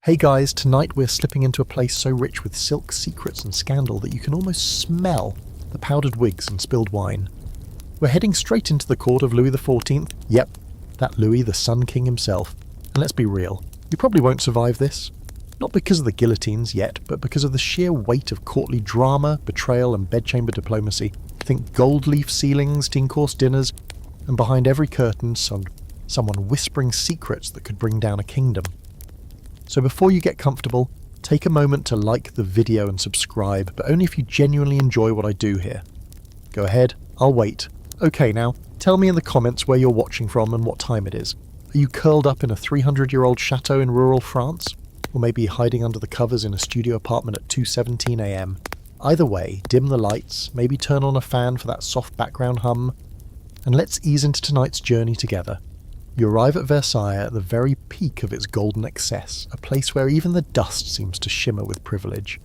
Hey guys, tonight we're slipping into a place so rich with silk secrets and scandal that you can almost smell the powdered wigs and spilled wine. We're heading straight into the court of Louis XIV. Yep, that Louis, the Sun King himself. And let's be real, you probably won't survive this. Not because of the guillotines yet, but because of the sheer weight of courtly drama, betrayal and bedchamber diplomacy. Think gold leaf ceilings, 10-course dinners, and behind every curtain someone whispering secrets that could bring down a kingdom. So before you get comfortable, take a moment to like the video and subscribe, but only if you genuinely enjoy what I do here. Go ahead, I'll wait. Okay now, tell me in the comments where you're watching from and what time it is. Are you curled up in a 300-year-old chateau in rural France? Or maybe hiding under the covers in a studio apartment at 2:17 AM? Either way, dim the lights, maybe turn on a fan for that soft background hum, and let's ease into tonight's journey together. You arrive at Versailles at the very peak of its golden excess, a place where even the dust seems to shimmer with privilege.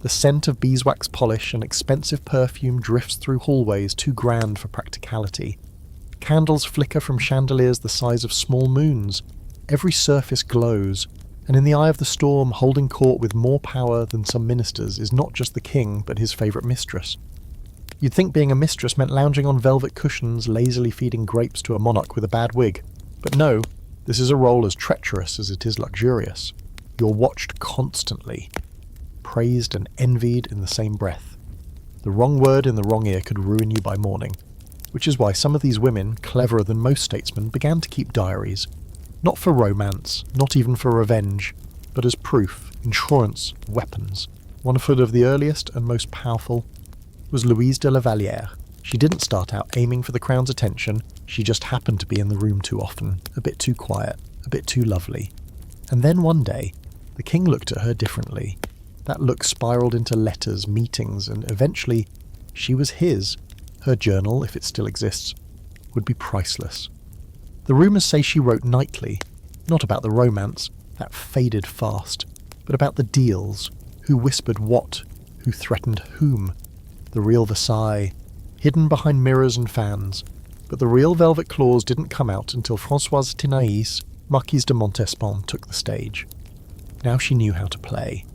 The scent of beeswax polish and expensive perfume drifts through hallways too grand for practicality. Candles flicker from chandeliers the size of small moons. Every surface glows, and in the eye of the storm, holding court with more power than some ministers is not just the king, but his favourite mistress. You'd think being a mistress meant lounging on velvet cushions, lazily feeding grapes to a monarch with a bad wig. But no, this is a role as treacherous as it is luxurious. You're watched constantly, praised and envied in the same breath. The wrong word in the wrong ear could ruin you by morning, which is why some of these women, cleverer than most statesmen, began to keep diaries. Not for romance, not even for revenge, but as proof, insurance, weapons. One of the earliest and most powerful was Louise de La Vallière. She didn't start out aiming for the crown's attention, she just happened to be in the room too often, a bit too quiet, a bit too lovely. And then one day, the king looked at her differently. That look spiraled into letters, meetings, and eventually, she was his. Her journal, if it still exists, would be priceless. The rumours say she wrote nightly, not about the romance, that faded fast, but about the deals, who whispered what, who threatened whom. The real Versailles, hidden behind mirrors and fans, but the real velvet claws didn't come out until Françoise Thénaïs, Marquise de Montespan, took the stage. Now she knew how to play.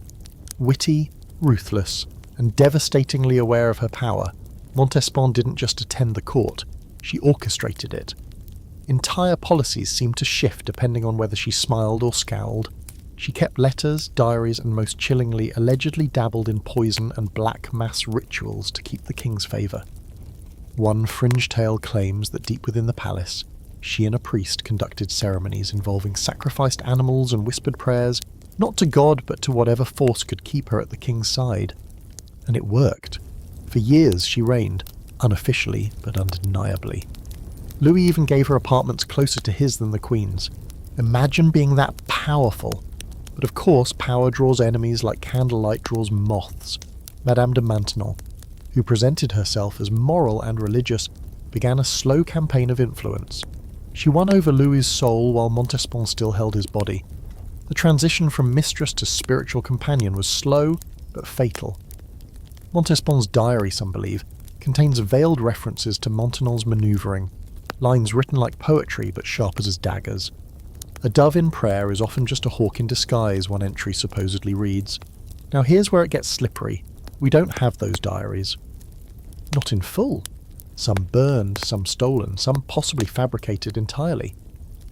Witty, ruthless, and devastatingly aware of her power, Montespan didn't just attend the court, she orchestrated it. Entire policies seemed to shift depending on whether she smiled or scowled. She kept letters, diaries, and most chillingly, allegedly dabbled in poison and black mass rituals to keep the king's favour. One fringe tale claims that deep within the palace, she and a priest conducted ceremonies involving sacrificed animals and whispered prayers, not to God but to whatever force could keep her at the king's side. And it worked. For years she reigned, unofficially but undeniably. Louis even gave her apartments closer to his than the Queen's. Imagine being that powerful. But of course, power draws enemies like candlelight draws moths. Madame de Montespan, who presented herself as moral and religious, began a slow campaign of influence. She won over Louis's soul while Montespan still held his body. The transition from mistress to spiritual companion was slow but fatal. Montespan's diary, some believe, contains veiled references to Maintenon's manoeuvring, lines written like poetry but sharp as daggers. A dove in prayer is often just a hawk in disguise, one entry supposedly reads. Now here's where it gets slippery. We don't have those diaries. Not in full. Some burned, some stolen, some possibly fabricated entirely.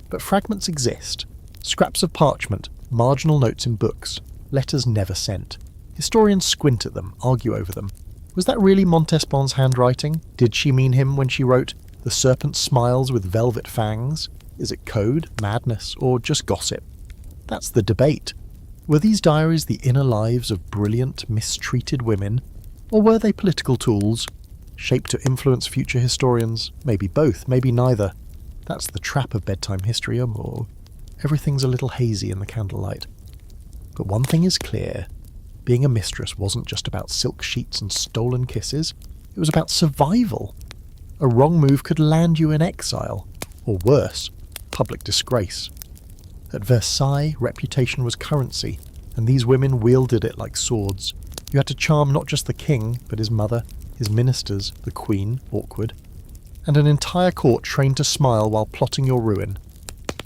But fragments exist. Scraps of parchment, marginal notes in books, letters never sent. Historians squint at them, argue over them. Was that really Montespan's handwriting? Did she mean him when she wrote, "The serpent smiles with velvet fangs"? Is it code, madness, or just gossip? That's the debate. Were these diaries the inner lives of brilliant, mistreated women, or were they political tools, shaped to influence future historians? Maybe both, maybe neither. That's the trap of bedtime history, or everything's a little hazy in the candlelight. But one thing is clear. Being a mistress wasn't just about silk sheets and stolen kisses. It was about survival. A wrong move could land you in exile, or worse, public disgrace. At Versailles, reputation was currency, and these women wielded it like swords. You had to charm not just the king, but his mother, his ministers, the queen, awkward, and an entire court trained to smile while plotting your ruin.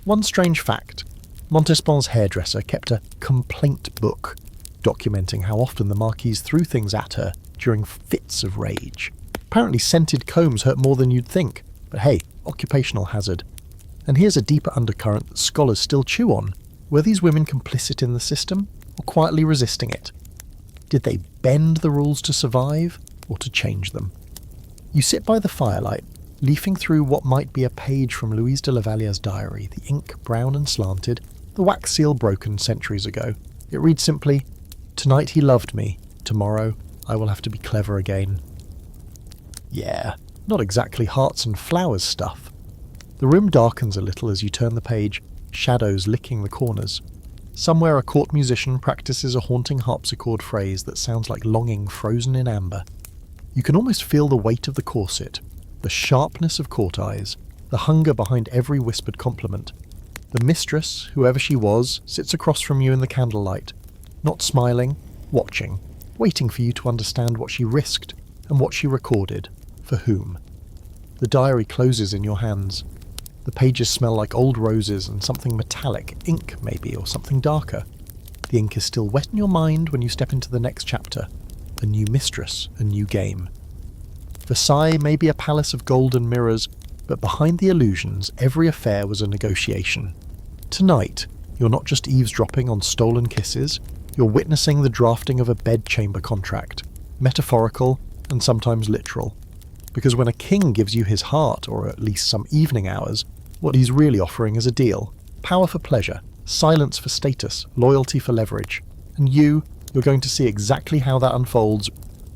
One strange fact. Montespan's hairdresser kept a complaint book, documenting how often the Marquise threw things at her during fits of rage. Apparently scented combs hurt more than you'd think, but hey, occupational hazard. And here's a deeper undercurrent that scholars still chew on. Were these women complicit in the system, or quietly resisting it? Did they bend the rules to survive, or to change them? You sit by the firelight, leafing through what might be a page from Louise de La Valliere's diary, the ink brown and slanted, the wax seal broken centuries ago. It reads simply, "Tonight he loved me, tomorrow I will have to be clever again." Yeah, not exactly hearts and flowers stuff. The room darkens a little as you turn the page, shadows licking the corners. Somewhere a court musician practices a haunting harpsichord phrase that sounds like longing frozen in amber. You can almost feel the weight of the corset, the sharpness of court eyes, the hunger behind every whispered compliment. The mistress, whoever she was, sits across from you in the candlelight, not smiling, watching, waiting for you to understand what she risked and what she recorded, for whom. The diary closes in your hands. The pages smell like old roses and something metallic, ink maybe, or something darker. The ink is still wet in your mind when you step into the next chapter. A new mistress, a new game. Versailles may be a palace of golden mirrors, but behind the illusions, every affair was a negotiation. Tonight, you're not just eavesdropping on stolen kisses, you're witnessing the drafting of a bedchamber contract, metaphorical and sometimes literal. Because when a king gives you his heart, or at least some evening hours, what he's really offering is a deal. Power for pleasure, silence for status, loyalty for leverage. And you're going to see exactly how that unfolds,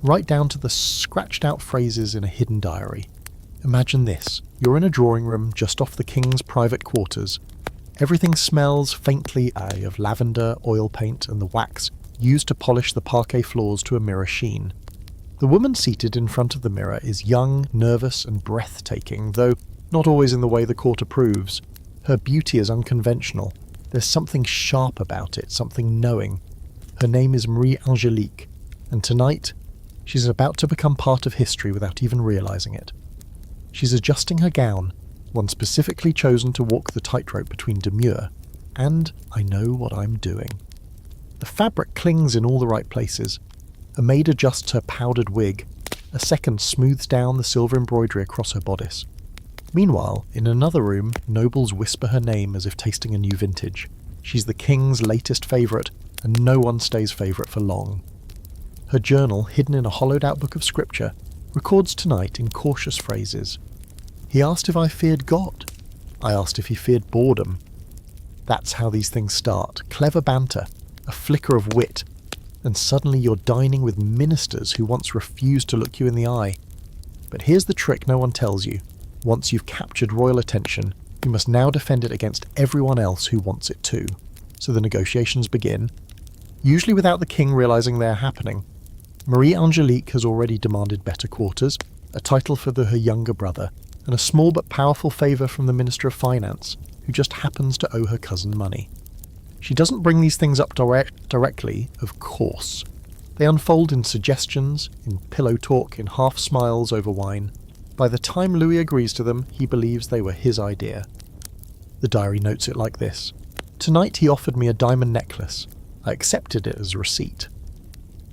right down to the scratched out phrases in a hidden diary. Imagine this. You're in a drawing room just off the king's private quarters. Everything smells faintly of lavender, oil paint, and the wax used to polish the parquet floors to a mirror sheen. The woman seated in front of the mirror is young, nervous, and breathtaking, though not always in the way the court approves. Her beauty is unconventional. There's something sharp about it, something knowing. Her name is Marie-Angélique, and tonight, she's about to become part of history without even realizing it. She's adjusting her gown, one specifically chosen to walk the tightrope between demure and I know what I'm doing. The fabric clings in all the right places. A maid adjusts her powdered wig. A second smooths down the silver embroidery across her bodice. Meanwhile, in another room, nobles whisper her name as if tasting a new vintage. She's the king's latest favourite, and no one stays favourite for long. Her journal, hidden in a hollowed-out book of scripture, records tonight in cautious phrases. He asked if I feared God. I asked if he feared boredom. That's how these things start. Clever banter, a flicker of wit, and suddenly you're dining with ministers who once refused to look you in the eye. But here's the trick no one tells you. Once you've captured royal attention, you must now defend it against everyone else who wants it too. So the negotiations begin, usually without the king realizing they're happening. Marie-Angélique has already demanded better quarters, a title for her younger brother, and a small but powerful favour from the Minister of Finance, who just happens to owe her cousin money. She doesn't bring these things up directly, of course. They unfold in suggestions, in pillow talk, in half smiles over wine. By the time Louis agrees to them, he believes they were his idea. The diary notes it like this. Tonight he offered me a diamond necklace. I accepted it as a receipt.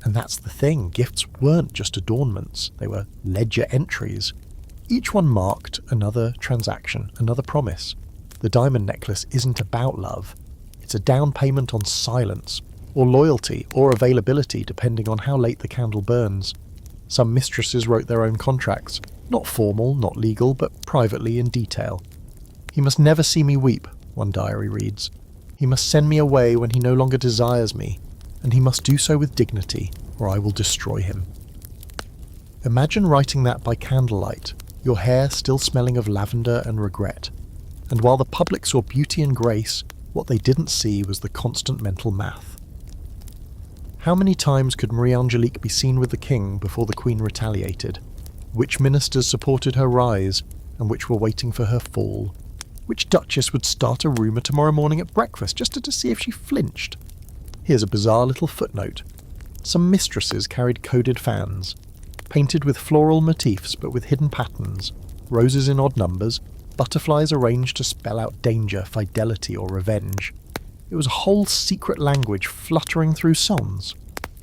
And that's the thing, gifts weren't just adornments, they were ledger entries. Each one marked another transaction, another promise. The diamond necklace isn't about love. It's a down payment on silence, or loyalty, or availability, depending on how late the candle burns. Some mistresses wrote their own contracts, not formal, not legal, but privately in detail. He must never see me weep, one diary reads. He must send me away when he no longer desires me, and he must do so with dignity, or I will destroy him. Imagine writing that by candlelight, your hair still smelling of lavender and regret. And while the public saw beauty and grace, what they didn't see was the constant mental math. How many times could Marie-Angélique be seen with the king before the queen retaliated? Which ministers supported her rise, and which were waiting for her fall? Which duchess would start a rumour tomorrow morning at breakfast just to see if she flinched? Here's a bizarre little footnote. Some mistresses carried coded fans, painted with floral motifs but with hidden patterns, roses in odd numbers, butterflies arranged to spell out danger, fidelity, or revenge. It was a whole secret language fluttering through songs.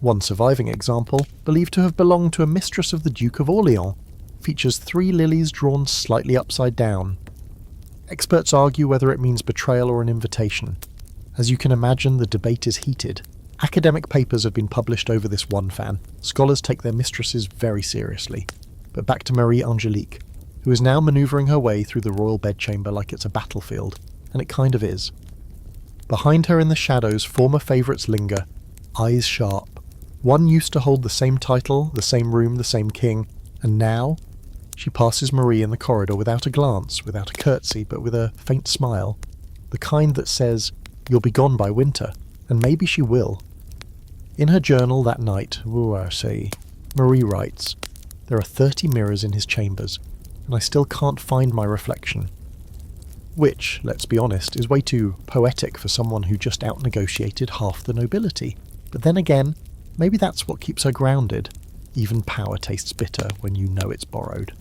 One surviving example, believed to have belonged to a mistress of the Duke of Orleans, features 3 lilies drawn slightly upside down. Experts argue whether it means betrayal or an invitation. As you can imagine, the debate is heated. Academic papers have been published over this one fan. Scholars take their mistresses very seriously. But back to Marie-Angélique, who is now manoeuvring her way through the royal bedchamber like it's a battlefield, and it kind of is. Behind her in the shadows, former favourites linger, eyes sharp. One used to hold the same title, the same room, the same king, and now she passes Marie in the corridor without a glance, without a curtsy, but with a faint smile. The kind that says, "You'll be gone by winter," and maybe she will. In her journal that night, Marie writes, "There are 30 mirrors in his chambers, and I still can't find my reflection." Which, let's be honest, is way too poetic for someone who just out-negotiated half the nobility. But then again, maybe that's what keeps her grounded. Even power tastes bitter when you know it's borrowed.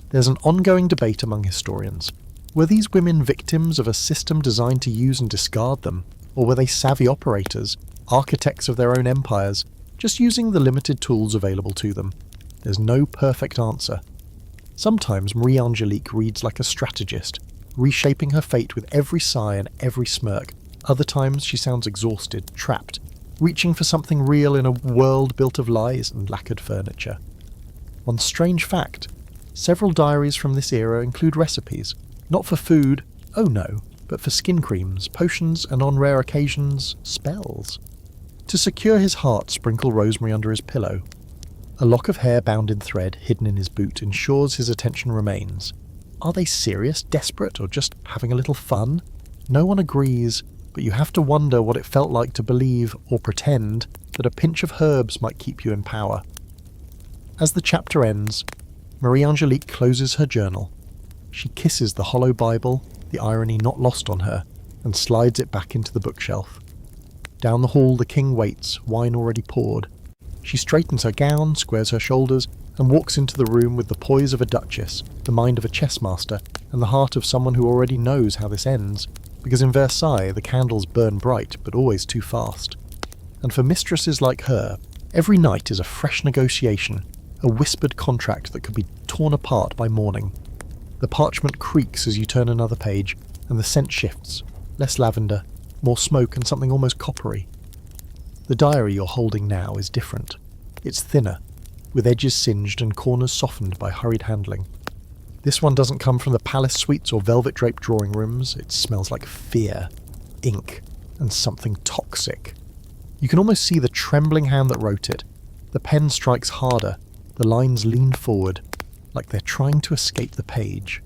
There's an ongoing debate among historians. Were these women victims of a system designed to use and discard them? Or were they savvy operators, architects of their own empires, just using the limited tools available to them? There's no perfect answer. Sometimes Marie-Angélique reads like a strategist, reshaping her fate with every sigh and every smirk. Other times she sounds exhausted, trapped, reaching for something real in a world built of lies and lacquered furniture. One strange fact, several diaries from this era include recipes, not for food, oh no, but for skin creams, potions, and on rare occasions, spells. To secure his heart, sprinkle rosemary under his pillow. A lock of hair bound in thread, hidden in his boot, ensures his attention remains. Are they serious, desperate, or just having a little fun? No one agrees, but you have to wonder what it felt like to believe, or pretend, that a pinch of herbs might keep you in power. As the chapter ends, Marie-Angélique closes her journal. She kisses the hollow Bible, the irony not lost on her, and slides it back into the bookshelf. Down the hall the king waits, wine already poured. She straightens her gown, squares her shoulders, and walks into the room with the poise of a duchess, the mind of a chess master, and the heart of someone who already knows how this ends, because in Versailles the candles burn bright, but always too fast. And for mistresses like her, every night is a fresh negotiation, a whispered contract that could be torn apart by morning. The parchment creaks as you turn another page, and the scent shifts, less lavender, more smoke, and something almost coppery. The diary you're holding now is different. It's thinner, with edges singed and corners softened by hurried handling. This one doesn't come from the palace suites or velvet-draped drawing rooms. It smells like fear, ink, and something toxic. You can almost see the trembling hand that wrote it. The pen strikes harder, the lines lean forward, like they're trying to escape the page.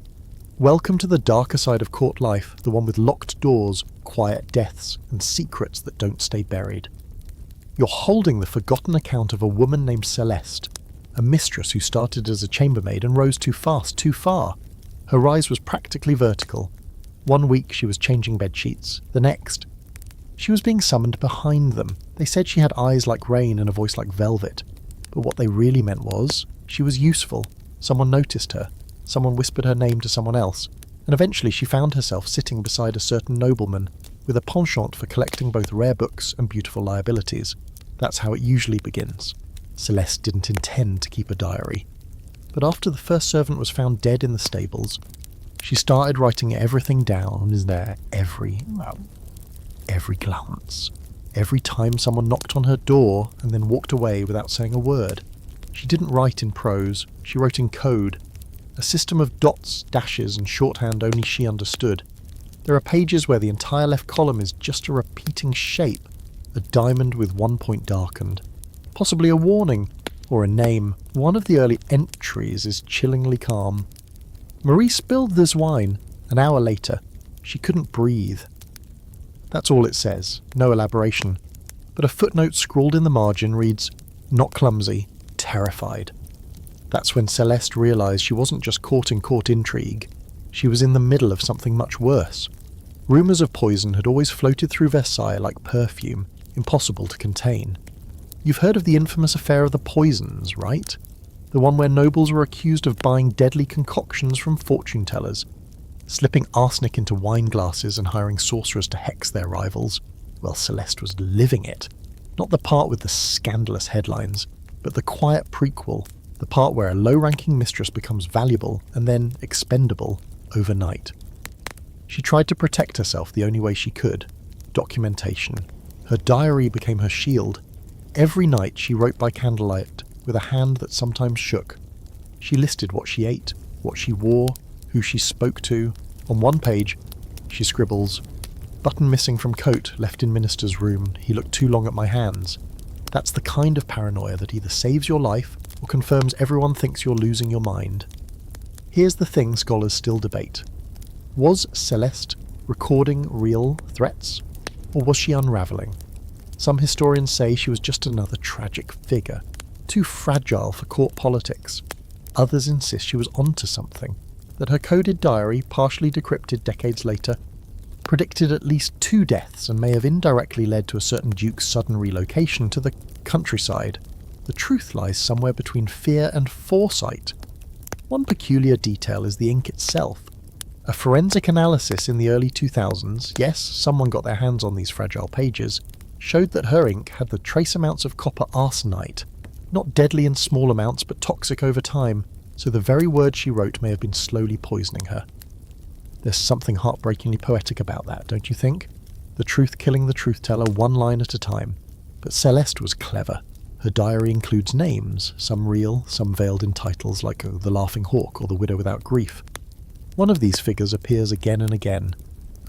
Welcome to the darker side of court life, the one with locked doors, quiet deaths, and secrets that don't stay buried. You're holding the forgotten account of a woman named Celeste, a mistress who started as a chambermaid and rose too fast, too far. Her rise was practically vertical. One week she was changing bedsheets, the next she was being summoned behind them. They said she had eyes like rain and a voice like velvet, but what they really meant was she was useful. Someone noticed her, someone whispered her name to someone else, and eventually she found herself sitting beside a certain nobleman with a penchant for collecting both rare books and beautiful liabilities. That's how it usually begins. Celeste didn't intend to keep a diary. But after the first servant was found dead in the stables, she started writing everything down and is there every glance. Every time someone knocked on her door and then walked away without saying a word. She didn't write in prose, she wrote in code. A system of dots, dashes, and shorthand only she understood. There are pages where the entire left column is just a repeating shape, a diamond with one point darkened. Possibly a warning, or a name. One of the early entries is chillingly calm. Marie spilled this wine. An hour later, she couldn't breathe. That's all it says, no elaboration. But a footnote scrawled in the margin reads, "Not clumsy, terrified." That's when Celeste realised she wasn't just caught in court intrigue. She was in the middle of something much worse. Rumours of poison had always floated through Versailles like perfume, impossible to contain. You've heard of the infamous affair of the poisons, right? The one where nobles were accused of buying deadly concoctions from fortune-tellers. Slipping arsenic into wine glasses and hiring sorcerers to hex their rivals. Well, Celeste was living it. Not the part with the scandalous headlines, but the quiet prequel, the part where a low-ranking mistress becomes valuable and then expendable overnight. She tried to protect herself the only way she could. Documentation. Her diary became her shield. Every night she wrote by candlelight with a hand that sometimes shook. She listed what she ate, what she wore, who she spoke to. On one page, she scribbles, "Button missing from coat, left in minister's room. He looked too long at my hands." That's the kind of paranoia that either saves your life or confirms everyone thinks you're losing your mind. Here's the thing scholars still debate. Was Celeste recording real threats, or was she unravelling? Some historians say she was just another tragic figure, too fragile for court politics. Others insist she was onto something, that her coded diary, partially decrypted decades later, predicted at least 2 deaths and may have indirectly led to a certain duke's sudden relocation to the countryside. The truth lies somewhere between fear and foresight. One peculiar detail is the ink itself. A forensic analysis in the early 2000s, yes, someone got their hands on these fragile pages, showed that her ink had the trace amounts of copper arsenite, not deadly in small amounts but toxic over time, so the very words she wrote may have been slowly poisoning her. There's something heartbreakingly poetic about that, don't you think? The truth killing the truth-teller one line at a time. But Celeste was clever. Her diary includes names, some real, some veiled in titles like The Laughing Hawk or The Widow Without Grief. One of these figures appears again and again,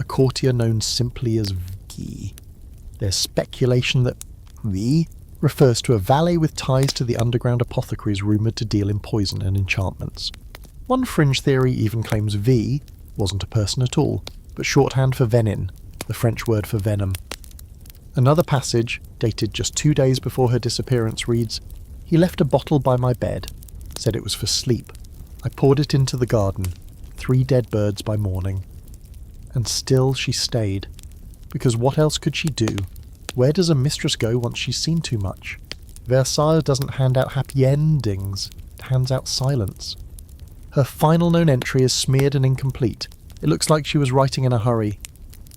a courtier known simply as V. There's speculation that V refers to a valet with ties to the underground apothecaries rumoured to deal in poison and enchantments. One fringe theory even claims V wasn't a person at all, but shorthand for venin, the French word for venom. Another passage, dated just 2 days before her disappearance, reads, "He left a bottle by my bed, said it was for sleep. I poured it into the garden, 3 dead birds by morning." And still she stayed, because what else could she do? Where does a mistress go once she's seen too much? Versailles doesn't hand out happy endings, it hands out silence. Her final known entry is smeared and incomplete. It looks like she was writing in a hurry.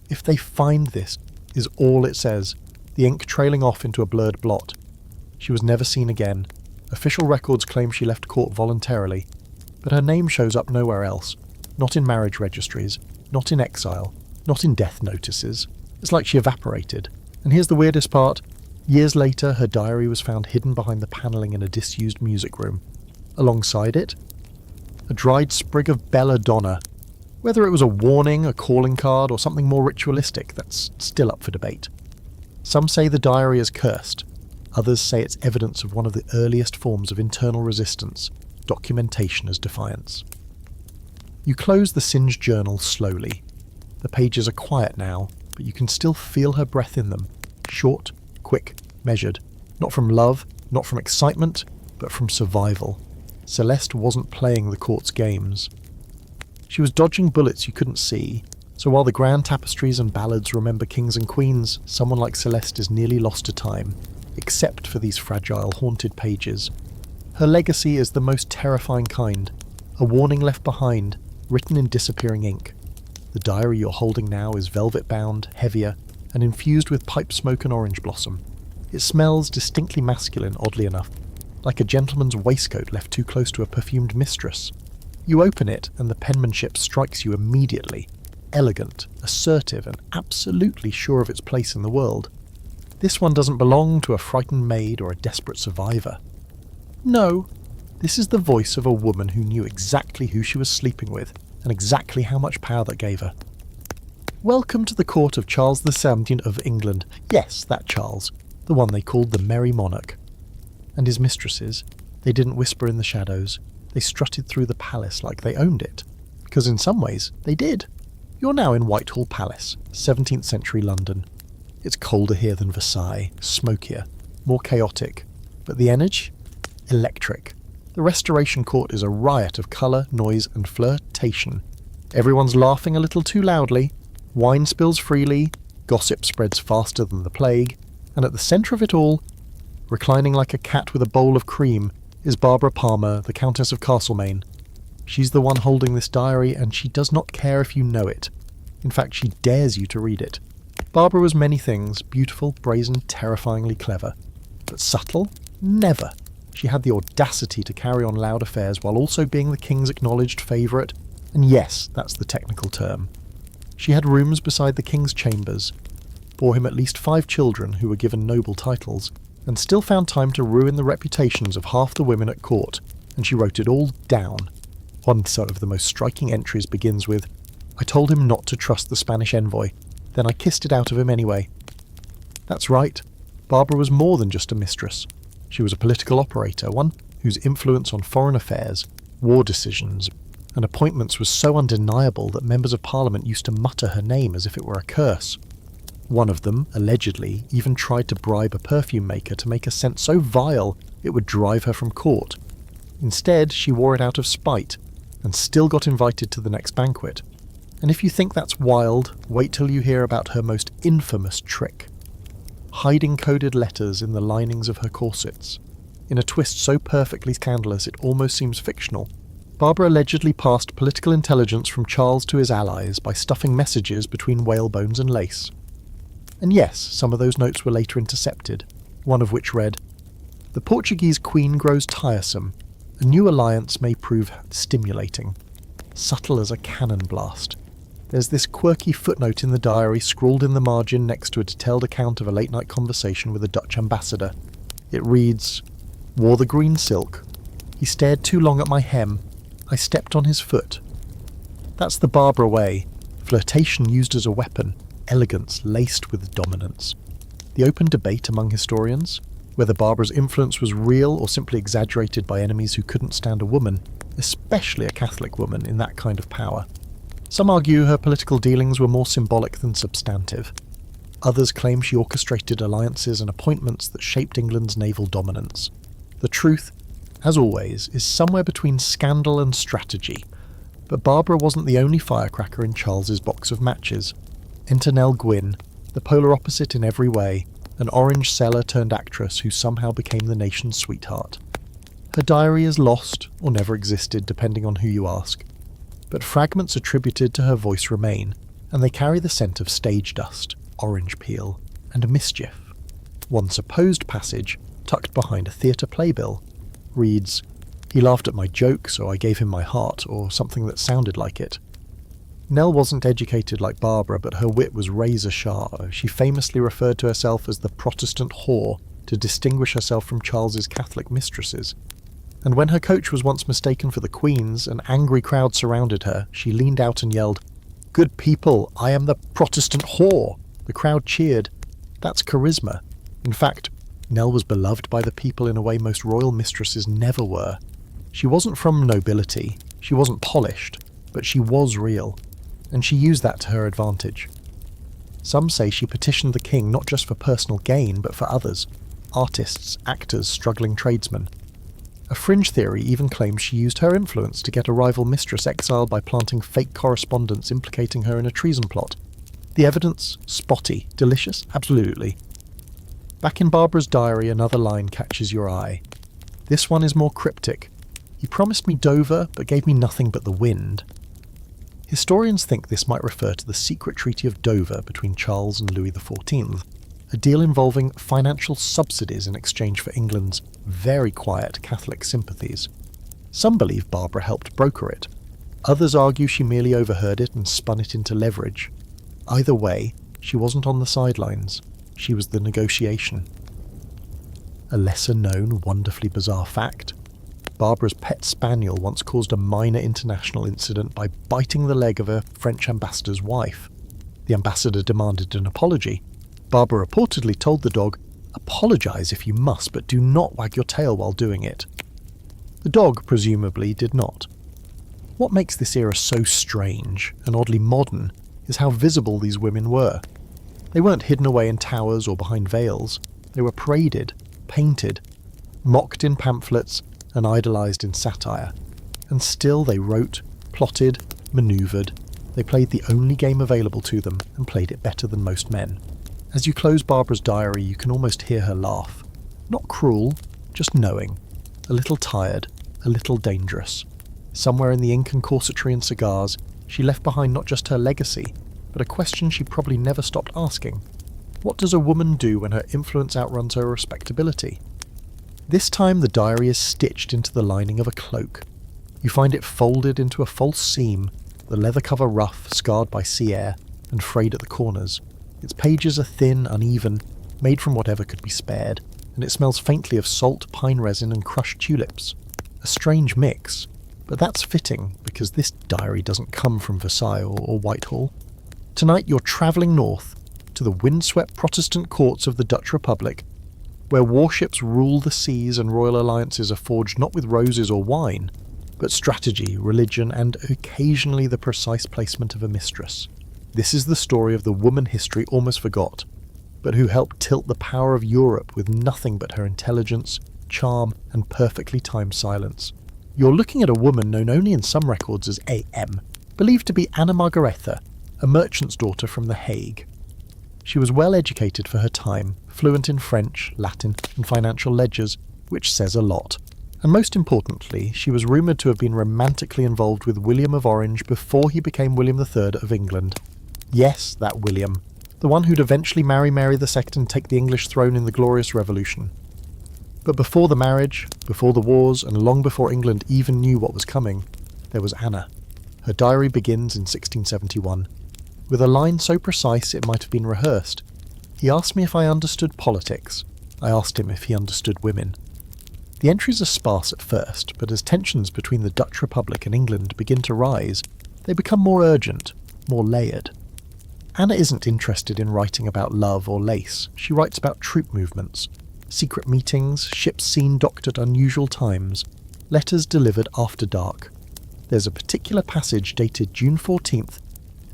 "If they find this," is all it says, the ink trailing off into a blurred blot. She was never seen again. Official records claim she left court voluntarily, but her name shows up nowhere else. Not in marriage registries, not in exile, not in death notices. It's like she evaporated. And here's the weirdest part. Years later, her diary was found hidden behind the panelling in a disused music room. Alongside it, a dried sprig of belladonna. Whether it was a warning, a calling card, or something more ritualistic, that's still up for debate. Some say the diary is cursed. Others say it's evidence of one of the earliest forms of internal resistance, documentation as defiance. You close the singed journal slowly. The pages are quiet now, but you can still feel her breath in them. Short, quick, measured. Not from love, not from excitement, but from survival. Celeste wasn't playing the court's games. She was dodging bullets you couldn't see, so while the grand tapestries and ballads remember kings and queens, someone like Celeste is nearly lost to time, except for these fragile, haunted pages. Her legacy is the most terrifying kind, a warning left behind, written in disappearing ink. The diary you're holding now is velvet-bound, heavier, and infused with pipe smoke and orange blossom. It smells distinctly masculine, oddly enough, like a gentleman's waistcoat left too close to a perfumed mistress. You open it, and the penmanship strikes you immediately. Elegant, assertive, and absolutely sure of its place in the world. This one doesn't belong to a frightened maid or a desperate survivor. No, this is the voice of a woman who knew exactly who she was sleeping with, and exactly how much power that gave her. Welcome to the court of Charles XVII of England. Yes, that Charles, the one they called the Merry Monarch. And his mistresses, they didn't whisper in the shadows. They strutted through the palace like they owned it. Because in some ways, they did. You're now in Whitehall Palace, 17th century London. It's colder here than Versailles, smokier, more chaotic. But the energy? Electric. The Restoration Court is a riot of colour, noise and flirtation. Everyone's laughing a little too loudly, wine spills freely, gossip spreads faster than the plague, and at the centre of it all, reclining like a cat with a bowl of cream, is Barbara Palmer, the Countess of Castlemaine. She's the one holding this diary, and she does not care if you know it. In fact, she dares you to read it. Barbara was many things: beautiful, brazen, terrifyingly clever. But subtle? Never. She had the audacity to carry on loud affairs while also being the king's acknowledged favourite, and yes, that's the technical term. She had rooms beside the king's chambers, bore him at least 5 children who were given noble titles, and still found time to ruin the reputations of half the women at court, and she wrote it all down. One of the most striking entries begins with, "I told him not to trust the Spanish envoy, then I kissed it out of him anyway." That's right, Barbara was more than just a mistress. She was a political operator, one whose influence on foreign affairs, war decisions, and appointments was so undeniable that members of Parliament used to mutter her name as if it were a curse. One of them, allegedly, even tried to bribe a perfume maker to make a scent so vile it would drive her from court. Instead, she wore it out of spite, and still got invited to the next banquet. And if you think that's wild, wait till you hear about her most infamous trick. Hiding coded letters in the linings of her corsets. In a twist so perfectly scandalous it almost seems fictional, Barbara allegedly passed political intelligence from Charles to his allies by stuffing messages between whalebones and lace. And yes, some of those notes were later intercepted, one of which read, "The Portuguese queen grows tiresome. A new alliance may prove stimulating. Subtle as a cannon blast." There's this quirky footnote in the diary scrawled in the margin next to a detailed account of a late-night conversation with a Dutch ambassador. It reads, "Wore the green silk. He stared too long at my hem. I stepped on his foot." That's the Barbara way. Flirtation used as a weapon. Elegance laced with dominance. The open debate among historians, whether Barbara's influence was real or simply exaggerated by enemies who couldn't stand a woman, especially a Catholic woman, in that kind of power. Some argue her political dealings were more symbolic than substantive. Others claim she orchestrated alliances and appointments that shaped England's naval dominance. The truth, as always, is somewhere between scandal and strategy. But Barbara wasn't the only firecracker in Charles's box of matches. Enter Nell Gwynn, the polar opposite in every way, an orange seller turned actress who somehow became the nation's sweetheart. Her diary is lost, or never existed, depending on who you ask. But fragments attributed to her voice remain, and they carry the scent of stage dust, orange peel, and mischief. One supposed passage, tucked behind a theatre playbill, reads, "He laughed at my joke, so I gave him my heart," or something that sounded like it. Nell wasn't educated like Barbara, but her wit was razor sharp. She famously referred to herself as the Protestant whore to distinguish herself from Charles's Catholic mistresses. And when her coach was once mistaken for the Queen's, an angry crowd surrounded her. She leaned out and yelled, "Good people, I am the Protestant whore!" The crowd cheered. That's charisma. In fact, Nell was beloved by the people in a way most royal mistresses never were. She wasn't from nobility, she wasn't polished, but she was real, and she used that to her advantage. Some say she petitioned the king not just for personal gain, but for others, artists, actors, struggling tradesmen. A fringe theory even claims she used her influence to get a rival mistress exiled by planting fake correspondence implicating her in a treason plot. The evidence? Spotty. Delicious? Absolutely. Back in Barbara's diary, another line catches your eye. This one is more cryptic. "He promised me Dover, but gave me nothing but the wind." Historians think this might refer to the secret Treaty of Dover between Charles and Louis XIV, a deal involving financial subsidies in exchange for England's very quiet Catholic sympathies. Some believe Barbara helped broker it. Others argue she merely overheard it and spun it into leverage. Either way, she wasn't on the sidelines. She was the negotiation. A lesser-known, wonderfully bizarre fact: Barbara's pet spaniel once caused a minor international incident by biting the leg of a French ambassador's wife. The ambassador demanded an apology. Barbara reportedly told the dog, "Apologise if you must, but do not wag your tail while doing it." The dog, presumably, did not. What makes this era so strange and oddly modern is how visible these women were. They weren't hidden away in towers or behind veils. They were paraded, painted, mocked in pamphlets, and idolised in satire. And still they wrote, plotted, manoeuvred. They played the only game available to them, and played it better than most men. As you close Barbara's diary, you can almost hear her laugh. Not cruel, just knowing. A little tired, a little dangerous. Somewhere in the ink and corsetry and cigars, she left behind not just her legacy, but a question she probably never stopped asking. What does a woman do when her influence outruns her respectability? This time the diary is stitched into the lining of a cloak. You find it folded into a false seam, the leather cover rough, scarred by sea air, and frayed at the corners. Its pages are thin, uneven, made from whatever could be spared, and it smells faintly of salt, pine resin, and crushed tulips. A strange mix, but that's fitting, because this diary doesn't come from Versailles or Whitehall. Tonight you're travelling north, to the windswept Protestant courts of the Dutch Republic, where warships rule the seas and royal alliances are forged not with roses or wine, but strategy, religion, and occasionally the precise placement of a mistress. This is the story of the woman history almost forgot, but who helped tilt the power of Europe with nothing but her intelligence, charm, and perfectly timed silence. You're looking at a woman known only in some records as A.M., believed to be Anna Margaretha, a merchant's daughter from The Hague. She was well educated for her time, fluent in French, Latin, and financial ledgers, which says a lot. And most importantly, she was rumoured to have been romantically involved with William of Orange before he became William III of England. Yes, that William. The one who'd eventually marry Mary II and take the English throne in the Glorious Revolution. But before the marriage, before the wars, and long before England even knew what was coming, there was Anna. Her diary begins in 1671. With a line so precise it might have been rehearsed. He asked me if I understood politics. I asked him if he understood women. The entries are sparse at first, but as tensions between the Dutch Republic and England begin to rise, they become more urgent, more layered. Anna isn't interested in writing about love or lace. She writes about troop movements, secret meetings, ships seen docked at unusual times, letters delivered after dark. There's a particular passage dated June 14th,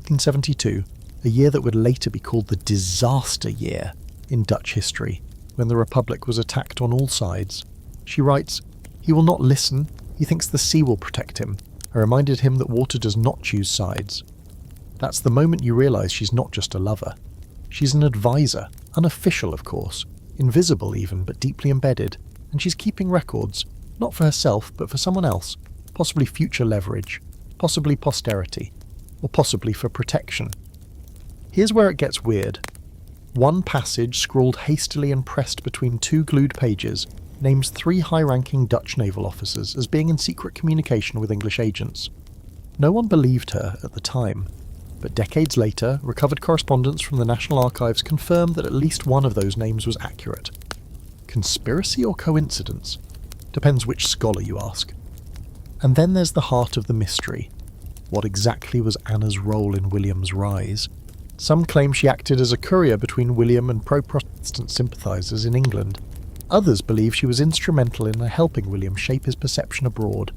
1872, a year that would later be called the disaster year in Dutch history, when the Republic was attacked on all sides. She writes, "He will not listen, he thinks the sea will protect him. I reminded him that water does not choose sides." That's the moment you realise she's not just a lover. She's an advisor, unofficial of course, invisible even, but deeply embedded, and she's keeping records, not for herself, but for someone else, possibly future leverage, possibly posterity, or possibly for protection. Here's where it gets weird. One passage, scrawled hastily and pressed between two glued pages, names 3 high-ranking Dutch naval officers as being in secret communication with English agents. No one believed her at the time, but decades later, recovered correspondence from the National Archives confirmed that at least one of those names was accurate. Conspiracy or coincidence? Depends which scholar you ask. And then there's the heart of the mystery. What exactly was Anna's role in William's rise? Some claim she acted as a courier between William and pro-Protestant sympathisers in England. Others believe she was instrumental in helping William shape his perception abroad,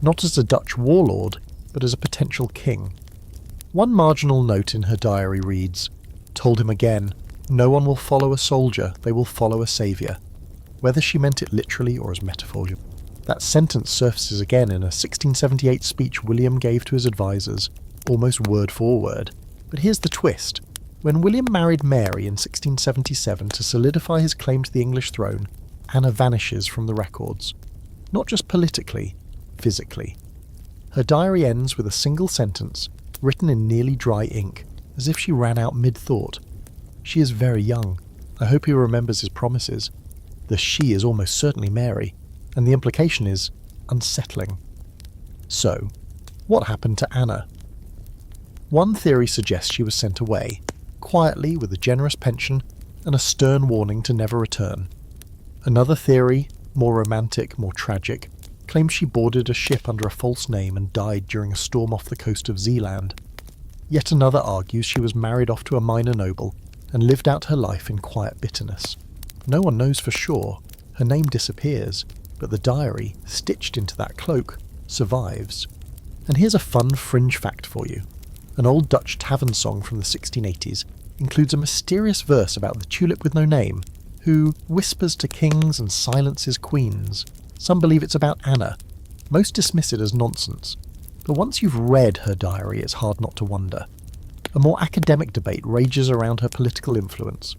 not as a Dutch warlord, but as a potential king. One marginal note in her diary reads, "Told him again, no one will follow a soldier, they will follow a saviour." Whether she meant it literally or as metaphor, that sentence surfaces again in a 1678 speech William gave to his advisers, almost word for word. But here's the twist. When William married Mary in 1677 to solidify his claim to the English throne, Anna vanishes from the records. Not just politically, physically. Her diary ends with a single sentence, written in nearly dry ink, as if she ran out mid-thought. She is very young. I hope he remembers his promises. The she is almost certainly Mary, and the implication is unsettling. So, what happened to Anna? One theory suggests she was sent away, quietly with a generous pension and a stern warning to never return. Another theory, more romantic, more tragic, claims she boarded a ship under a false name and died during a storm off the coast of Zeeland. Yet another argues she was married off to a minor noble and lived out her life in quiet bitterness. No one knows for sure. Her name disappears, but the diary, stitched into that cloak, survives. And here's a fun fringe fact for you. An old Dutch tavern song from the 1680s includes a mysterious verse about the tulip with no name, who whispers to kings and silences queens. Some believe it's about Anna. Most dismiss it as nonsense. But once you've read her diary, it's hard not to wonder. A more academic debate rages around her political influence.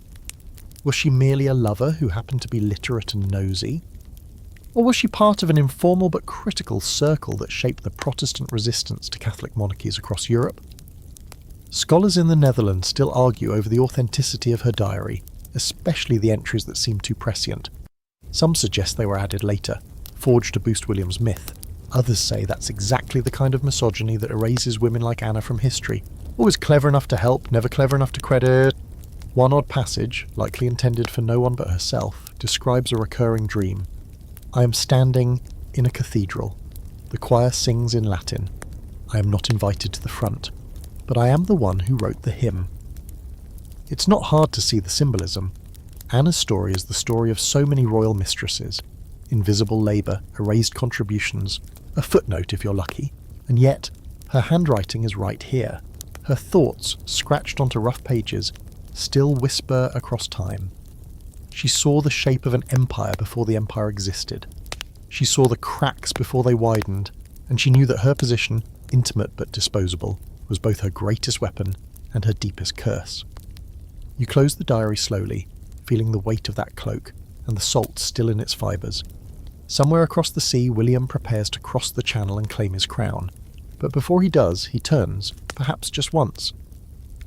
Was she merely a lover who happened to be literate and nosy? Or was she part of an informal but critical circle that shaped the Protestant resistance to Catholic monarchies across Europe? Scholars in the Netherlands still argue over the authenticity of her diary, especially the entries that seem too prescient. Some suggest they were added later, forged to boost William's myth. Others say that's exactly the kind of misogyny that erases women like Anna from history. Always clever enough to help, never clever enough to credit. One odd passage, likely intended for no one but herself, describes a recurring dream. I am standing in a cathedral. The choir sings in Latin. I am not invited to the front, but I am the one who wrote the hymn. It's not hard to see the symbolism. Anna's story is the story of so many royal mistresses. Invisible labour, erased contributions, a footnote if you're lucky, and yet her handwriting is right here. Her thoughts, scratched onto rough pages, still whisper across time. She saw the shape of an empire before the empire existed. She saw the cracks before they widened, and she knew that her position, intimate but disposable, was both her greatest weapon and her deepest curse. You close the diary slowly, feeling the weight of that cloak, and the salt still in its fibres. Somewhere across the sea, William prepares to cross the channel and claim his crown. But before he does, he turns, perhaps just once,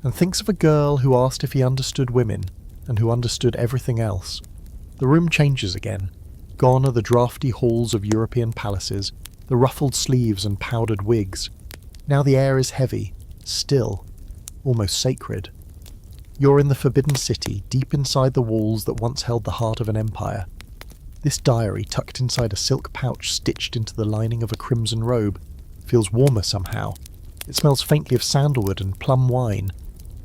and thinks of a girl who asked if he understood women, and who understood everything else. The room changes again. Gone are the draughty halls of European palaces, the ruffled sleeves and powdered wigs. Now the air is heavy, still, almost sacred. You're in the Forbidden City, deep inside the walls that once held the heart of an empire. This diary, tucked inside a silk pouch stitched into the lining of a crimson robe, feels warmer somehow. It smells faintly of sandalwood and plum wine,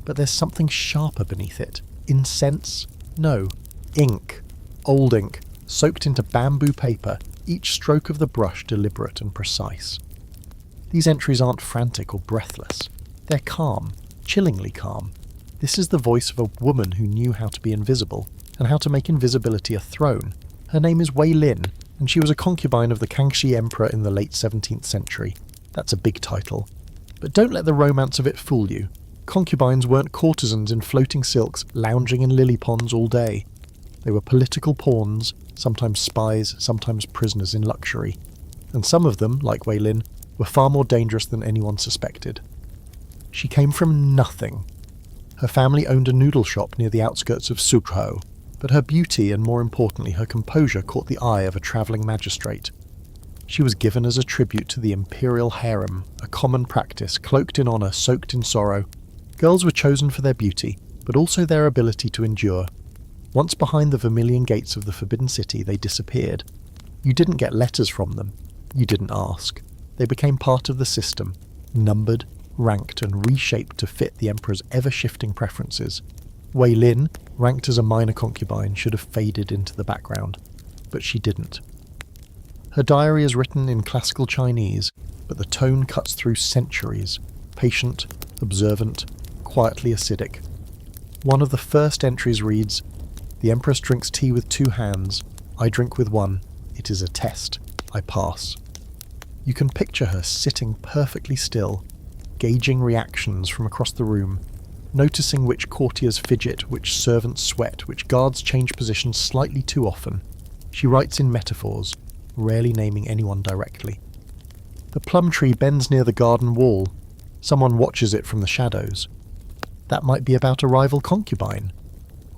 but there's something sharper beneath it. Incense? No. Ink. Old ink, soaked into bamboo paper, each stroke of the brush deliberate and precise. These entries aren't frantic or breathless. They're calm, chillingly calm. This is the voice of a woman who knew how to be invisible, and how to make invisibility a throne. Her name is Wei Lin, and she was a concubine of the Kangxi Emperor in the late 17th century. That's a big title. But don't let the romance of it fool you. Concubines weren't courtesans in floating silks, lounging in lily ponds all day. They were political pawns, sometimes spies, sometimes prisoners in luxury. And some of them, like Wei Lin, were far more dangerous than anyone suspected. She came from nothing. Her family owned a noodle shop near the outskirts of Suzhou, but her beauty and, more importantly, her composure caught the eye of a travelling magistrate. She was given as a tribute to the imperial harem, a common practice, cloaked in honour, soaked in sorrow. Girls were chosen for their beauty, but also their ability to endure. Once behind the vermilion gates of the Forbidden City, they disappeared. You didn't get letters from them. You didn't ask. They became part of the system, numbered, ranked and reshaped to fit the emperor's ever-shifting preferences. Wei Lin, ranked as a minor concubine, should have faded into the background, but she didn't. Her diary is written in classical Chinese, but the tone cuts through centuries, patient, observant, quietly acidic. One of the first entries reads, "The Empress drinks tea with 2 hands. I drink with 1. It is a test. I pass." You can picture her sitting perfectly still, gauging reactions from across the room, noticing which courtiers fidget, which servants sweat, which guards change positions slightly too often. She writes in metaphors, rarely naming anyone directly. The plum tree bends near the garden wall. Someone watches it from the shadows. That might be about a rival concubine.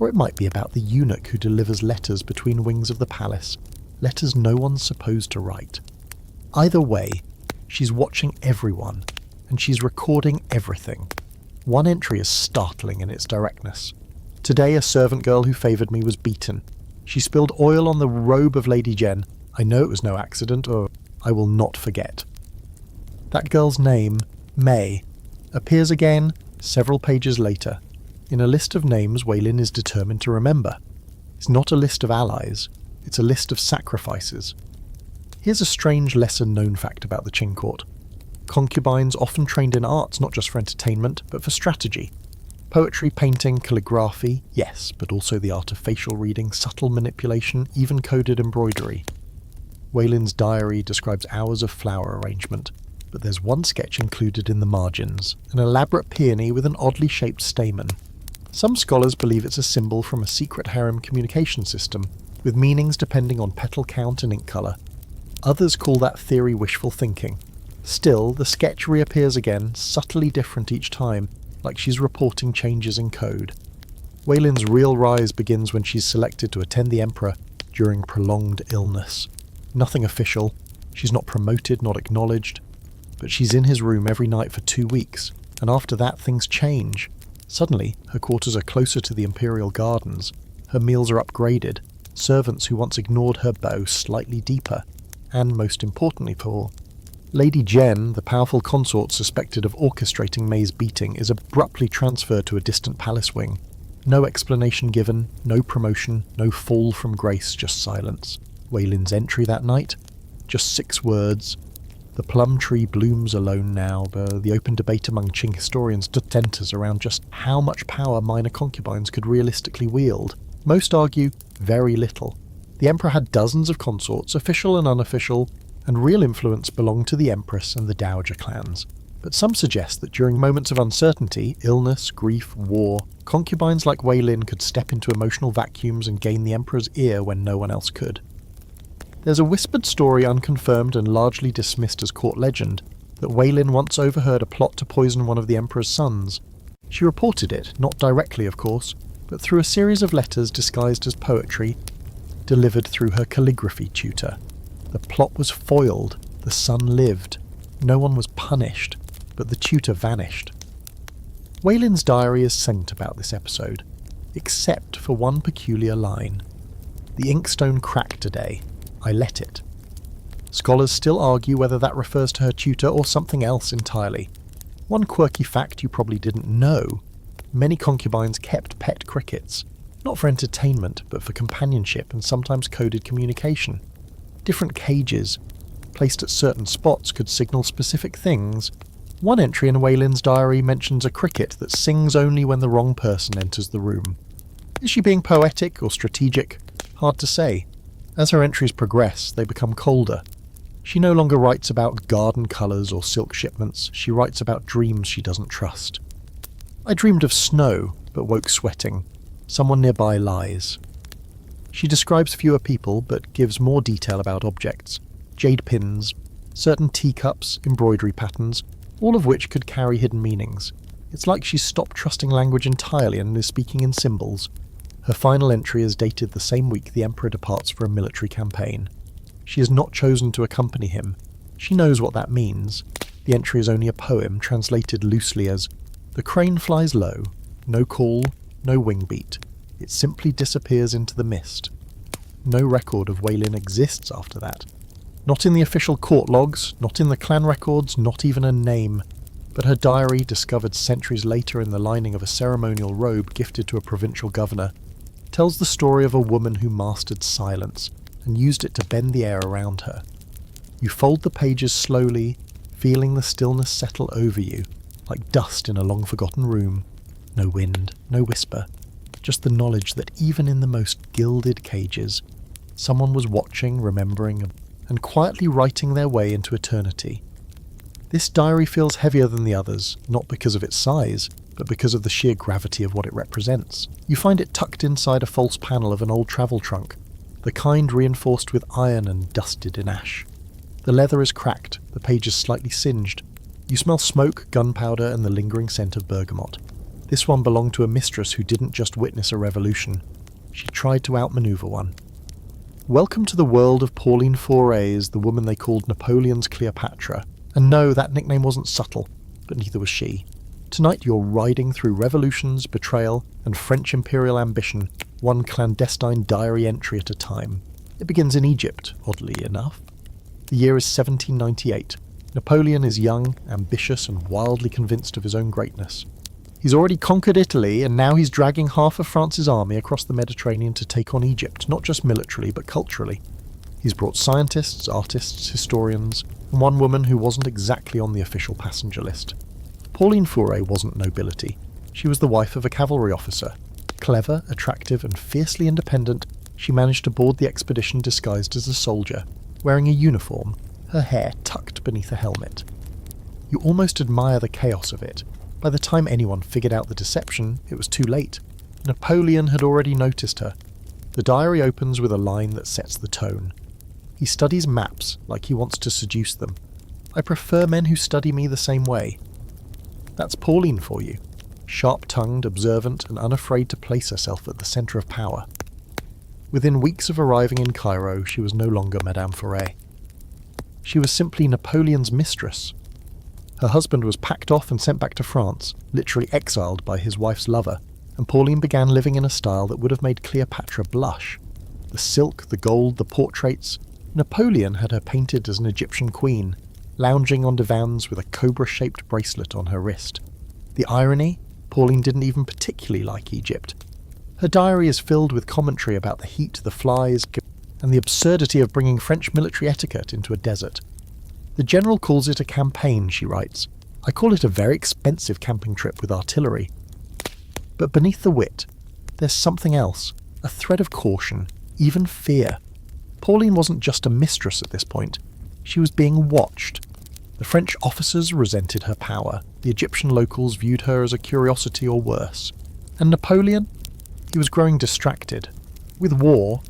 Or it might be about the eunuch who delivers letters between wings of the palace, letters no one's supposed to write. Either way, she's watching everyone, and she's recording everything. One entry is startling in its directness. "Today a servant girl who favoured me was beaten. She spilled oil on the robe of Lady Jen. I know it was no accident, or I will not forget." That girl's name, May, appears again several pages later, in a list of names Wei Lin is determined to remember. It's not a list of allies, it's a list of sacrifices. Here's a strange lesser-known fact about the Qing court. Concubines often trained in arts not just for entertainment, but for strategy. Poetry, painting, calligraphy, yes, but also the art of facial reading, subtle manipulation, even coded embroidery. Wei Lin's diary describes hours of flower arrangement, but there's one sketch included in the margins, an elaborate peony with an oddly shaped stamen. Some scholars believe it's a symbol from a secret harem communication system, with meanings depending on petal count and ink colour. Others call that theory wishful thinking. Still, the sketch reappears again, subtly different each time, like she's reporting changes in code. Wei Lin's real rise begins when she's selected to attend the Emperor during prolonged illness. Nothing official, she's not promoted, not acknowledged, but she's in his room every night for 2 weeks, and after that things change. Suddenly, her quarters are closer to the Imperial Gardens, her meals are upgraded, servants who once ignored her bow slightly deeper, and most importantly for all, Lady Jen, the powerful consort suspected of orchestrating May's beating, is abruptly transferred to a distant palace wing. No explanation given, no promotion, no fall from grace, just silence. Wei Lin's entry that night? Just 6 words. The plum tree blooms alone now, the open debate among Qing historians centers around just how much power minor concubines could realistically wield. Most argue very little. The emperor had dozens of consorts, official and unofficial, and real influence belonged to the empress and the dowager clans. But some suggest that during moments of uncertainty, illness, grief, war, concubines like Wei Lin could step into emotional vacuums and gain the emperor's ear when no one else could. There's a whispered story, unconfirmed and largely dismissed as court legend, that Wei Lin once overheard a plot to poison one of the emperor's sons. She reported it, not directly of course, but through a series of letters disguised as poetry, delivered through her calligraphy tutor. The plot was foiled, the son lived, no one was punished, but the tutor vanished. Wei Lin's diary is scant about this episode, except for one peculiar line. The inkstone cracked today. I let it. Scholars still argue whether that refers to her tutor or something else entirely. One quirky fact you probably didn't know: many concubines kept pet crickets, not for entertainment, but for companionship and sometimes coded communication. Different cages, placed at certain spots, could signal specific things. One entry in Wei Lin's diary mentions a cricket that sings only when the wrong person enters the room. Is she being poetic or strategic? Hard to say. As her entries progress, they become colder. She no longer writes about garden colours or silk shipments, she writes about dreams she doesn't trust. I dreamed of snow, but woke sweating. Someone nearby lies. She describes fewer people, but gives more detail about objects. Jade pins, certain teacups, embroidery patterns, all of which could carry hidden meanings. It's like she's stopped trusting language entirely and is speaking in symbols. Her final entry is dated the same week the Emperor departs for a military campaign. She has not chosen to accompany him. She knows what that means. The entry is only a poem, translated loosely as, "The crane flies low, no call, no wing beat. It simply disappears into the mist." No record of Wei Lin exists after that. Not in the official court logs, not in the clan records, not even a name. But her diary, discovered centuries later in the lining of a ceremonial robe gifted to a provincial governor, tells the story of a woman who mastered silence and used it to bend the air around her. You fold the pages slowly, feeling the stillness settle over you, like dust in a long-forgotten room. No wind, no whisper, just the knowledge that even in the most gilded cages, someone was watching, remembering, and quietly writing their way into eternity. This diary feels heavier than the others, not because of its size, but because of the sheer gravity of what it represents. You find it tucked inside a false panel of an old travel trunk, the kind reinforced with iron and dusted in ash. The leather is cracked, the pages slightly singed. You smell smoke, gunpowder, and the lingering scent of bergamot. This one belonged to a mistress who didn't just witness a revolution. She tried to outmaneuver one. Welcome to the world of Pauline Fauré's, the woman they called Napoleon's Cleopatra. And no, that nickname wasn't subtle, but neither was she. Tonight you're riding through revolutions, betrayal, and French imperial ambition, one clandestine diary entry at a time. It begins in Egypt, oddly enough. The year is 1798. Napoleon is young, ambitious, and wildly convinced of his own greatness. He's already conquered Italy, and now he's dragging half of France's army across the Mediterranean to take on Egypt, not just militarily, but culturally. He's brought scientists, artists, historians, and one woman who wasn't exactly on the official passenger list. Pauline Fauré wasn't nobility. She was the wife of a cavalry officer. Clever, attractive, and fiercely independent, she managed to board the expedition disguised as a soldier, wearing a uniform, her hair tucked beneath a helmet. You almost admire the chaos of it. By the time anyone figured out the deception, it was too late. Napoleon had already noticed her. The diary opens with a line that sets the tone. He studies maps like he wants to seduce them. I prefer men who study me the same way. That's Pauline for you. Sharp-tongued, observant, and unafraid to place herself at the centre of power. Within weeks of arriving in Cairo, she was no longer Madame Forêt. She was simply Napoleon's mistress. Her husband was packed off and sent back to France, literally exiled by his wife's lover, and Pauline began living in a style that would have made Cleopatra blush. The silk, the gold, the portraits. Napoleon had her painted as an Egyptian queen, lounging on divans with a cobra-shaped bracelet on her wrist. The irony? Pauline didn't even particularly like Egypt. Her diary is filled with commentary about the heat, the flies, and the absurdity of bringing French military etiquette into a desert. The general calls it a campaign, she writes. I call it a very expensive camping trip with artillery. But beneath the wit, there's something else, a thread of caution, even fear. Pauline wasn't just a mistress at this point. She was being watched. The French officers resented her power. The Egyptian locals viewed her as a curiosity or worse. And Napoleon? He was growing distracted. With war,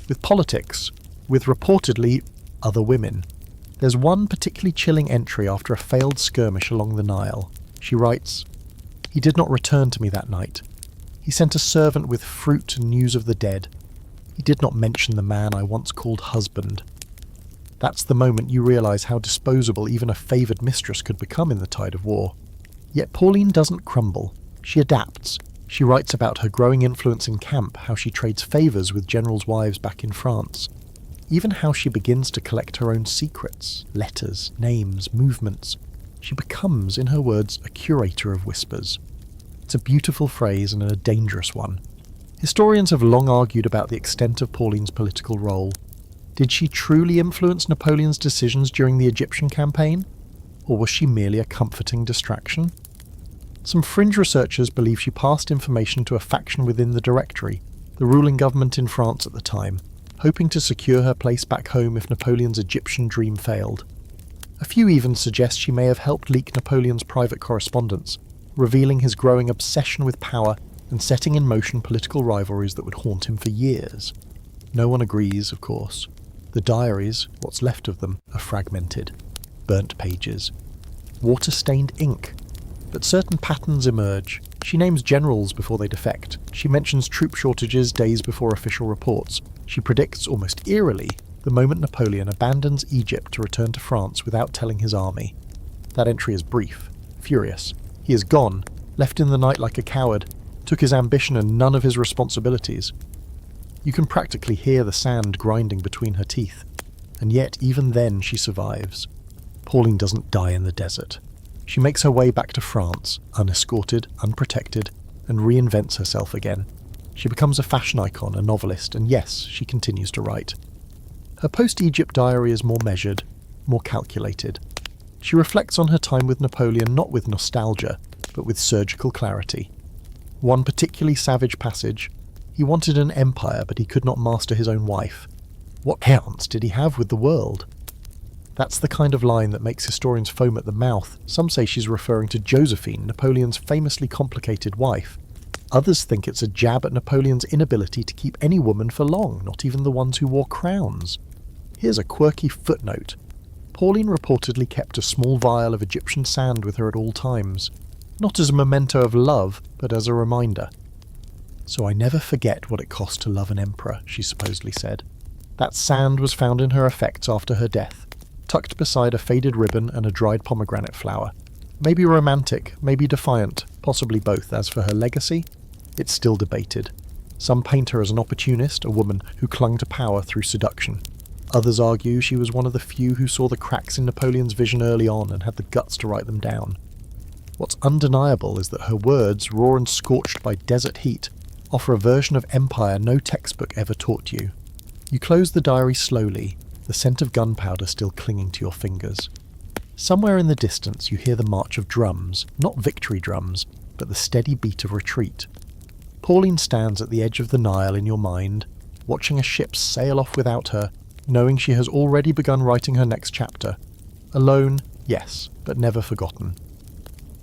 with politics, with reportedly other women. There's one particularly chilling entry after a failed skirmish along the Nile. She writes, "He did not return to me that night. He sent a servant with fruit and news of the dead. He did not mention the man I once called husband." That's the moment you realise how disposable even a favoured mistress could become in the tide of war. Yet Pauline doesn't crumble. She adapts. She writes about her growing influence in camp, how she trades favours with generals' wives back in France. Even how she begins to collect her own secrets, letters, names, movements. She becomes, in her words, a curator of whispers. It's a beautiful phrase and a dangerous one. Historians have long argued about the extent of Pauline's political role. Did she truly influence Napoleon's decisions during the Egyptian campaign? Or was she merely a comforting distraction? Some fringe researchers believe she passed information to a faction within the Directory, the ruling government in France at the time, hoping to secure her place back home if Napoleon's Egyptian dream failed. A few even suggest she may have helped leak Napoleon's private correspondence, revealing his growing obsession with power and setting in motion political rivalries that would haunt him for years. No one agrees, of course. The diaries, what's left of them, are fragmented. Burnt pages. Water-stained ink. But certain patterns emerge. She names generals before they defect. She mentions troop shortages days before official reports. She predicts, almost eerily, the moment Napoleon abandons Egypt to return to France without telling his army. That entry is brief, furious. He is gone, left in the night like a coward, took his ambition and none of his responsibilities. You can practically hear the sand grinding between her teeth. And yet, even then, she survives. Pauline doesn't die in the desert. She makes her way back to France, unescorted, unprotected, and reinvents herself again. She becomes a fashion icon, a novelist, and yes, she continues to write. Her post-Egypt diary is more measured, more calculated. She reflects on her time with Napoleon not with nostalgia, but with surgical clarity. One particularly savage passage: he wanted an empire, but he could not master his own wife. What chance did he have with the world? That's the kind of line that makes historians foam at the mouth. Some say she's referring to Josephine, Napoleon's famously complicated wife. Others think it's a jab at Napoleon's inability to keep any woman for long, not even the ones who wore crowns. Here's a quirky footnote. Pauline reportedly kept a small vial of Egyptian sand with her at all times. Not as a memento of love, but as a reminder. "So I never forget what it cost to love an emperor," she supposedly said. That sand was found in her effects after her death, tucked beside a faded ribbon and a dried pomegranate flower. Maybe romantic, maybe defiant, possibly both. As for her legacy, it's still debated. Some paint her as an opportunist, a woman who clung to power through seduction. Others argue she was one of the few who saw the cracks in Napoleon's vision early on and had the guts to write them down. What's undeniable is that her words, raw and scorched by desert heat, offer a version of empire no textbook ever taught you. You close the diary slowly, the scent of gunpowder still clinging to your fingers. Somewhere in the distance you hear the march of drums, not victory drums, but the steady beat of retreat. Pauline stands at the edge of the Nile in your mind, watching a ship sail off without her, knowing she has already begun writing her next chapter. Alone, yes, but never forgotten.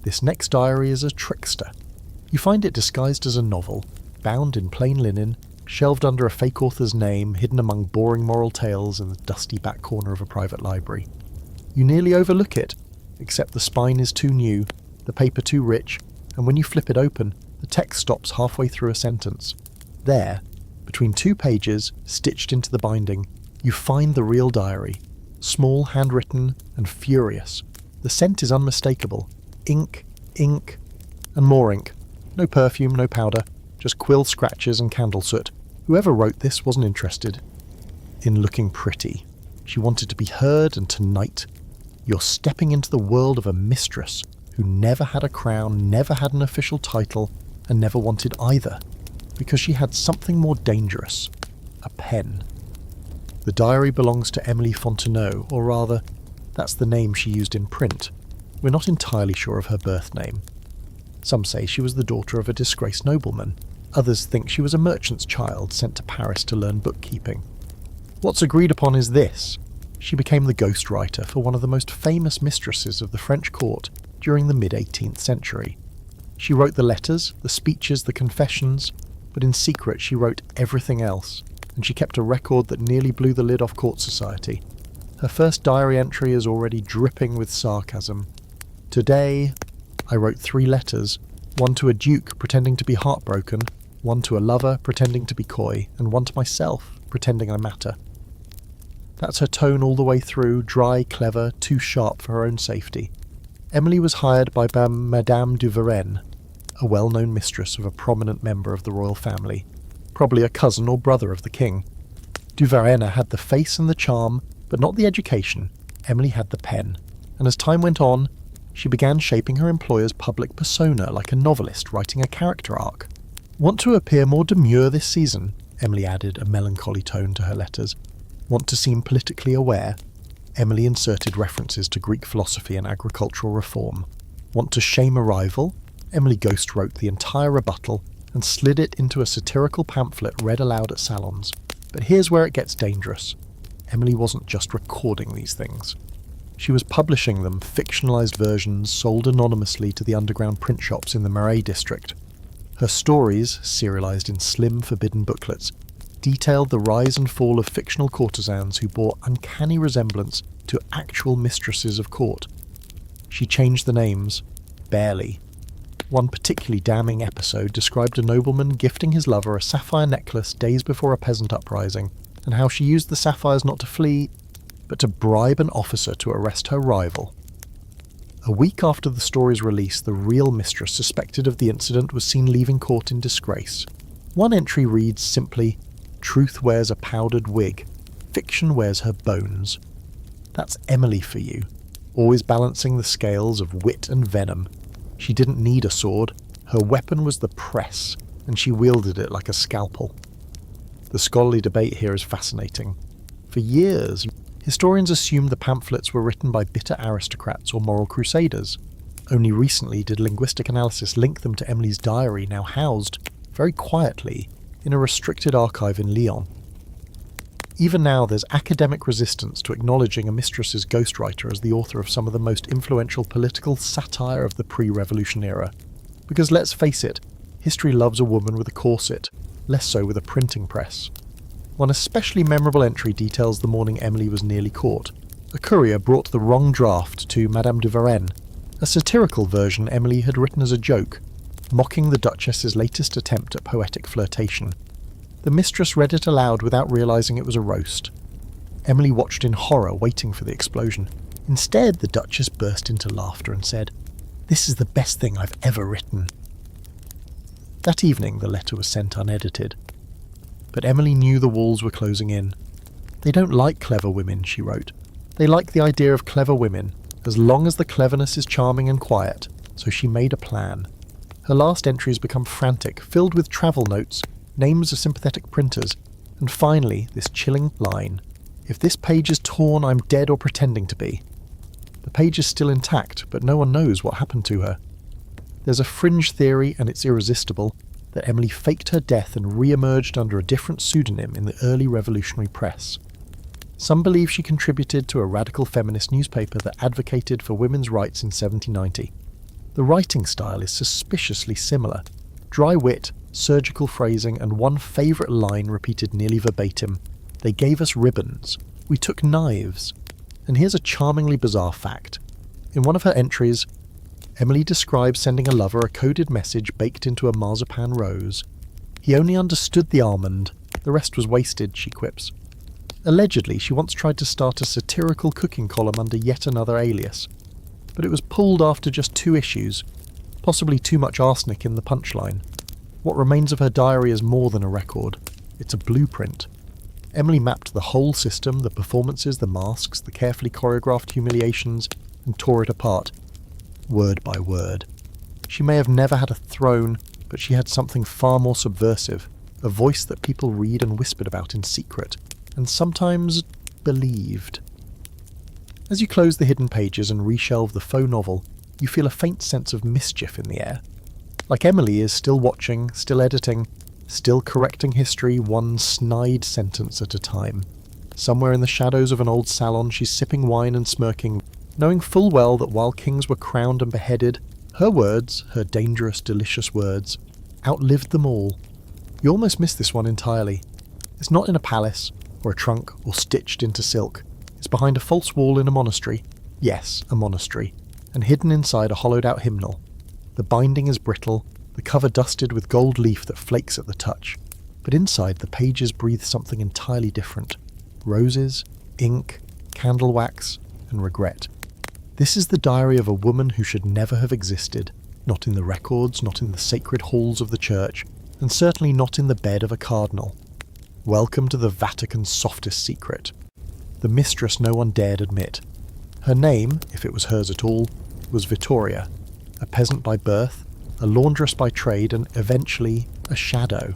This next diary is a trickster. You find it disguised as a novel, bound in plain linen, shelved under a fake author's name, hidden among boring moral tales in the dusty back corner of a private library. You nearly overlook it, except the spine is too new, the paper too rich, and when you flip it open, the text stops halfway through a sentence. There, between 2 pages, stitched into the binding, you find the real diary. Small, handwritten, and furious. The scent is unmistakable. Ink, and more ink. No perfume, no powder, just quill scratches and candle soot. Whoever wrote this wasn't interested in looking pretty. She wanted to be heard, and tonight, you're stepping into the world of a mistress who never had a crown, never had an official title, and never wanted either, because she had something more dangerous, a pen. The diary belongs to Emily Fontenot, or rather, that's the name she used in print. We're not entirely sure of her birth name. Some say she was the daughter of a disgraced nobleman. Others think she was a merchant's child sent to Paris to learn bookkeeping. What's agreed upon is this. She became the ghostwriter for one of the most famous mistresses of the French court during the mid-18th century. She wrote the letters, the speeches, the confessions, but in secret she wrote everything else, and she kept a record that nearly blew the lid off court society. Her first diary entry is already dripping with sarcasm. Today, I wrote 3 letters, one to a duke pretending to be heartbroken, one to a lover pretending to be coy, and one to myself pretending I matter. That's her tone all the way through, dry, clever, too sharp for her own safety. Emily was hired by Madame de Varenne, a well-known mistress of a prominent member of the royal family, probably a cousin or brother of the king. De Varenne had the face and the charm, but not the education. Emily had the pen, and as time went on, she began shaping her employer's public persona like a novelist writing a character arc. Want to appear more demure this season? Emily added a melancholy tone to her letters. Want to seem politically aware? Emily inserted references to Greek philosophy and agricultural reform. Want to shame a rival? Emily ghost wrote the entire rebuttal and slid it into a satirical pamphlet read aloud at salons. But here's where it gets dangerous. Emily wasn't just recording these things. She was publishing them, fictionalized versions sold anonymously to the underground print shops in the Marais district. Her stories, serialized in slim, forbidden booklets, detailed the rise and fall of fictional courtesans who bore uncanny resemblance to actual mistresses of court. She changed the names, barely. One particularly damning episode described a nobleman gifting his lover a sapphire necklace days before a peasant uprising, and how she used the sapphires not to flee, but to bribe an officer to arrest her rival. A week after the story's release, the real mistress suspected of the incident was seen leaving court in disgrace. One entry reads simply, "Truth wears a powdered wig, fiction wears her bones." That's Emily for you, always balancing the scales of wit and venom. She didn't need a sword, her weapon was the press, and she wielded it like a scalpel. The scholarly debate here is fascinating. For years, historians assumed the pamphlets were written by bitter aristocrats or moral crusaders. Only recently did linguistic analysis link them to Emily's diary, now housed, very quietly, in a restricted archive in Lyon. Even now there's academic resistance to acknowledging a mistress's ghostwriter as the author of some of the most influential political satire of the pre-revolution era. Because let's face it, history loves a woman with a corset, less so with a printing press. One especially memorable entry details the morning Emily was nearly caught. A courier brought the wrong draft to Madame de Varenne, a satirical version Emily had written as a joke, mocking the Duchess's latest attempt at poetic flirtation. The mistress read it aloud without realising it was a roast. Emily watched in horror, waiting for the explosion. Instead, the Duchess burst into laughter and said, "This is the best thing I've ever written." That evening, the letter was sent unedited. But Emily knew the walls were closing in. "They don't like clever women," she wrote. "They like the idea of clever women, as long as the cleverness is charming and quiet," so she made a plan. Her last entries become frantic, filled with travel notes, names of sympathetic printers, and finally, this chilling line, "If this page is torn, I'm dead or pretending to be." The page is still intact, but no one knows what happened to her. There's a fringe theory, and it's irresistible, that Emily faked her death and re-emerged under a different pseudonym in the early revolutionary press. Some believe she contributed to a radical feminist newspaper that advocated for women's rights in 1790. The writing style is suspiciously similar. Dry wit, surgical phrasing, and one favourite line repeated nearly verbatim. They gave us ribbons. We took knives. And here's a charmingly bizarre fact. In one of her entries, Emily describes sending a lover a coded message baked into a marzipan rose. He only understood the almond. The rest was wasted, she quips. Allegedly, she once tried to start a satirical cooking column under yet another alias, but it was pulled after just 2 issues, possibly too much arsenic in the punchline. What remains of her diary is more than a record. It's a blueprint. Emily mapped the whole system, the performances, the masks, the carefully choreographed humiliations, and tore it apart, word by word. She may have never had a throne, but she had something far more subversive, a voice that people read and whispered about in secret, and sometimes believed. As you close the hidden pages and reshelve the faux novel, you feel a faint sense of mischief in the air. Like Emily is still watching, still editing, still correcting history one snide sentence at a time. Somewhere in the shadows of an old salon she's sipping wine and smirking, knowing full well that while kings were crowned and beheaded, her words, her dangerous, delicious words, outlived them all. You almost miss this one entirely. It's not in a palace, or a trunk, or stitched into silk. It's behind a false wall in a monastery. Yes, a monastery. And hidden inside a hollowed-out hymnal. The binding is brittle, the cover dusted with gold leaf that flakes at the touch. But inside, the pages breathe something entirely different. Roses, ink, candle wax, and regret. This is the diary of a woman who should never have existed, not in the records, not in the sacred halls of the church, and certainly not in the bed of a cardinal. Welcome to the Vatican's softest secret. The mistress no one dared admit. Her name, if it was hers at all, was Vittoria, a peasant by birth, a laundress by trade, and eventually a shadow.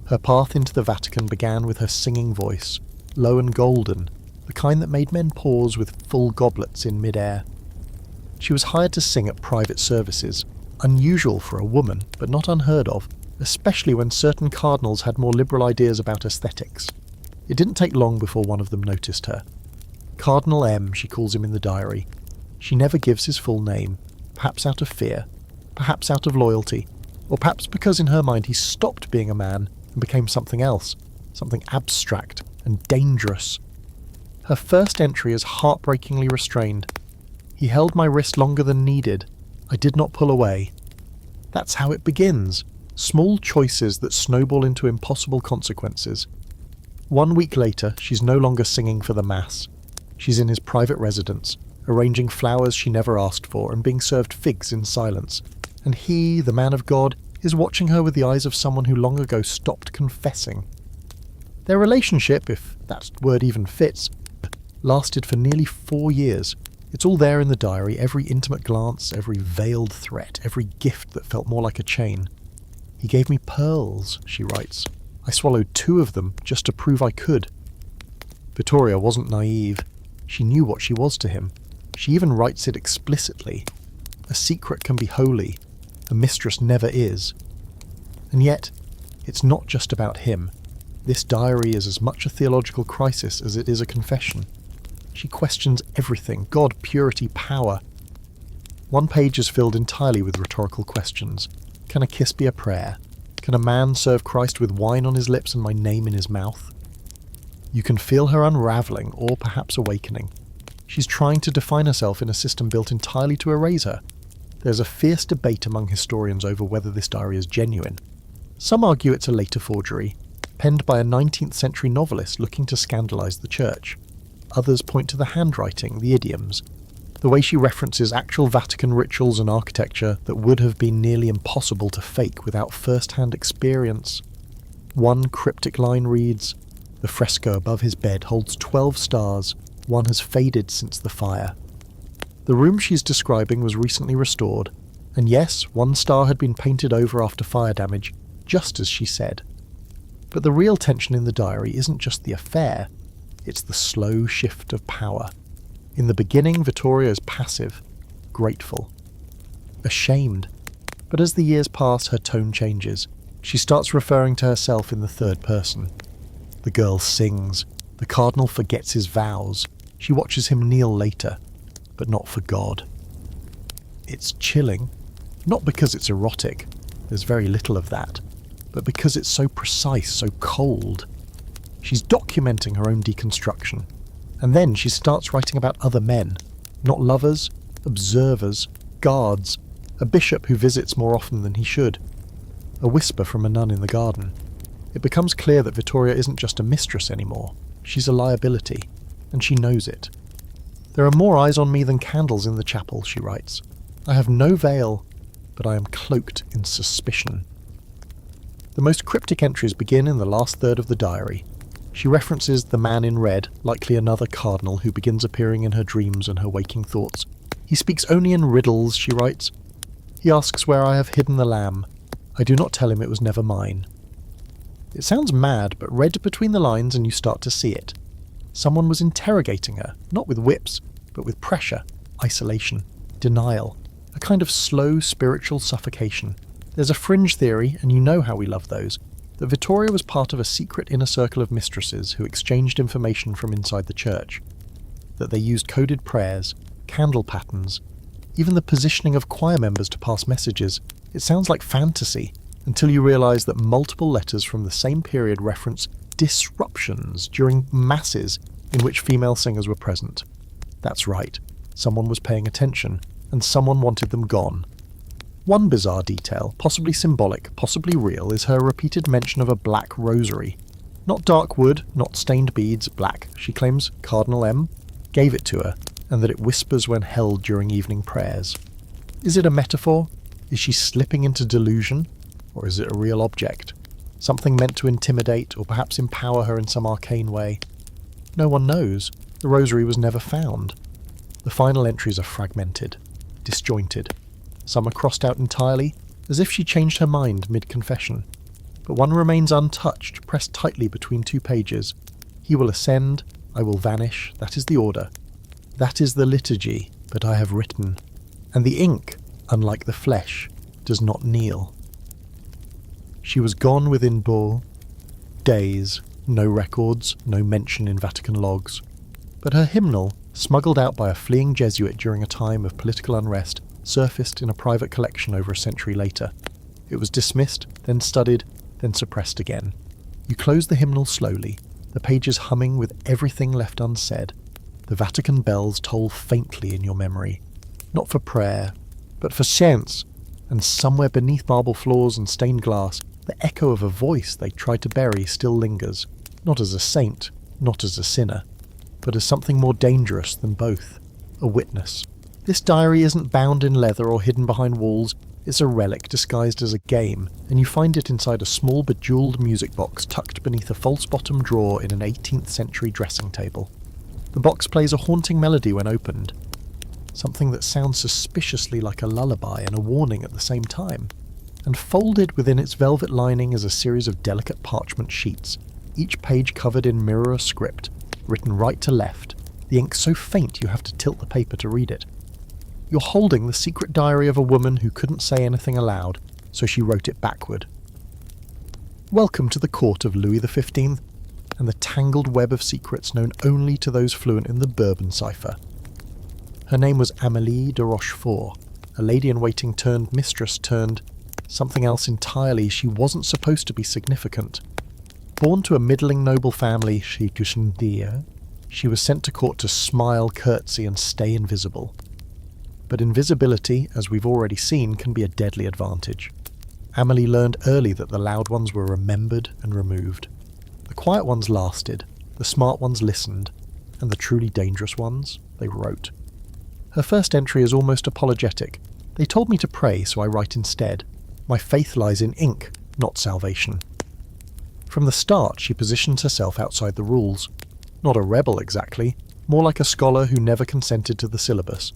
Her path into the Vatican began with her singing voice, low and golden, the kind that made men pause with full goblets in mid-air. She was hired to sing at private services, unusual for a woman, but not unheard of, especially when certain cardinals had more liberal ideas about aesthetics. It didn't take long before one of them noticed her. Cardinal M, she calls him in the diary. She never gives his full name, perhaps out of fear, perhaps out of loyalty, or perhaps because in her mind he stopped being a man and became something else, something abstract and dangerous. Her first entry is heartbreakingly restrained. He held my wrist longer than needed. I did not pull away. That's how it begins. Small choices that snowball into impossible consequences. 1 week later, she's no longer singing for the mass. She's in his private residence, arranging flowers she never asked for and being served figs in silence. And he, the man of God, is watching her with the eyes of someone who long ago stopped confessing. Their relationship, if that word even fits, lasted for nearly 4 years. It's all there in the diary, every intimate glance, every veiled threat, every gift that felt more like a chain. He gave me pearls, she writes. I swallowed 2 of them just to prove I could. Vittoria wasn't naive. She knew what she was to him. She even writes it explicitly. A secret can be holy. A mistress never is. And yet, it's not just about him. This diary is as much a theological crisis as it is a confession. She questions everything: God, purity, power. One page is filled entirely with rhetorical questions. Can a kiss be a prayer? Can a man serve Christ with wine on his lips and my name in his mouth? You can feel her unravelling, or perhaps awakening. She's trying to define herself in a system built entirely to erase her. There's a fierce debate among historians over whether this diary is genuine. Some argue it's a later forgery, penned by a 19th century novelist looking to scandalise the church. Others point to the handwriting, the idioms, the way she references actual Vatican rituals and architecture that would have been nearly impossible to fake without first-hand experience. One cryptic line reads, "The fresco above his bed holds 12 stars. One has faded since the fire." The room she's describing was recently restored, and yes, 1 star had been painted over after fire damage, just as she said. But the real tension in the diary isn't just the affair, it's the slow shift of power. In the beginning, Vittoria is passive, grateful, ashamed. But as the years pass, her tone changes. She starts referring to herself in the third person. The girl sings. The cardinal forgets his vows. She watches him kneel later, but not for God. It's chilling, not because it's erotic, there's very little of that, but because it's so precise, so cold. She's documenting her own deconstruction, and then she starts writing about other men, not lovers, observers, guards, a bishop who visits more often than he should, a whisper from a nun in the garden. It becomes clear that Vittoria isn't just a mistress anymore, she's a liability, and she knows it. There are more eyes on me than candles in the chapel, she writes. I have no veil, but I am cloaked in suspicion. The most cryptic entries begin in the last third of the diary. She references the man in red, likely another cardinal who begins appearing in her dreams and her waking thoughts. He speaks only in riddles, she writes. He asks where I have hidden the lamb. I do not tell him it was never mine. It sounds mad, but read between the lines and you start to see it. Someone was interrogating her, not with whips, but with pressure, isolation, denial, a kind of slow spiritual suffocation. There's a fringe theory, and you know how we love those, that Vittoria was part of a secret inner circle of mistresses who exchanged information from inside the church, that they used coded prayers, candle patterns, even the positioning of choir members to pass messages. It sounds like fantasy, until you realise that multiple letters from the same period reference disruptions during masses in which female singers were present. That's right, someone was paying attention, and someone wanted them gone. One bizarre detail, possibly symbolic, possibly real, is her repeated mention of a black rosary. Not dark wood, not stained beads, black. She claims Cardinal M gave it to her, and that it whispers when held during evening prayers. Is it a metaphor? Is she slipping into delusion? Or is it a real object? Something meant to intimidate, or perhaps empower her in some arcane way? No one knows. The rosary was never found. The final entries are fragmented, disjointed. Some are crossed out entirely, as if she changed her mind mid-confession. But one remains untouched, pressed tightly between two pages. He will ascend, I will vanish, that is the order. That is the liturgy, but I have written. And the ink, unlike the flesh, does not kneel. She was gone within days, no records, no mention in Vatican logs. But her hymnal, smuggled out by a fleeing Jesuit during a time of political unrest, surfaced in a private collection over a century later. It was dismissed, then studied, then suppressed again. You close the hymnal slowly, the pages humming with everything left unsaid. The Vatican bells toll faintly in your memory, not for prayer, but for chants, and somewhere beneath marble floors and stained glass, the echo of a voice they tried to bury still lingers, not as a saint, not as a sinner, but as something more dangerous than both, a witness. This diary isn't bound in leather or hidden behind walls, it's a relic disguised as a game, and you find it inside a small bejewelled music box tucked beneath a false-bottom drawer in an 18th century dressing table. The box plays a haunting melody when opened, something that sounds suspiciously like a lullaby and a warning at the same time. And folded within its velvet lining is a series of delicate parchment sheets, each page covered in mirror script, written right to left, the ink so faint you have to tilt the paper to read it. You're holding the secret diary of a woman who couldn't say anything aloud, so she wrote it backward. Welcome to the court of Louis XV, and the tangled web of secrets known only to those fluent in the Bourbon cipher. Her name was Amélie de Rochefort, a lady-in-waiting turned mistress turned something else entirely. She wasn't supposed to be significant. Born to a middling noble family, she was sent to court to smile, curtsy, and stay invisible. But invisibility, as we've already seen, can be a deadly advantage. Amélie learned early that the loud ones were remembered and removed. The quiet ones lasted, the smart ones listened, and the truly dangerous ones, they wrote. Her first entry is almost apologetic. They told me to pray, so I write instead. My faith lies in ink, not salvation. From the start, she positions herself outside the rules. Not a rebel exactly, more like a scholar who never consented to the syllabus.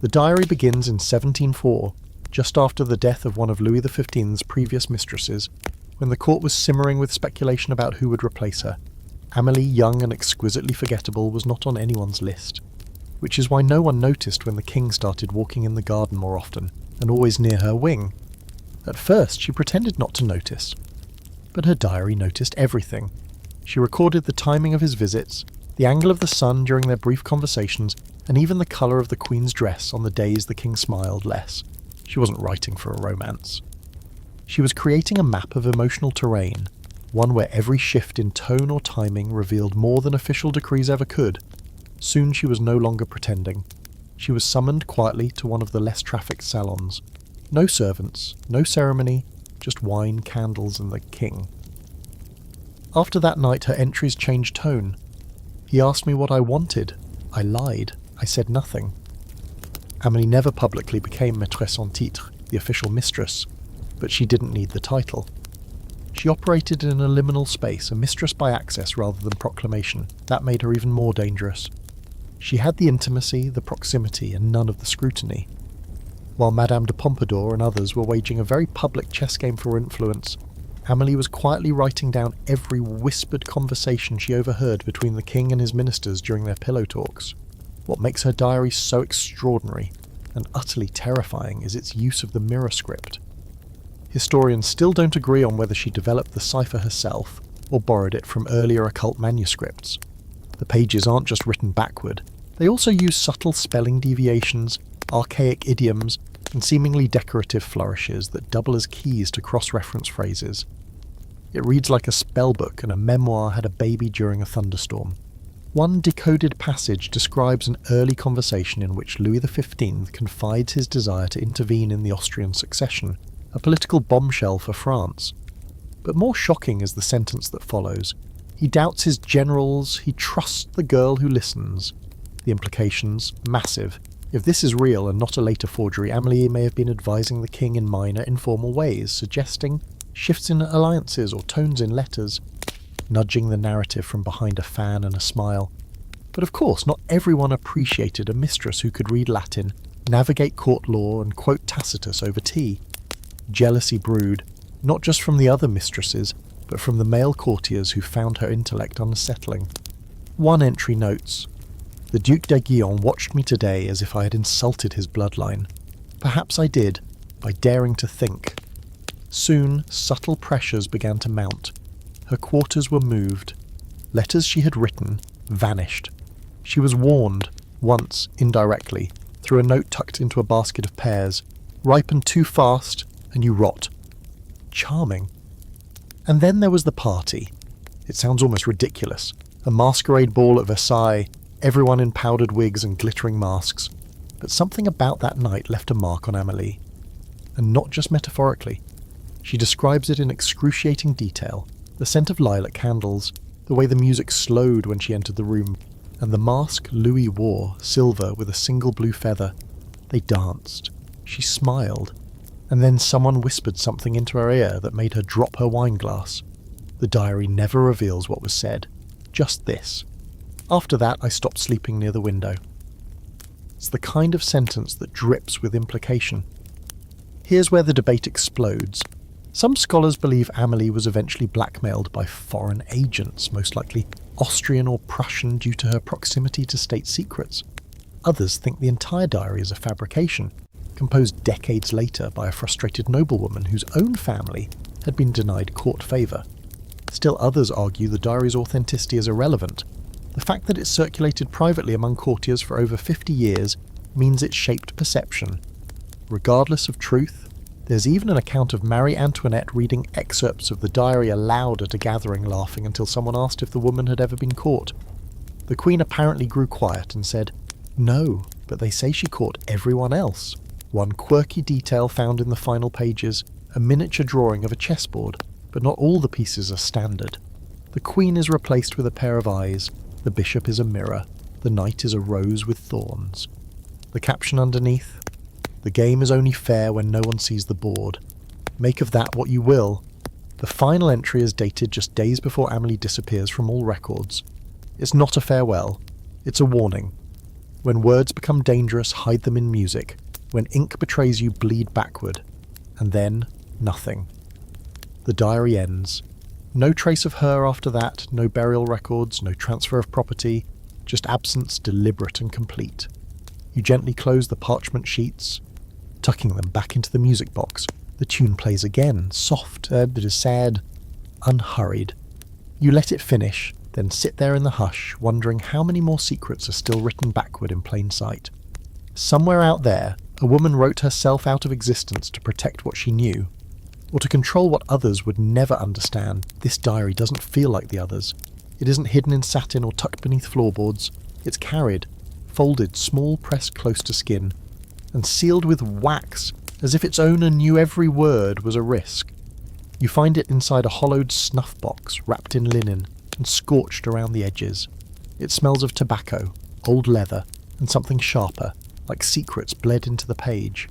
The diary begins in 1704, just after the death of one of Louis XV's previous mistresses, when the court was simmering with speculation about who would replace her. Amélie, young and exquisitely forgettable, was not on anyone's list, which is why no one noticed when the king started walking in the garden more often, and always near her wing. At first, she pretended not to notice, but her diary noticed everything. She recorded the timing of his visits, the angle of the sun during their brief conversations, and even the colour of the Queen's dress on the days the king smiled less. She wasn't writing for a romance. She was creating a map of emotional terrain, one where every shift in tone or timing revealed more than official decrees ever could. Soon she was no longer pretending. She was summoned quietly to one of the less trafficked salons. No servants, no ceremony, just wine, candles, and the king. After that night, her entries changed tone. He asked me what I wanted. I lied. I said nothing. Amélie never publicly became maîtresse en titre, the official mistress, but she didn't need the title. She operated in a liminal space, a mistress by access rather than proclamation. That made her even more dangerous. She had the intimacy, the proximity, and none of the scrutiny. While Madame de Pompadour and others were waging a very public chess game for influence, Amélie was quietly writing down every whispered conversation she overheard between the king and his ministers during their pillow talks. What makes her diary so extraordinary and utterly terrifying is its use of the mirror script. Historians still don't agree on whether she developed the cipher herself or borrowed it from earlier occult manuscripts. The pages aren't just written backward, they also use subtle spelling deviations, archaic idioms, and seemingly decorative flourishes that double as keys to cross-reference phrases. It reads like a spellbook and a memoir had a baby during a thunderstorm. One decoded passage describes an early conversation in which Louis XV confides his desire to intervene in the Austrian succession, a political bombshell for France. But more shocking is the sentence that follows. He doubts his generals, he trusts the girl who listens. The implications, massive. If this is real and not a later forgery, Amélie may have been advising the king in minor, informal ways, suggesting shifts in alliances or tones in letters, nudging the narrative from behind a fan and a smile. But of course, not everyone appreciated a mistress who could read Latin, navigate court law, and quote Tacitus over tea. Jealousy brewed, not just from the other mistresses, but from the male courtiers who found her intellect unsettling. One entry notes, "The Duc d'Aiguillon watched me today as if I had insulted his bloodline. Perhaps I did, by daring to think." Soon, subtle pressures began to mount. Her quarters were moved. Letters she had written vanished. She was warned, once, indirectly, through a note tucked into a basket of pears. Ripen too fast, and you rot. Charming. And then there was the party. It sounds almost ridiculous. A masquerade ball at Versailles, everyone in powdered wigs and glittering masks. But something about that night left a mark on Amélie. And not just metaphorically. She describes it in excruciating detail. The scent of lilac candles, the way the music slowed when she entered the room, and the mask Louis wore, silver with a single blue feather. They danced. She smiled. And then someone whispered something into her ear that made her drop her wine glass. The diary never reveals what was said. Just this. After that, I stopped sleeping near the window. It's the kind of sentence that drips with implication. Here's where the debate explodes. Some scholars believe Amélie was eventually blackmailed by foreign agents, most likely Austrian or Prussian due to her proximity to state secrets. Others think the entire diary is a fabrication, composed decades later by a frustrated noblewoman whose own family had been denied court favour. Still others argue the diary's authenticity is irrelevant. The fact that it circulated privately among courtiers for over 50 years means it shaped perception. Regardless of truth, there's even an account of Marie Antoinette reading excerpts of the diary aloud at a gathering, laughing until someone asked if the woman had ever been caught. The Queen apparently grew quiet and said, "No, but they say she caught everyone else." One quirky detail found in the final pages, a miniature drawing of a chessboard, but not all the pieces are standard. The Queen is replaced with a pair of eyes, the bishop is a mirror, the knight is a rose with thorns. The caption underneath, "The game is only fair when no one sees the board. Make of that what you will." The final entry is dated just days before Amélie disappears from all records. It's not a farewell, it's a warning. When words become dangerous, hide them in music. When ink betrays you, bleed backward. And then, nothing. The diary ends. No trace of her after that, no burial records, no transfer of property, just absence deliberate and complete. You gently close the parchment sheets, tucking them back into the music box. The tune plays again, soft, it is sad, unhurried. You let it finish, then sit there in the hush, wondering how many more secrets are still written backward in plain sight. Somewhere out there, a woman wrote herself out of existence to protect what she knew. or to control what others would never understand. This diary doesn't feel like the others. It isn't hidden in satin or tucked beneath floorboards. It's carried, folded, small, pressed close to skin, and sealed with wax, as if its owner knew every word was a risk. You find it inside a hollowed snuff box wrapped in linen and scorched around the edges. It smells of tobacco, old leather, and something sharper, like secrets bled into the page.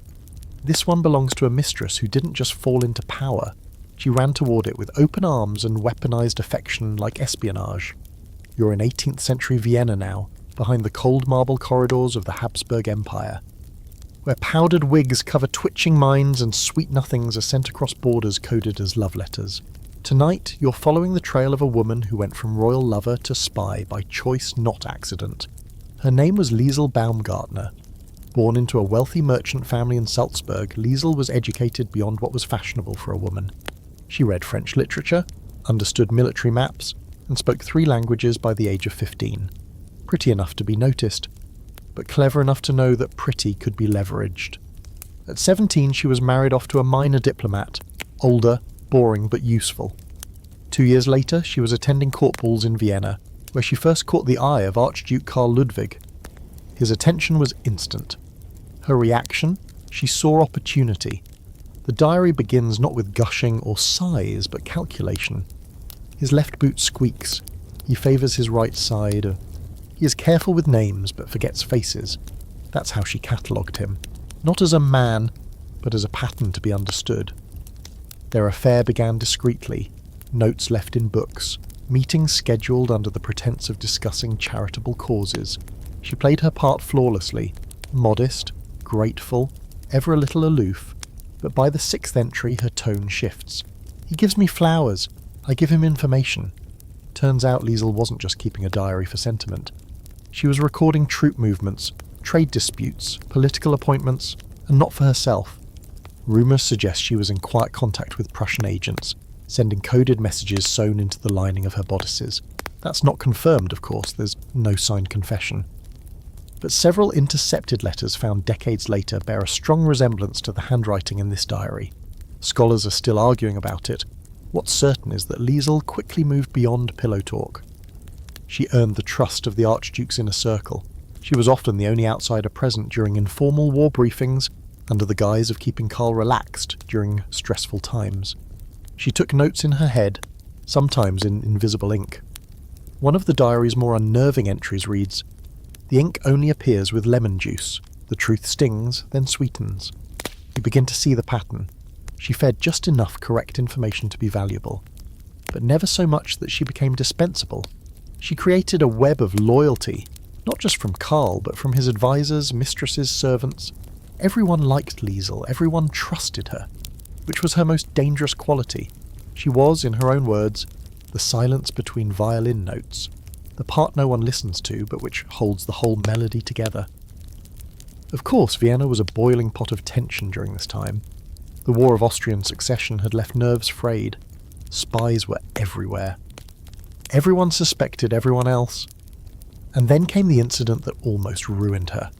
This one belongs to a mistress who didn't just fall into power. She ran toward it with open arms and weaponized affection like espionage. You're in 18th century Vienna now, behind the cold marble corridors of the Habsburg Empire, where powdered wigs cover twitching minds and sweet nothings are sent across borders coded as love letters. Tonight, you're following the trail of a woman who went from royal lover to spy by choice, not accident. Her name was Liesel Baumgartner. Born into a wealthy merchant family in Salzburg, Liesel was educated beyond what was fashionable for a woman. She read French literature, understood military maps, and spoke 3 languages by the age of 15. Pretty enough to be noticed, but clever enough to know that pretty could be leveraged. At 17, she was married off to a minor diplomat, older, boring but useful. 2 years later, she was attending court balls in Vienna, where she first caught the eye of Archduke Karl Ludwig. His attention was instant. Her reaction? She saw opportunity. The diary begins not with gushing or sighs, but calculation. His left boot squeaks. He favours his right side. He is careful with names, but forgets faces. That's how she catalogued him. Not as a man, but as a pattern to be understood. Their affair began discreetly, notes left in books, meetings scheduled under the pretense of discussing charitable causes. She played her part flawlessly, modest, grateful, ever a little aloof, but by the 6th entry her tone shifts. He gives me flowers, I give him information. Turns out Liesel wasn't just keeping a diary for sentiment. She was recording troop movements, trade disputes, political appointments, and not for herself. Rumours suggest she was in quiet contact with Prussian agents, sending coded messages sewn into the lining of her bodices. That's not confirmed, of course, there's no signed confession. But several intercepted letters found decades later bear a strong resemblance to the handwriting in this diary. Scholars are still arguing about it. What's certain is that Liesel quickly moved beyond pillow talk. She earned the trust of the Archduke's inner circle. She was often the only outsider present during informal war briefings, under the guise of keeping Karl relaxed during stressful times. She took notes in her head, sometimes in invisible ink. One of the diary's more unnerving entries reads, "The ink only appears with lemon juice. The truth stings, then sweetens." You begin to see the pattern. She fed just enough correct information to be valuable, but never so much that she became dispensable. She created a web of loyalty, not just from Karl, but from his advisors, mistresses, servants. Everyone liked Liesel, everyone trusted her, which was her most dangerous quality. She was, in her own words, the silence between violin notes, the part no one listens to, but which holds the whole melody together. Of course, Vienna was a boiling pot of tension during this time. The War of Austrian Succession had left nerves frayed. Spies were everywhere. Everyone suspected everyone else. And then came the incident that almost ruined her.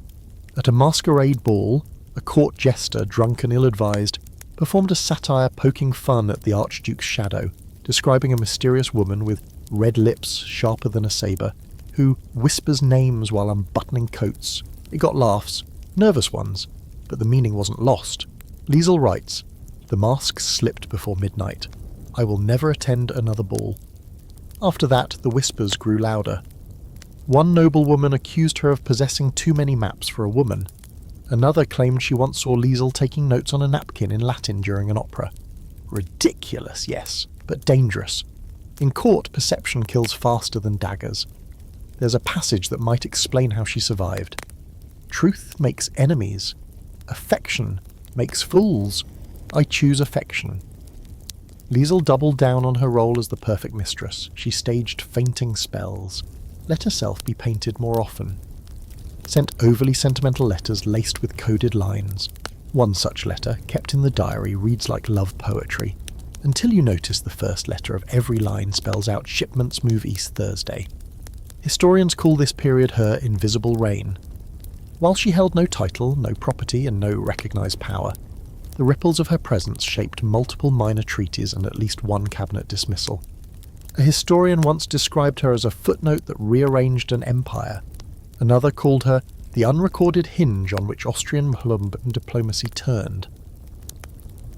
At a masquerade ball, a court jester, drunk and ill-advised, performed a satire poking fun at the Archduke's shadow, describing a mysterious woman with red lips sharper than a sabre, who whispers names while unbuttoning coats. It got laughs, nervous ones, but the meaning wasn't lost. Liesel writes, "The masks slipped before midnight. I will never attend another ball." After that, the whispers grew louder. One noblewoman accused her of possessing too many maps for a woman. Another claimed she once saw Liesel taking notes on a napkin in Latin during an opera. Ridiculous, yes, but dangerous. In court, perception kills faster than daggers. There's a passage that might explain how she survived. Truth makes enemies. Affection makes fools. I choose affection. Liesel doubled down on her role as the perfect mistress. She staged fainting spells. Let herself be painted more often. Sent overly sentimental letters laced with coded lines. One such letter, kept in the diary, reads like love poetry, until you notice the first letter of every line spells out "Shipments move east Thursday." Historians call this period her invisible reign. While she held no title, no property, and no recognised power, The ripples of her presence shaped multiple minor treaties and at least one cabinet dismissal. A historian once described her as a footnote that rearranged an empire. Another called her the unrecorded hinge on which Austrian diplomacy turned.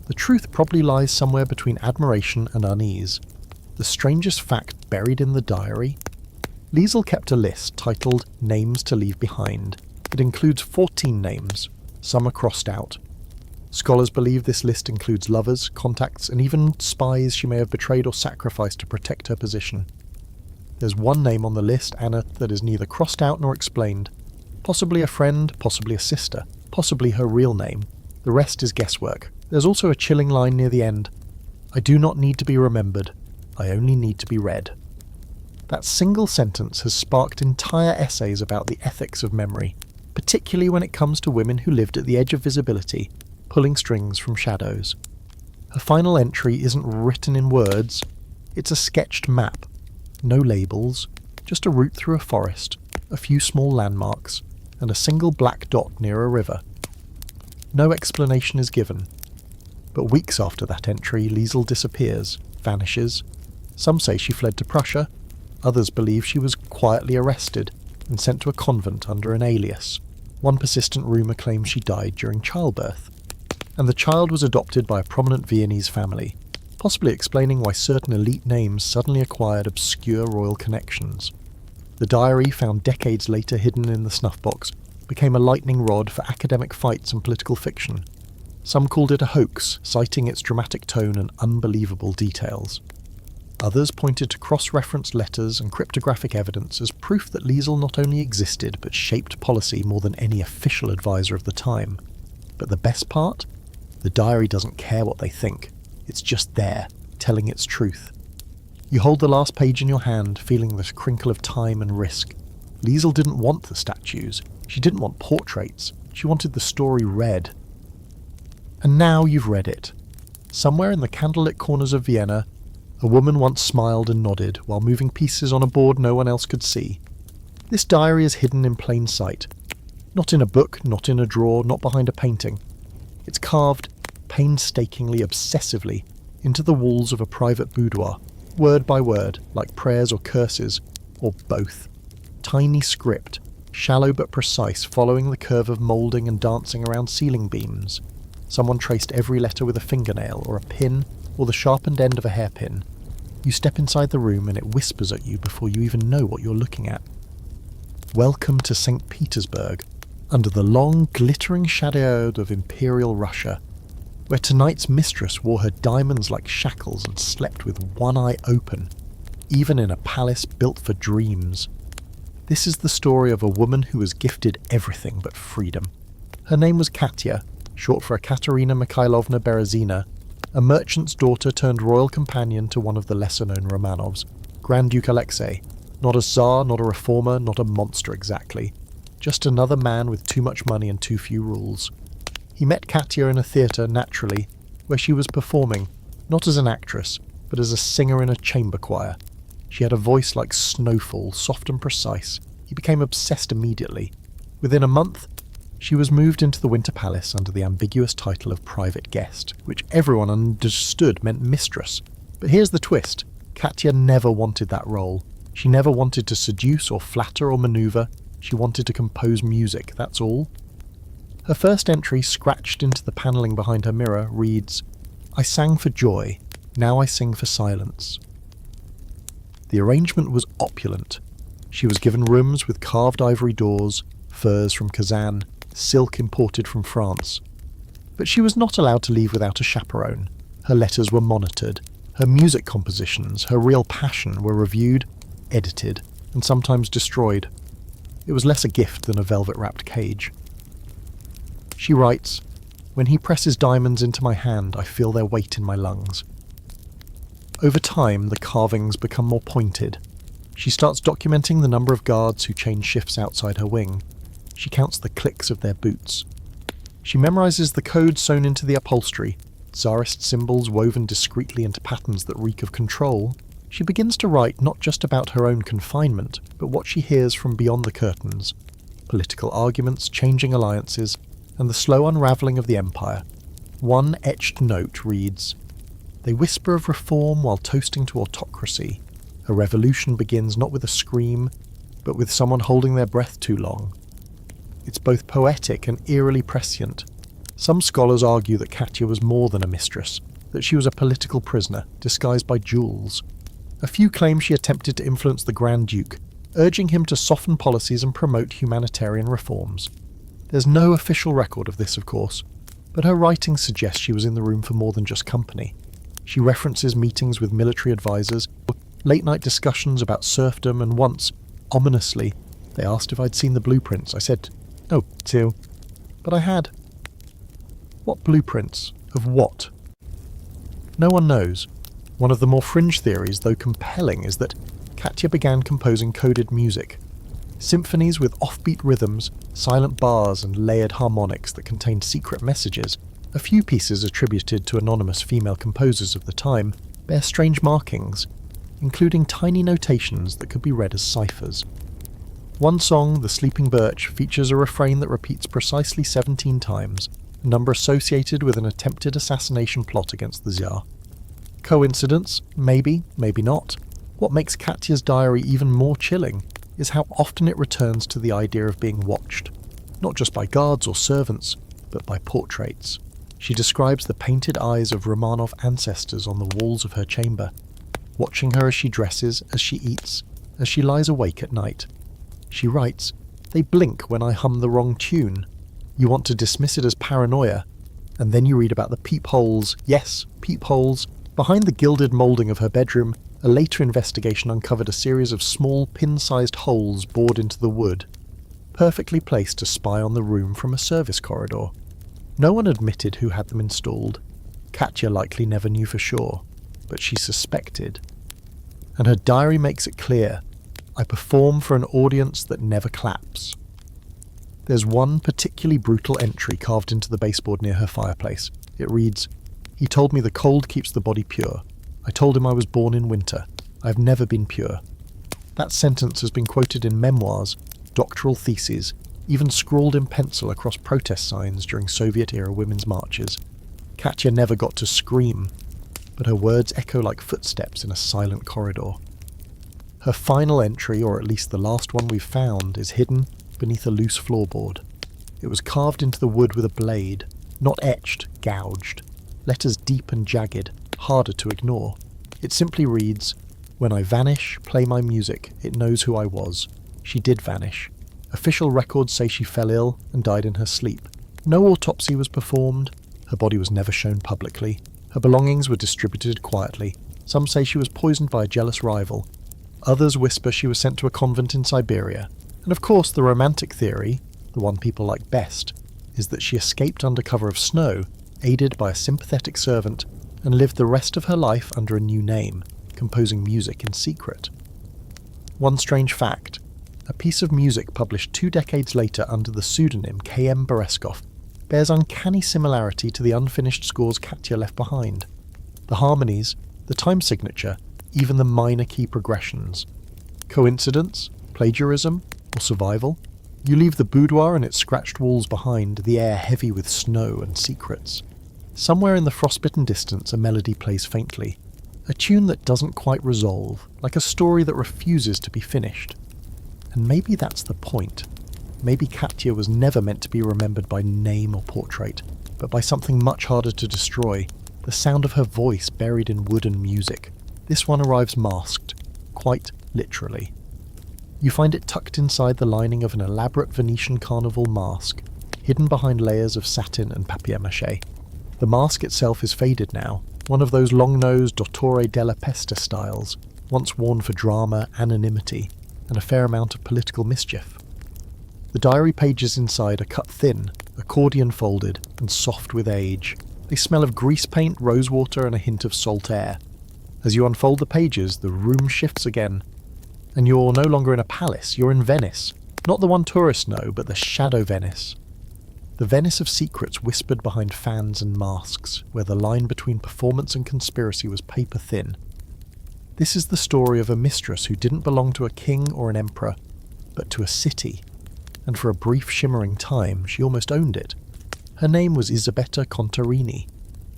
The truth probably lies somewhere between admiration and unease. The strangest fact buried in the diary? Liesl kept a list titled Names to Leave Behind. It includes 14 names. Some are crossed out. Scholars believe this list includes lovers, contacts, and even spies she may have betrayed or sacrificed to protect her position. There's one name on the list, Anna, that is neither crossed out nor explained. Possibly a friend, possibly a sister, possibly her real name. The rest is guesswork. There's also a chilling line near the end. I do not need to be remembered. I only need to be read. That single sentence has sparked entire essays about the ethics of memory, particularly when it comes to women who lived at the edge of visibility, pulling strings from shadows. Her final entry isn't written in words, it's a sketched map. No labels, just a route through a forest, a few small landmarks, and a single black dot near a river. No explanation is given. But weeks after that entry, Liesl disappears, vanishes. Some say she fled to Prussia, others believe she was quietly arrested and sent to a convent under an alias. One persistent rumour claims she died during childbirth. And the child was adopted by a prominent Viennese family, possibly explaining why certain elite names suddenly acquired obscure royal connections. The diary, found decades later hidden in the snuff box, became a lightning rod for academic fights and political fiction. Some called it a hoax, citing its dramatic tone and unbelievable details. Others pointed to cross-referenced letters and cryptographic evidence as proof that Liesl not only existed but shaped policy more than any official advisor of the time. But the best part? The diary doesn't care what they think. It's just there, telling its truth. You hold the last page in your hand, feeling the crinkle of time and risk. Liesl didn't want the statues. She didn't want portraits. She wanted the story read. And now you've read it. Somewhere in the candlelit corners of Vienna, a woman once smiled and nodded while moving pieces on a board no one else could see. This diary is hidden in plain sight. Not in a book, not in a drawer, not behind a painting. It's carved, painstakingly, obsessively, into the walls of a private boudoir, word by word, like prayers or curses, or both. Tiny script, shallow but precise, following the curve of moulding and dancing around ceiling beams. Someone traced every letter with a fingernail, or a pin, or the sharpened end of a hairpin. You step inside the room and it whispers at you before you even know what you're looking at. Welcome to St. Petersburg, under the long, glittering shadow of Imperial Russia, where tonight's mistress wore her diamonds like shackles and slept with one eye open, even in a palace built for dreams. This is the story of a woman who was gifted everything but freedom. Her name was Katya, short for Ekaterina Mikhailovna Berezina, a merchant's daughter turned royal companion to one of the lesser-known Romanovs, Grand Duke Alexei, not a Tsar, not a reformer, not a monster exactly. Just another man with too much money and too few rules. He met Katya in a theatre, naturally, where she was performing, not as an actress, but as a singer in a chamber choir. She had a voice like snowfall, soft and precise. He became obsessed immediately. Within a month, she was moved into the Winter Palace under the ambiguous title of private guest, which everyone understood meant mistress. But here's the twist. Katya never wanted that role. She never wanted to seduce or flatter or maneuver. She wanted to compose music, that's all. Her first entry, scratched into the panelling behind her mirror, reads, "I sang for joy, now I sing for silence." The arrangement was opulent. She was given rooms with carved ivory doors, furs from Kazan, silk imported from France. But she was not allowed to leave without a chaperone. Her letters were monitored. Her music compositions, her real passion, were reviewed, edited, and sometimes destroyed. It was less a gift than a velvet-wrapped cage. She writes, "When he presses diamonds into my hand, I feel their weight in my lungs." Over time, the carvings become more pointed. She starts documenting the number of guards who change shifts outside her wing. She counts the clicks of their boots. She memorizes the codes sewn into the upholstery, Tsarist symbols woven discreetly into patterns that reek of control. She begins to write not just about her own confinement, but what she hears from beyond the curtains. Political arguments, changing alliances, and the slow unravelling of the empire. One etched note reads, "They whisper of reform while toasting to autocracy. A revolution begins not with a scream, but with someone holding their breath too long." It's both poetic and eerily prescient. Some scholars argue that Katya was more than a mistress, that she was a political prisoner, disguised by jewels. A few claim she attempted to influence the Grand Duke, urging him to soften policies and promote humanitarian reforms. There's no official record of this, of course, but her writings suggest she was in the room for more than just company. She references meetings with military advisors, late-night discussions about serfdom, and once, ominously, they asked if I'd seen the blueprints. I said, "Oh, too." But I had. What blueprints? Of what? No one knows. One of the more fringe theories, though compelling, is that Katya began composing coded music. Symphonies with offbeat rhythms, silent bars and layered harmonics that contained secret messages. A few pieces attributed to anonymous female composers of the time bear strange markings, including tiny notations that could be read as ciphers. One song, The Sleeping Birch, features a refrain that repeats precisely 17 times, a number associated with an attempted assassination plot against the Tsar. Coincidence? Maybe, maybe not. What makes Katya's diary even more chilling is how often it returns to the idea of being watched, not just by guards or servants, but by portraits. She describes the painted eyes of Romanov ancestors on the walls of her chamber, watching her as she dresses, as she eats, as she lies awake at night. She writes, "They blink when I hum the wrong tune. You want to dismiss it as paranoia, and then you read about the peepholes, yes, peepholes. Behind the gilded moulding of her bedroom, a later investigation uncovered a series of small, pin-sized holes bored into the wood, perfectly placed to spy on the room from a service corridor. No one admitted who had them installed. Katya likely never knew for sure, but she suspected. And her diary makes it clear, I perform for an audience that never claps." There's one particularly brutal entry carved into the baseboard near her fireplace. It reads, "He told me the cold keeps the body pure. I told him I was born in winter. I've never been pure." That sentence has been quoted in memoirs, doctoral theses, even scrawled in pencil across protest signs during Soviet-era women's marches. Katya never got to scream, but her words echo like footsteps in a silent corridor. Her final entry, or at least the last one we've found, is hidden beneath a loose floorboard. It was carved into the wood with a blade, not etched, gouged. Letters deep and jagged, harder to ignore. It simply reads, "When I vanish, play my music, it knows who I was. She did vanish. Official records say she fell ill and died in her sleep. No autopsy was performed. Her body was never shown publicly. Her belongings were distributed quietly. Some say she was poisoned by a jealous rival. Others whisper she was sent to a convent in Siberia. And of course the romantic theory, the one people like best, is that she escaped under cover of snow, aided by a sympathetic servant, and lived the rest of her life under a new name, composing music in secret." One strange fact, a piece of music published 2 decades later under the pseudonym K.M. Berezkov bears uncanny similarity to the unfinished scores Katya left behind. The harmonies, the time signature, even the minor key progressions. Coincidence? Plagiarism? Or survival? You leave the boudoir and its scratched walls behind, the air heavy with snow and secrets. Somewhere in the frostbitten distance a melody plays faintly, a tune that doesn't quite resolve, like a story that refuses to be finished. And maybe that's the point. Maybe Katya was never meant to be remembered by name or portrait, but by something much harder to destroy, the sound of her voice buried in wooden music. This one arrives masked, quite literally. You find it tucked inside the lining of an elaborate Venetian carnival mask, hidden behind layers of satin and papier-mâché. The mask itself is faded now, one of those long-nosed Dottore della Peste styles, once worn for drama, anonymity, and a fair amount of political mischief. The diary pages inside are cut thin, accordion folded, and soft with age. They smell of grease paint, rosewater, and a hint of salt air. As you unfold the pages, the room shifts again, and you're no longer in a palace, you're in Venice. Not the one tourists know, but the shadow Venice. The Venice of secrets whispered behind fans and masks, where the line between performance and conspiracy was paper thin. This is the story of a mistress who didn't belong to a king or an emperor, but to a city, and for a brief shimmering time she almost owned it. Her name was Isabetta Contarini.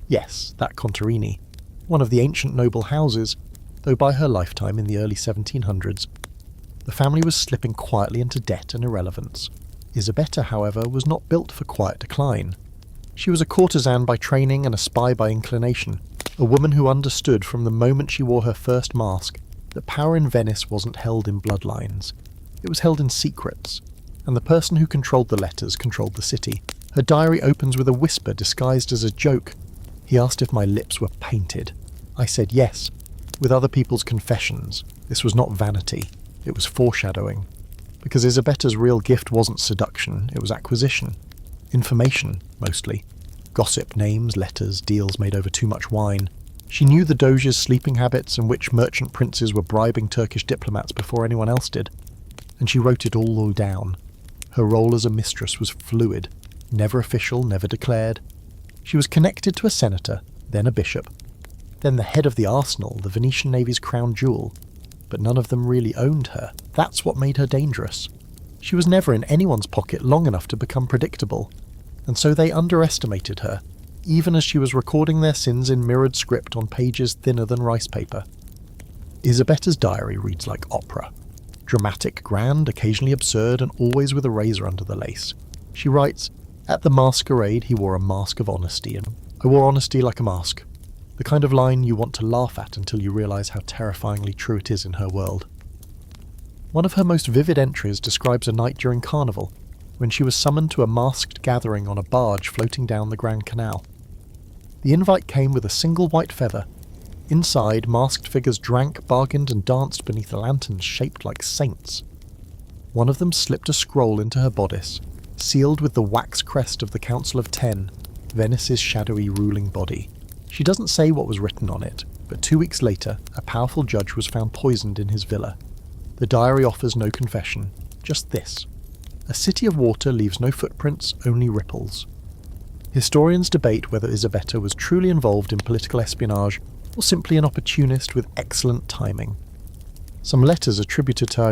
Yes, that Contarini, one of the ancient noble houses, though by her lifetime in the early 1700s, the family was slipping quietly into debt and irrelevance. Isabetta, however, was not built for quiet decline. She was a courtesan by training and a spy by inclination, a woman who understood from the moment she wore her first mask that power in Venice wasn't held in bloodlines. It was held in secrets, and the person who controlled the letters controlled the city. Her diary opens with a whisper disguised as a joke. He asked if my lips were painted. I said yes, with other people's confessions. This was not vanity, it was foreshadowing. Because Isabetta's real gift wasn't seduction, it was acquisition. Information, mostly. Gossip, names, letters, deals made over too much wine. She knew the Doge's sleeping habits and which merchant princes were bribing Turkish diplomats before anyone else did. And she wrote it all down. Her role as a mistress was fluid, never official, never declared. She was connected to a senator, then a bishop, then the head of the arsenal, the Venetian Navy's crown jewel. But none of them really owned her. That's what made her dangerous. She was never in anyone's pocket long enough to become predictable, and so they underestimated her, even as she was recording their sins in mirrored script on pages thinner than rice paper. Isabetta's diary reads like opera. Dramatic, grand, occasionally absurd, and always with a razor under the lace. She writes, "At the masquerade he wore a mask of honesty, and I wore honesty like a mask." The kind of line you want to laugh at until you realise how terrifyingly true it is in her world. One of her most vivid entries describes a night during Carnival, when she was summoned to a masked gathering on a barge floating down the Grand Canal. The invite came with a single white feather. Inside, masked figures drank, bargained, and danced beneath lanterns shaped like saints. One of them slipped a scroll into her bodice, sealed with the wax crest of the Council of Ten, Venice's shadowy ruling body. She doesn't say what was written on it, but 2 weeks later, a powerful judge was found poisoned in his villa. The diary offers no confession, just this. A city of water leaves no footprints, only ripples. Historians debate whether Isabetta was truly involved in political espionage or simply an opportunist with excellent timing. Some letters attributed to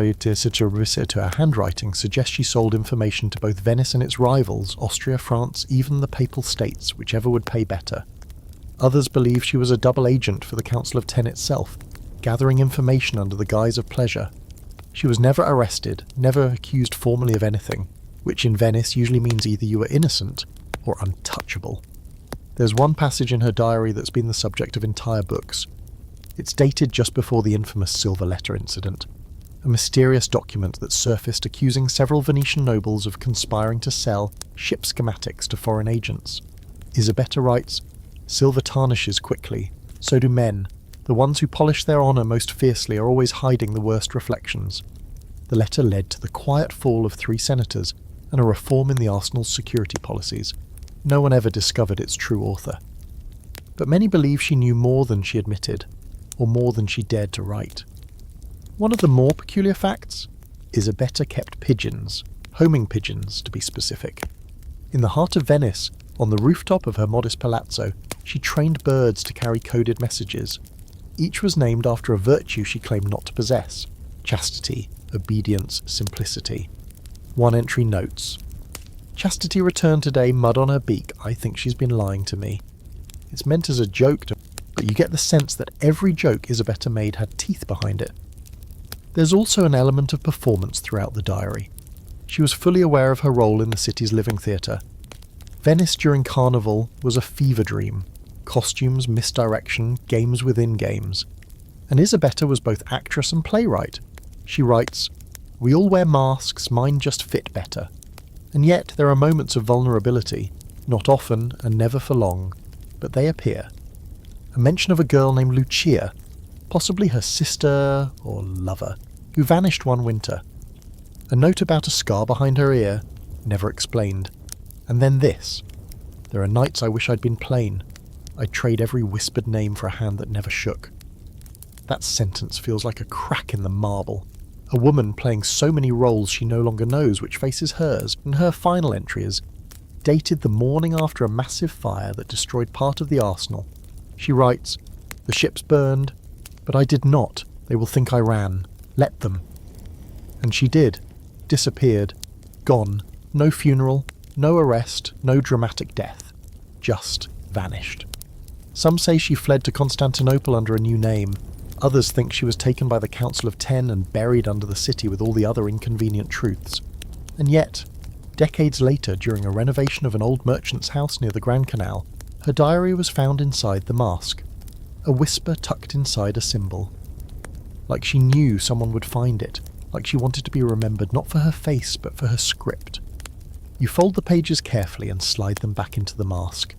her handwriting suggest she sold information to both Venice and its rivals, Austria, France, even the Papal States, whichever would pay better. Others believe she was a double agent for the Council of Ten itself, gathering information under the guise of pleasure. She was never arrested, never accused formally of anything, which in Venice usually means either you were innocent or untouchable. There's one passage in her diary that's been the subject of entire books. It's dated just before the infamous silver letter incident, a mysterious document that surfaced accusing several Venetian nobles of conspiring to sell ship schematics to foreign agents. Isabetta writes, "Silver tarnishes quickly, so do men. The ones who polish their honour most fiercely are always hiding the worst reflections." The letter led to the quiet fall of 3 senators and a reform in the arsenal's security policies. No one ever discovered its true author. But many believe she knew more than she admitted, or more than she dared to write. One of the more peculiar facts? Isabetta kept pigeons, homing pigeons to be specific. In the heart of Venice, on the rooftop of her modest palazzo, she trained birds to carry coded messages. Each was named after a virtue she claimed not to possess: chastity, obedience, simplicity. One entry notes, "Chastity returned today, mud on her beak. I think she's been lying to me." It's meant as a joke, but you get the sense that every joke Isabetta made had teeth behind it. There's also an element of performance throughout the diary. She was fully aware of her role in the city's living theatre. Venice during Carnival was a fever dream. Costumes, misdirection, games within games. And Isabetta was both actress and playwright. She writes, "We all wear masks, mine just fit better. And yet there are moments of vulnerability, not often and never for long, but they appear." A mention of a girl named Lucia, possibly her sister or lover, who vanished one winter. A note about a scar behind her ear, never explained. And then this: "There are nights I wish I'd been plain. I'd trade every whispered name for a hand that never shook." That sentence feels like a crack in the marble. A woman playing so many roles she no longer knows which face is hers, and her final entry is dated the morning after a massive fire that destroyed part of the arsenal. She writes, "The ships burned, but I did not. They will think I ran. Let them." And she did. Disappeared. Gone. No funeral. No arrest, no dramatic death. Just vanished. Some say she fled to Constantinople under a new name. Others think she was taken by the Council of Ten and buried under the city with all the other inconvenient truths. And yet, decades later, during a renovation of an old merchant's house near the Grand Canal, her diary was found inside the mask. A whisper tucked inside a symbol. Like she knew someone would find it, like she wanted to be remembered not for her face but for her script. You fold the pages carefully and slide them back into the mask.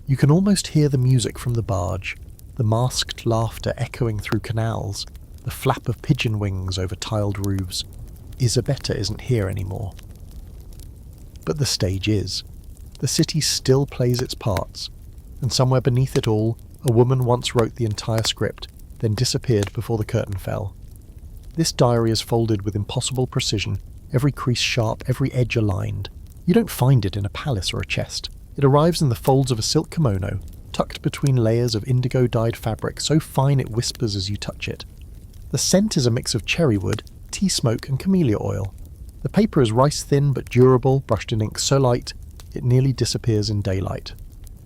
You can almost hear the music from the barge, the masked laughter echoing through canals, the flap of pigeon wings over tiled roofs. Isabetta isn't here anymore. But the stage is. The city still plays its parts, and somewhere beneath it all, a woman once wrote the entire script, then disappeared before the curtain fell. This diary is folded with impossible precision, every crease sharp, every edge aligned. You don't find it in a palace or a chest. It arrives in the folds of a silk kimono, tucked between layers of indigo-dyed fabric so fine it whispers as you touch it. The scent is a mix of cherry wood, tea smoke and camellia oil. The paper is rice-thin but durable, brushed in ink so light it nearly disappears in daylight.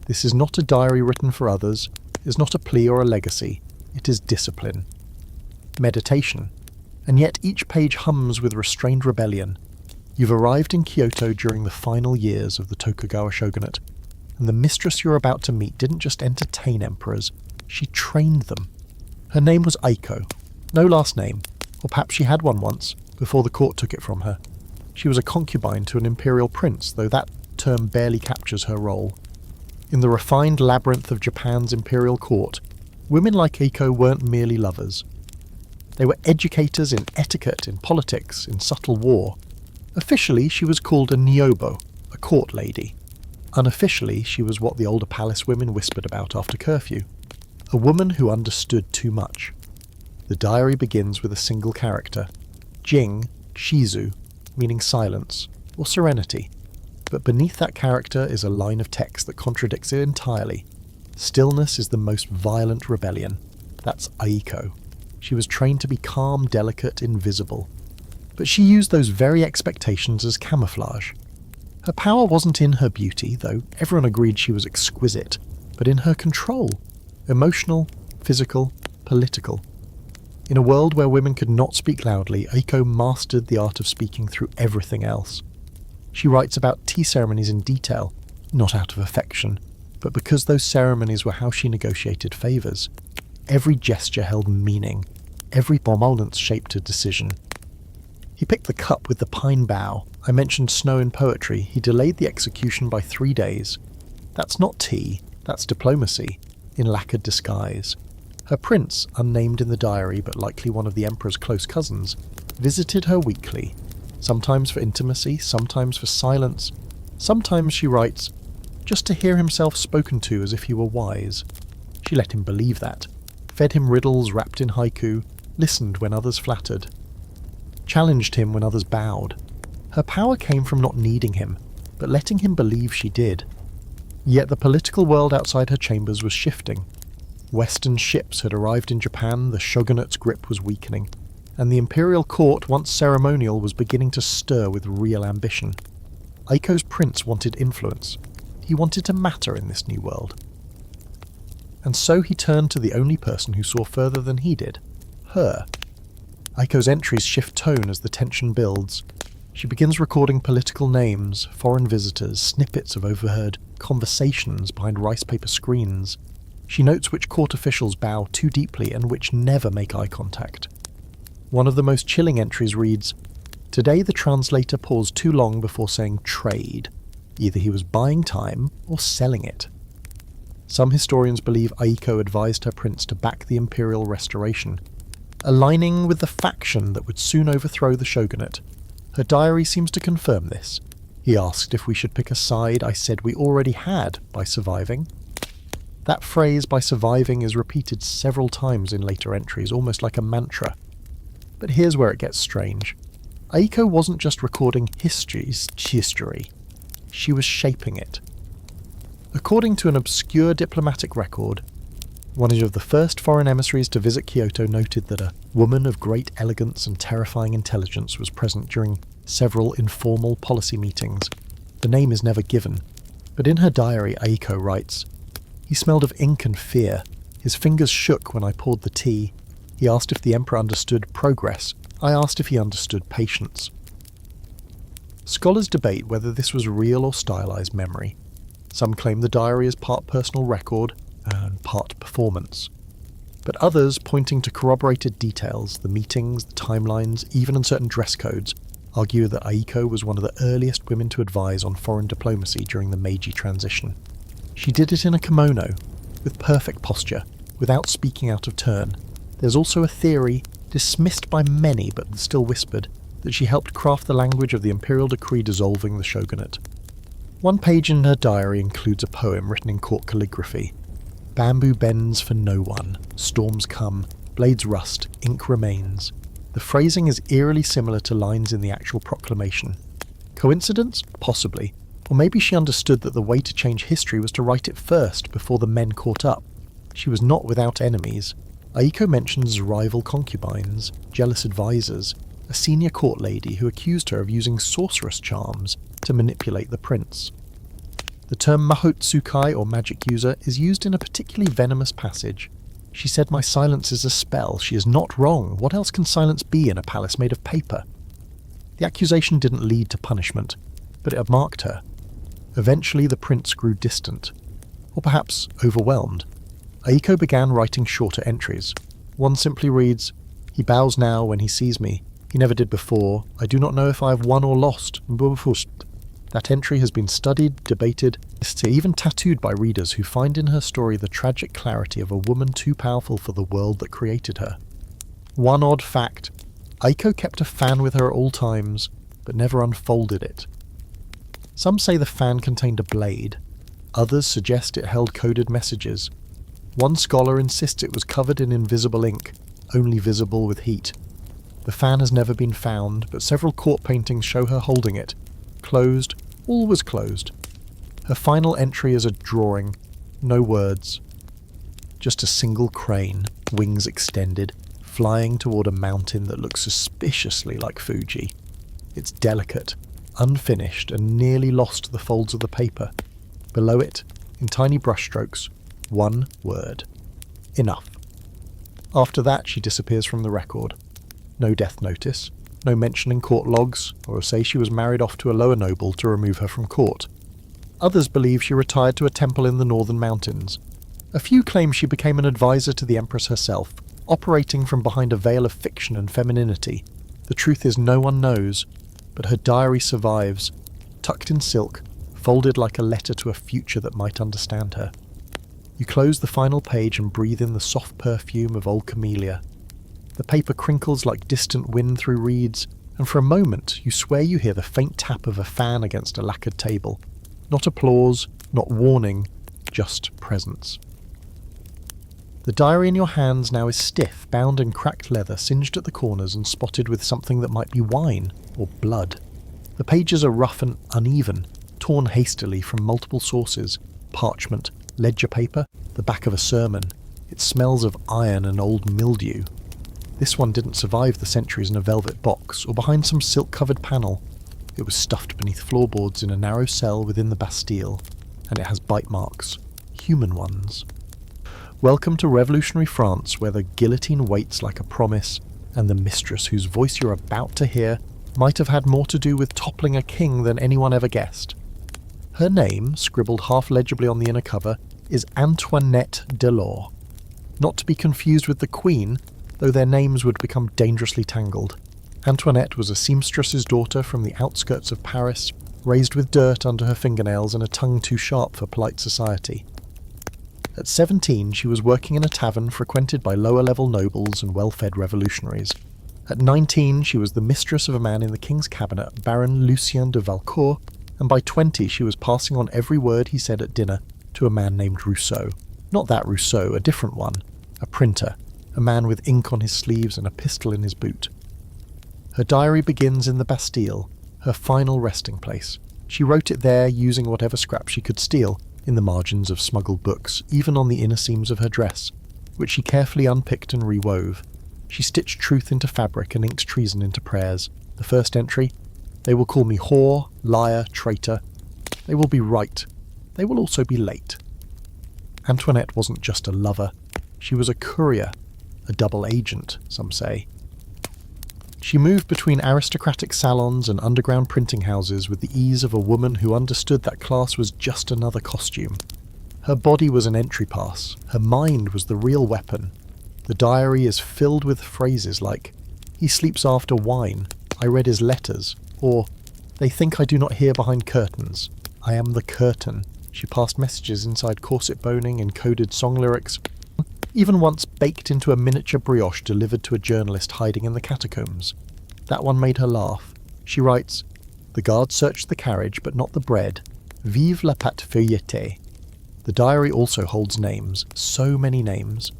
This is not a diary written for others, it is not a plea or a legacy, it is discipline. Meditation. And yet each page hums with restrained rebellion. You've arrived in Kyoto during the final years of the Tokugawa shogunate, and the mistress you're about to meet didn't just entertain emperors, she trained them. Her name was Aiko. No last name, or perhaps she had one once, before the court took it from her. She was a concubine to an imperial prince, though that term barely captures her role. In the refined labyrinth of Japan's imperial court, women like Aiko weren't merely lovers. They were educators in etiquette, in politics, in subtle war. Officially, she was called a nyobo, a court lady. Unofficially, she was what the older palace women whispered about after curfew. A woman who understood too much. The diary begins with a single character, Jing, Shizu, meaning silence, or serenity. But beneath that character is a line of text that contradicts it entirely. Stillness is the most violent rebellion. That's Aiko. She was trained to be calm, delicate, invisible. But she used those very expectations as camouflage. Her power wasn't in her beauty, though everyone agreed she was exquisite, but in her control. Emotional, physical, political. In a world where women could not speak loudly, Aiko mastered the art of speaking through everything else. She writes about tea ceremonies in detail, not out of affection, but because those ceremonies were how she negotiated favours. Every gesture held meaning, every moment shaped a decision. He picked the cup with the pine bough. I mentioned snow in poetry. He delayed the execution by 3 days. That's not tea, that's diplomacy, in lacquered disguise. Her prince, unnamed in the diary but likely one of the emperor's close cousins, visited her weekly, sometimes for intimacy, sometimes for silence. Sometimes, she writes, just to hear himself spoken to as if he were wise. She let him believe that, fed him riddles wrapped in haiku, listened when others flattered, challenged him when others bowed. Her power came from not needing him, but letting him believe she did. Yet the political world outside her chambers was shifting. Western ships had arrived in Japan, the shogunate's grip was weakening, and the imperial court, once ceremonial, was beginning to stir with real ambition. Aiko's prince wanted influence. He wanted to matter in this new world. And so he turned to the only person who saw further than he did, her. Aiko's entries shift tone as the tension builds. She begins recording political names, foreign visitors, snippets of overheard conversations behind rice paper screens. She notes which court officials bow too deeply and which never make eye contact. One of the most chilling entries reads, "Today the translator paused too long before saying trade. Either he was buying time or selling it." Some historians believe Aiko advised her prince to back the imperial restoration, aligning with the faction that would soon overthrow the shogunate. Her diary seems to confirm this. He asked if we should pick a side. I said we already had, by surviving. That phrase, by surviving, is repeated several times in later entries, almost like a mantra. But here's where it gets strange. Aiko wasn't just recording history. She was shaping it. According to an obscure diplomatic record, one of the first foreign emissaries to visit Kyoto noted that a woman of great elegance and terrifying intelligence was present during several informal policy meetings. The name is never given, but in her diary Aiko writes, "He smelled of ink and fear. His fingers shook when I poured the tea. He asked if the emperor understood progress. I asked if he understood patience." Scholars debate whether this was real or stylized memory. Some claim the diary is part personal record and part performance. But others, pointing to corroborated details, the meetings, the timelines, even in certain dress codes, argue that Aiko was one of the earliest women to advise on foreign diplomacy during the Meiji transition. She did it in a kimono, with perfect posture, without speaking out of turn. There's also a theory, dismissed by many but still whispered, that she helped craft the language of the imperial decree dissolving the shogunate. One page in her diary includes a poem written in court calligraphy. "Bamboo bends for no one, storms come, blades rust, ink remains." The phrasing is eerily similar to lines in the actual proclamation. Coincidence? Possibly. Or maybe she understood that the way to change history was to write it first before the men caught up. She was not without enemies. Aiko mentions rival concubines, jealous advisors, a senior court lady who accused her of using sorceress charms to manipulate the prince. The term mahotsukai, or magic user, is used in a particularly venomous passage. She said, "My silence is a spell. She is not wrong. What else can silence be in a palace made of paper?" The accusation didn't lead to punishment, but it marked her. Eventually the prince grew distant, or perhaps overwhelmed. Aiko began writing shorter entries. One simply reads, "He bows now when he sees me. He never did before. I do not know if I have won or lost." That entry has been studied, debated, even tattooed by readers who find in her story the tragic clarity of a woman too powerful for the world that created her. One odd fact, Aiko kept a fan with her at all times, but never unfolded it. Some say the fan contained a blade. Others suggest it held coded messages. One scholar insists it was covered in invisible ink, only visible with heat. The fan has never been found, but several court paintings show her holding it. Closed, always closed. Her final entry is a drawing, no words. Just a single crane, wings extended, flying toward a mountain that looks suspiciously like Fuji. It's delicate, unfinished, and nearly lost to the folds of the paper. Below it, in tiny brushstrokes, one word. Enough. After that, she disappears from the record. No death notice, no mention in court logs, or say she was married off to a lower noble to remove her from court. Others believe she retired to a temple in the northern mountains. A few claim she became an advisor to the empress herself, operating from behind a veil of fiction and femininity. The truth is no one knows, but her diary survives, tucked in silk, folded like a letter to a future that might understand her. You close the final page and breathe in the soft perfume of old camellia. The paper crinkles like distant wind through reeds, and for a moment you swear you hear the faint tap of a fan against a lacquered table. Not applause, not warning, just presence. The diary in your hands now is stiff, bound in cracked leather, singed at the corners and spotted with something that might be wine or blood. The pages are rough and uneven, torn hastily from multiple sources: parchment, ledger paper, the back of a sermon. It smells of iron and old mildew. This one didn't survive the centuries in a velvet box or behind some silk-covered panel. It was stuffed beneath floorboards in a narrow cell within the Bastille, and it has bite marks, human ones. Welcome to revolutionary France, where the guillotine waits like a promise, and the mistress whose voice you're about to hear might have had more to do with toppling a king than anyone ever guessed. Her name, scribbled half-legibly on the inner cover, is Antoinette Delors. Not to be confused with the Queen, though their names would become dangerously tangled. Antoinette was a seamstress's daughter from the outskirts of Paris, raised with dirt under her fingernails and a tongue too sharp for polite society. At 17, she was working in a tavern frequented by lower-level nobles and well-fed revolutionaries. At 19, she was the mistress of a man in the king's cabinet, Baron Lucien de Valcourt, and by 20 she was passing on every word he said at dinner to a man named Rousseau. Not that Rousseau, a different one. A printer. A man with ink on his sleeves and a pistol in his boot. Her diary begins in the Bastille, her final resting place. She wrote it there using whatever scraps she could steal, in the margins of smuggled books, even on the inner seams of her dress, which she carefully unpicked and rewove. She stitched truth into fabric and inked treason into prayers. The first entry: "They will call me whore, liar, traitor. They will be right. They will also be late. Antoinette wasn't just a lover. She was a courier, a double agent, some say. She moved between aristocratic salons and underground printing houses with the ease of a woman who understood that class was just another costume. Her body was an entry pass. Her mind was the real weapon. The diary is filled with phrases like, "He sleeps after wine. I read his letters." Or, "They think I do not hear behind curtains. I am the curtain." She passed messages inside corset boning and coded song lyrics, even once baked into a miniature brioche delivered to a journalist hiding in the catacombs. That one made her laugh. She writes, "The guards searched the carriage, but not the bread. Vive la pâte feuilletée." The diary also holds names, so many names.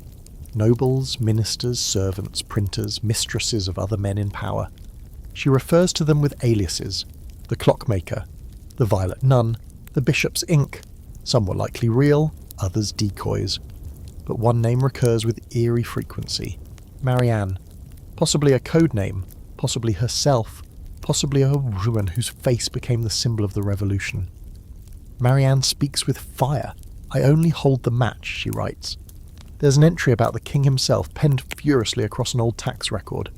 Nobles, ministers, servants, printers, mistresses of other men in power. She refers to them with aliases: the clockmaker, the violet nun, the bishop's ink. Some were likely real, others decoys. But one name recurs with eerie frequency: Marianne. Possibly a code name, possibly herself, possibly a woman whose face became the symbol of the revolution. Marianne speaks with fire. "I only hold the match," she writes. There's an entry about the king himself penned furiously across an old tax record.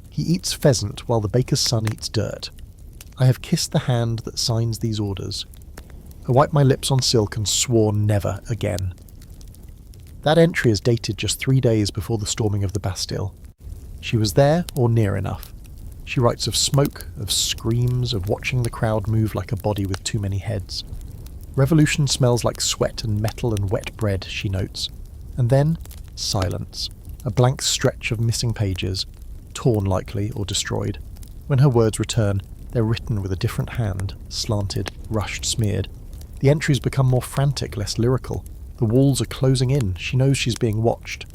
"He eats pheasant while the baker's son eats dirt. I have kissed the hand that signs these orders. I wiped my lips on silk and swore never again." That entry is dated just 3 days before the storming of the Bastille. She was there, or near enough. She writes of smoke, of screams, of watching the crowd move like a body with too many heads. "Revolution smells like sweat and metal and wet bread," she notes. And then, silence. A blank stretch of missing pages, torn likely or destroyed. When her words return, they're written with a different hand, slanted, rushed, smeared. The entries become more frantic, less lyrical. The walls are closing in. She knows she's being watched.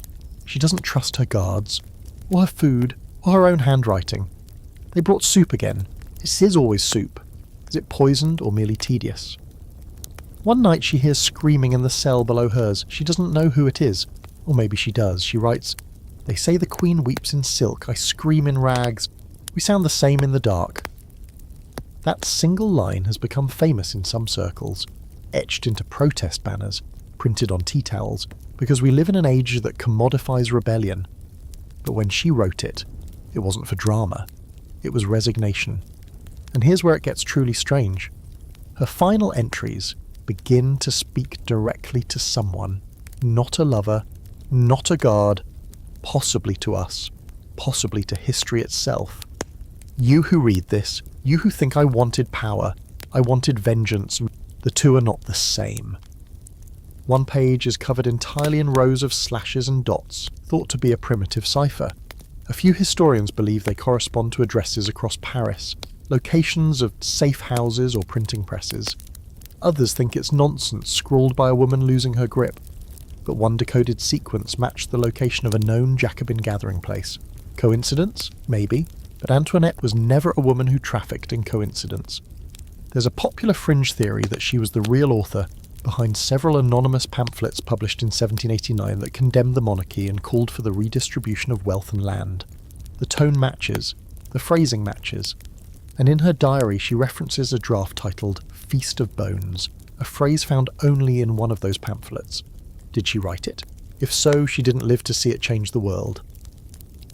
She doesn't trust her guards, or her food, or her own handwriting. They brought soup again. Is always soup? Is it poisoned or merely tedious? One night she hears screaming in the cell below hers. She doesn't know who it is. Or maybe she does. She writes, "They say the queen weeps in silk. I scream in rags. We sound the same in the dark." That single line has become famous in some circles, etched into protest banners, printed on tea towels, because we live in an age that commodifies rebellion. But when she wrote it, it wasn't for drama. It was resignation. And here's where it gets truly strange. Her final entries begin to speak directly to someone, not a lover, not a guard, possibly to us, possibly to history itself. You who read this, you who think I wanted power, I wanted vengeance, the two are not the same. One page is covered entirely in rows of slashes and dots, thought to be a primitive cipher. A few historians believe they correspond to addresses across Paris, locations of safe houses or printing presses. Others think it's nonsense scrawled by a woman losing her grip, but one decoded sequence matched the location of a known Jacobin gathering place. Coincidence? Maybe, but Antoinette was never a woman who trafficked in coincidence. There's a popular fringe theory that she was the real author behind several anonymous pamphlets published in 1789 that condemned the monarchy and called for the redistribution of wealth and land. The tone matches, the phrasing matches, and in her diary she references a draft titled "Feast of Bones," a phrase found only in one of those pamphlets. Did she write it? If so, she didn't live to see it change the world.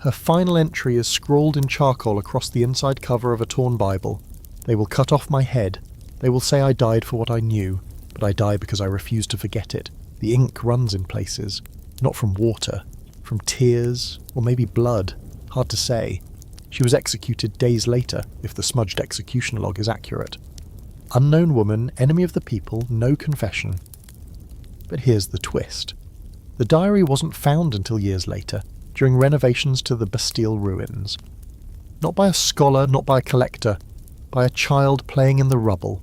Her final entry is scrawled in charcoal across the inside cover of a torn Bible. "They will cut off my head. They will say I died for what I knew, but I die because I refuse to forget it. The ink runs in places, not from water, from tears, or maybe blood. Hard to say. She was executed days later, if the smudged execution log is accurate. Unknown woman, enemy of the people, no confession." But here's the twist. The diary wasn't found until years later, during renovations to the Bastille ruins. Not by a scholar, not by a collector, by a child playing in the rubble.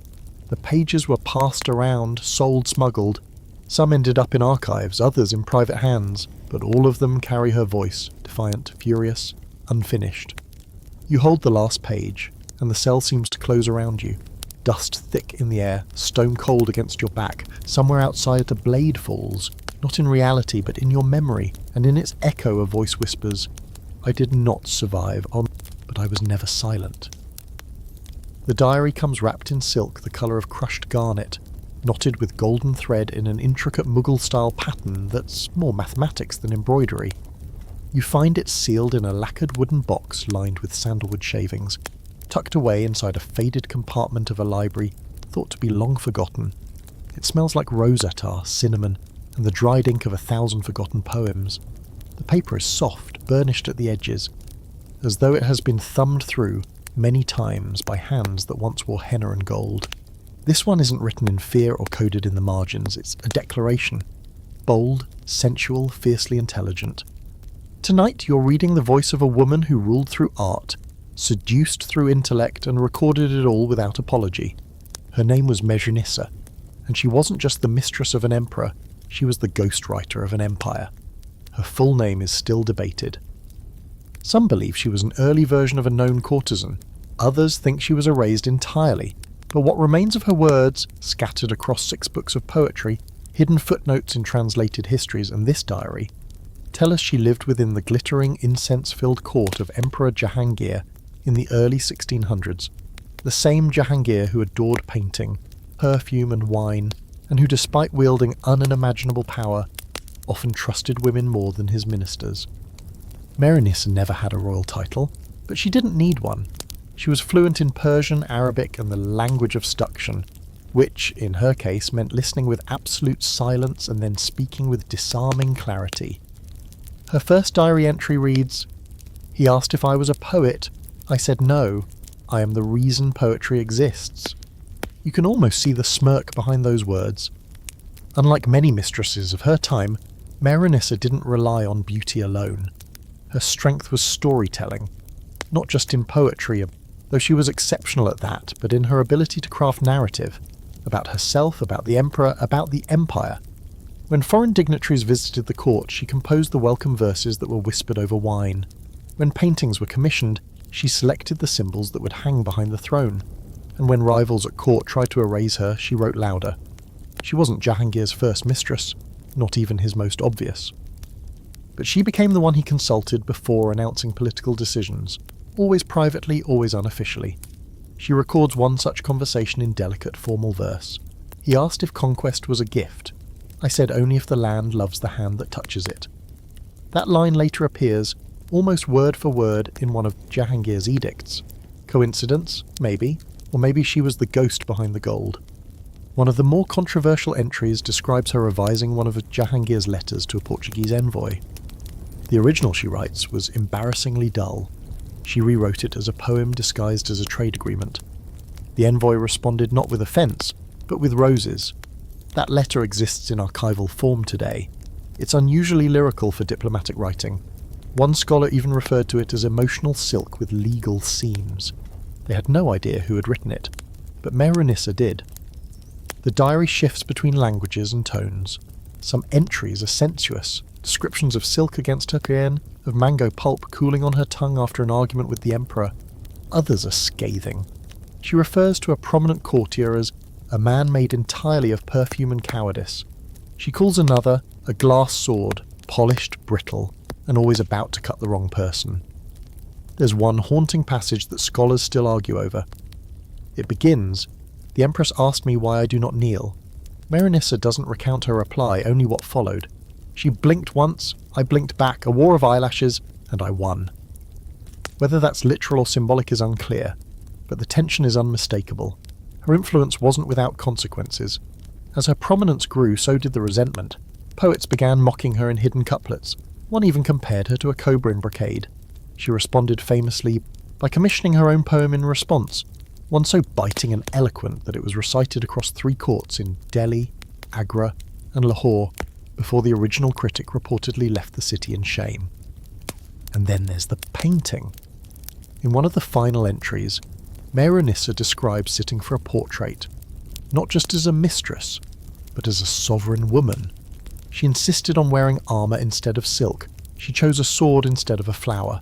The pages were passed around, sold, smuggled. Some ended up in archives, others in private hands, but all of them carry her voice, defiant, furious, unfinished. You hold the last page, and the cell seems to close around you. Dust thick in the air, stone cold against your back. Somewhere outside a blade falls, not in reality but in your memory, and in its echo a voice whispers, "I did not survive, but I was never silent." The diary comes wrapped in silk the colour of crushed garnet, knotted with golden thread in an intricate Mughal-style pattern that's more mathematics than embroidery. You find it sealed in a lacquered wooden box lined with sandalwood shavings, tucked away inside a faded compartment of a library thought to be long forgotten. It smells like rose attar, cinnamon, and the dried ink of 1,000 forgotten poems. The paper is soft, burnished at the edges, as though it has been thumbed through many times by hands that once wore henna and gold. This one isn't written in fear or coded in the margins, it's a declaration. Bold, sensual, fiercely intelligent. Tonight you're reading the voice of a woman who ruled through art, seduced through intellect, and recorded it all without apology. Her name was Mejunissa, and she wasn't just the mistress of an emperor, she was the ghostwriter of an empire. Her full name is still debated. Some believe she was an early version of a known courtesan. Others think she was erased entirely, but what remains of her words, scattered across 6 books of poetry, hidden footnotes in translated histories, and this diary, tell us she lived within the glittering, incense-filled court of Emperor Jahangir in the early 1600s, the same Jahangir who adored painting, perfume and wine, and who, despite wielding unimaginable power, often trusted women more than his ministers. Mehrunnisa never had a royal title, but she didn't need one. She was fluent in Persian, Arabic, and the language of seduction, which, in her case, meant listening with absolute silence and then speaking with disarming clarity. Her first diary entry reads, "He asked if I was a poet. I said no. I am the reason poetry exists." You can almost see the smirk behind those words. Unlike many mistresses of her time, Mehrunnisa didn't rely on beauty alone. Her strength was storytelling, not just in poetry, though she was exceptional at that, but in her ability to craft narrative, about herself, about the emperor, about the empire. When foreign dignitaries visited the court, she composed the welcome verses that were whispered over wine. When paintings were commissioned, she selected the symbols that would hang behind the throne. And when rivals at court tried to erase her, she wrote louder. She wasn't Jahangir's first mistress, not even his most obvious. But she became the one he consulted before announcing political decisions, always privately, always unofficially. She records one such conversation in delicate formal verse. He asked if conquest was a gift. I said only if the land loves the hand that touches it. That line later appears, almost word for word, in one of Jahangir's edicts. Coincidence? Maybe. Or maybe she was the ghost behind the gold. One of the more controversial entries describes her revising one of Jahangir's letters to a Portuguese envoy. The original, she writes, was embarrassingly dull. She rewrote it as a poem disguised as a trade agreement. The envoy responded not with offence, but with roses. That letter exists in archival form today. It's unusually lyrical for diplomatic writing. One scholar even referred to it as emotional silk with legal seams. They had no idea who had written it, but Mehrunnisa did. The diary shifts between languages and tones. Some entries are sensuous, descriptions of silk against her skin, of mango pulp cooling on her tongue after an argument with the emperor. Others are scathing. She refers to a prominent courtier as a man made entirely of perfume and cowardice. She calls another a glass sword, polished, brittle, and always about to cut the wrong person. There's one haunting passage that scholars still argue over. It begins, "The Empress asked me why I do not kneel." Mehrunnisa doesn't recount her reply, only what followed. She blinked once, I blinked back, a war of eyelashes, and I won. Whether that's literal or symbolic is unclear, but the tension is unmistakable. Her influence wasn't without consequences. As her prominence grew, so did the resentment. Poets began mocking her in hidden couplets. One even compared her to a cobra in brocade. She responded famously by commissioning her own poem in response, one so biting and eloquent that it was recited across 3 courts in Delhi, Agra, and Lahore before the original critic reportedly left the city in shame. And then there's the painting. In one of the final entries, Mehrunnisa describes sitting for a portrait, not just as a mistress, but as a sovereign woman. She insisted on wearing armour instead of silk. She chose a sword instead of a flower.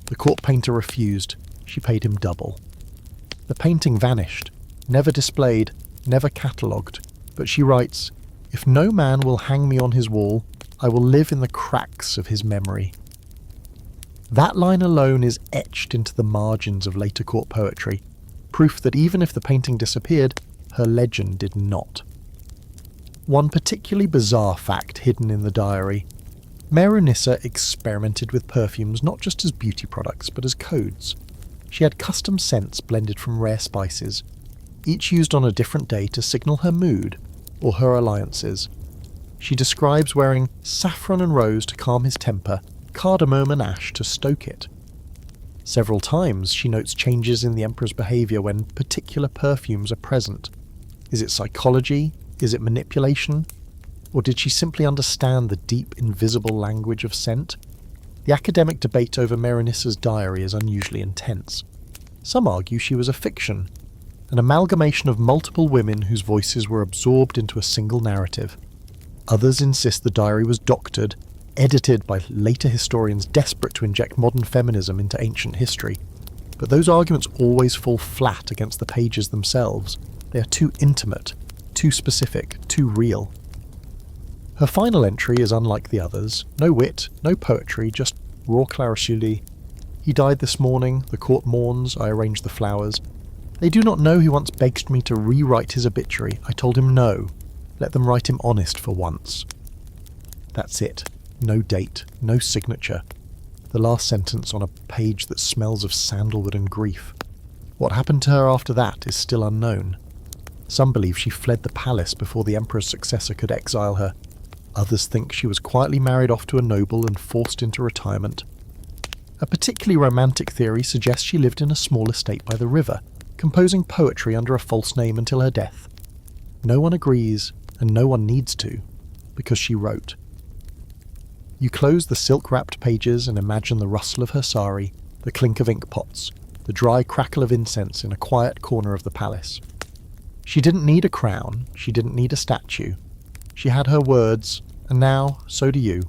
The court painter refused. She paid him double. The painting vanished, never displayed, never catalogued, but she writes, "If no man will hang me on his wall, I will live in the cracks of his memory." That line alone is etched into the margins of later court poetry. proof that even if the painting disappeared, her legend did not. One particularly bizarre fact hidden in the diary: Meronissa experimented with perfumes not just as beauty products, but as codes. She had custom scents blended from rare spices, each used on a different day to signal her mood or her alliances. She describes wearing saffron and rose to calm his temper, cardamom and ash to stoke it. Several times she notes changes in the emperor's behaviour when particular perfumes are present. Is it psychology? Is it manipulation? Or did she simply understand the deep, invisible language of scent? The academic debate over Meronissa's diary is unusually intense. Some argue she was a fiction, an amalgamation of multiple women whose voices were absorbed into a single narrative. Others insist the diary was doctored, edited by later historians desperate to inject modern feminism into ancient history. But those arguments always fall flat against the pages themselves. They are too intimate, too specific, too real. Her final entry is unlike the others. No wit, no poetry, just raw clarosuli. He died this morning, the court mourns, I arranged the flowers. They do not know he once begged me to rewrite his obituary. I told him no. Let them write him honest for once. That's it. No date, no signature. The last sentence on a page that smells of sandalwood and grief. What happened to her after that is still unknown. Some believe she fled the palace before the emperor's successor could exile her. Others think she was quietly married off to a noble and forced into retirement. A particularly romantic theory suggests she lived in a small estate by the river, composing poetry under a false name until her death. No one agrees, and no one needs to, because she wrote. You close the silk-wrapped pages and imagine the rustle of her sari, the clink of ink pots, the dry crackle of incense in a quiet corner of the palace. She didn't need a crown, she didn't need a statue. She had her words, and now, so do you.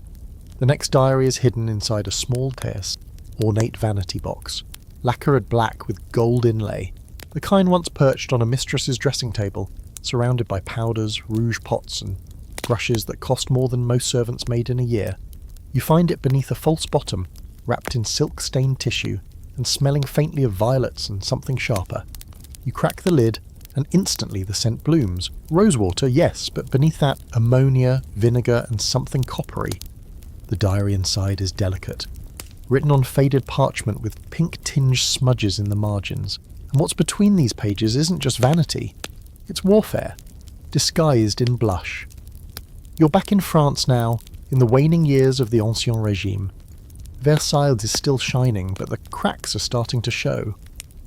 The next diary is hidden inside a small tierce, ornate vanity box, lacquered black with gold inlay, the kind once perched on a mistress's dressing table, surrounded by powders, rouge pots, and brushes that cost more than most servants' made in a year. You find it beneath a false bottom, wrapped in silk-stained tissue, and smelling faintly of violets and something sharper. You crack the lid, and instantly the scent blooms. Rosewater, yes, but beneath that, ammonia, vinegar, and something coppery. The diary inside is delicate, written on faded parchment with pink-tinged smudges in the margins. And what's between these pages isn't just vanity. It's warfare, disguised in blush. You're back in France now, in the waning years of the Ancien Régime. Versailles is still shining, but the cracks are starting to show.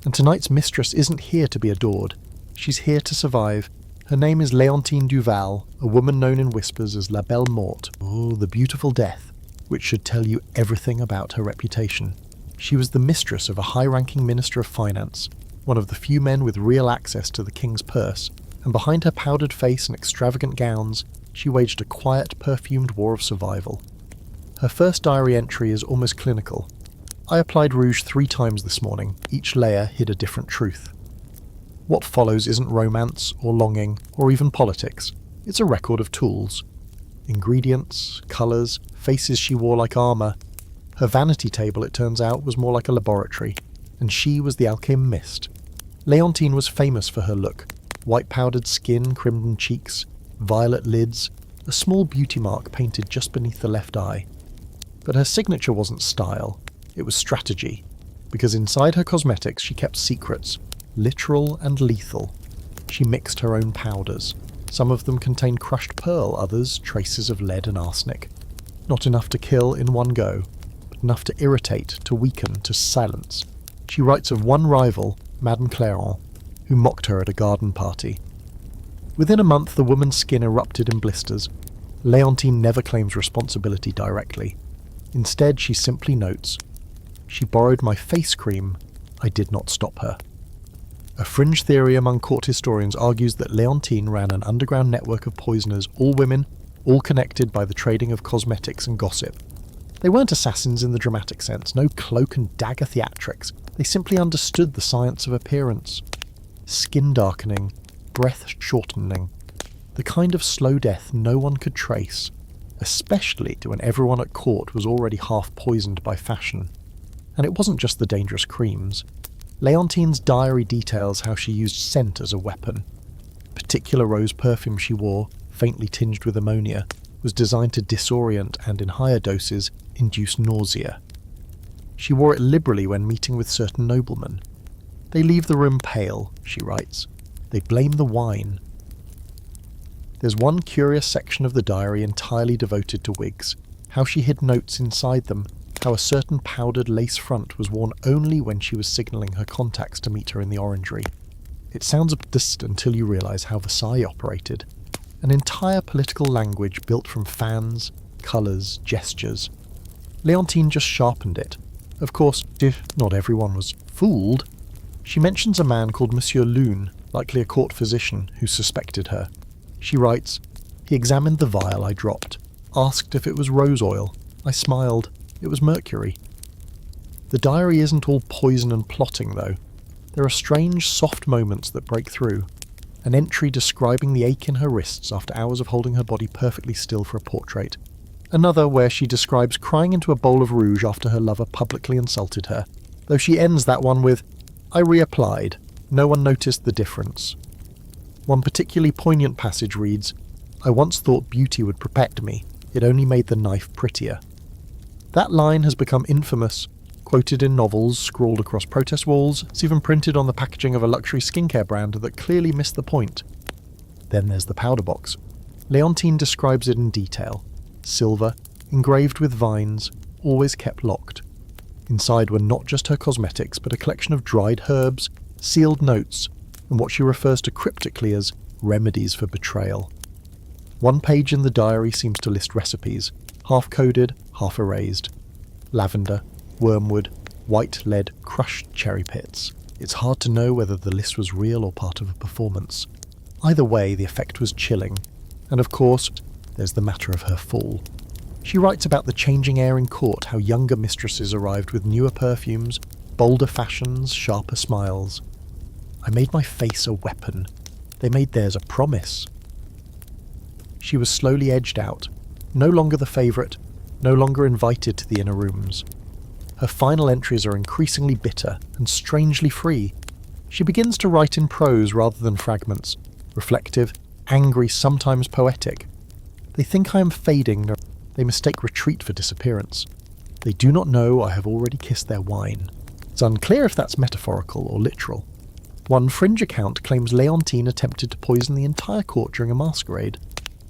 And tonight's mistress isn't here to be adored. She's here to survive. Her name is Léontine Duval, a woman known in whispers as La Belle Morte, oh, the beautiful death, which should tell you everything about her reputation. She was the mistress of a high-ranking minister of finance, one of the few men with real access to the king's purse, and behind her powdered face and extravagant gowns, she waged a quiet, perfumed war of survival. Her first diary entry is almost clinical. I applied rouge 3 times this morning. Each layer hid a different truth. What follows isn't romance, or longing, or even politics. It's a record of tools. Ingredients, colours, faces she wore like armour. Her vanity table, it turns out, was more like a laboratory, and she was the Alchemist. Léontine was famous for her look. White powdered skin, crimson cheeks, violet lids, a small beauty mark painted just beneath the left eye. But her signature wasn't style, it was strategy, because inside her cosmetics she kept secrets, literal and lethal. She mixed her own powders. Some of them contained crushed pearl, others traces of lead and arsenic. Not enough to kill in one go, but enough to irritate, to weaken, to silence. She writes of one rival, Madame Clairon, who mocked her at a garden party. Within a month the woman's skin erupted in blisters. Léontine never claims responsibility directly. Instead she simply notes, "She borrowed my face cream. I did not stop her." A fringe theory among court historians argues that Léontine ran an underground network of poisoners, all women, all connected by the trading of cosmetics and gossip. They weren't assassins in the dramatic sense, no cloak and dagger theatrics. They simply understood the science of appearance. Skin darkening, breath shortening, the kind of slow death no one could trace, especially when everyone at court was already half poisoned by fashion. And it wasn't just the dangerous creams. Leontine's diary details how she used scent as a weapon. A particular rose perfume she wore, faintly tinged with ammonia, was designed to disorient and, in higher doses, induce nausea. She wore it liberally when meeting with certain noblemen. They leave the room pale, she writes. They blame the wine. There's one curious section of the diary entirely devoted to wigs, how she hid notes inside them, how a certain powdered lace front was worn only when she was signalling her contacts to meet her in the orangery. It sounds absurd until you realise how Versailles operated. An entire political language built from fans, colours, gestures. Leontine just sharpened it. Of course, not everyone was fooled. She mentions a man called Monsieur Lune, likely a court physician, who suspected her. She writes, "He examined the vial I dropped, asked if it was rose oil. I smiled. It was mercury." The diary isn't all poison and plotting, though. There are strange, soft moments that break through. An entry describing the ache in her wrists after hours of holding her body perfectly still for a portrait. Another where she describes crying into a bowl of rouge after her lover publicly insulted her, though she ends that one with, "I reapplied. No one noticed the difference." One particularly poignant passage reads, "I once thought beauty would protect me. It only made the knife prettier." That line has become infamous, quoted in novels, scrawled across protest walls. It's even printed on the packaging of a luxury skincare brand that clearly missed the point. Then there's the powder box. Leontine describes it in detail. Silver, engraved with vines, always kept locked. Inside were not just her cosmetics, but a collection of dried herbs, sealed notes, and what she refers to cryptically as remedies for betrayal. One page in the diary seems to list recipes, half-coded, half erased. Lavender, wormwood, white lead, crushed cherry pits. It's hard to know whether the list was real or part of a performance. Either way, the effect was chilling. And of course, there's the matter of her fall. She writes about the changing air in court, how younger mistresses arrived with newer perfumes, bolder fashions, sharper smiles. "I made my face a weapon. They made theirs a promise." She was slowly edged out, no longer the favourite, no longer invited to the inner rooms. Her final entries are increasingly bitter and strangely free. She begins to write in prose rather than fragments, reflective, angry, sometimes poetic. "They think I am fading, they mistake retreat for disappearance. They do not know I have already kissed their wine." It's unclear if that's metaphorical or literal. One fringe account claims Leontine attempted to poison the entire court during a masquerade,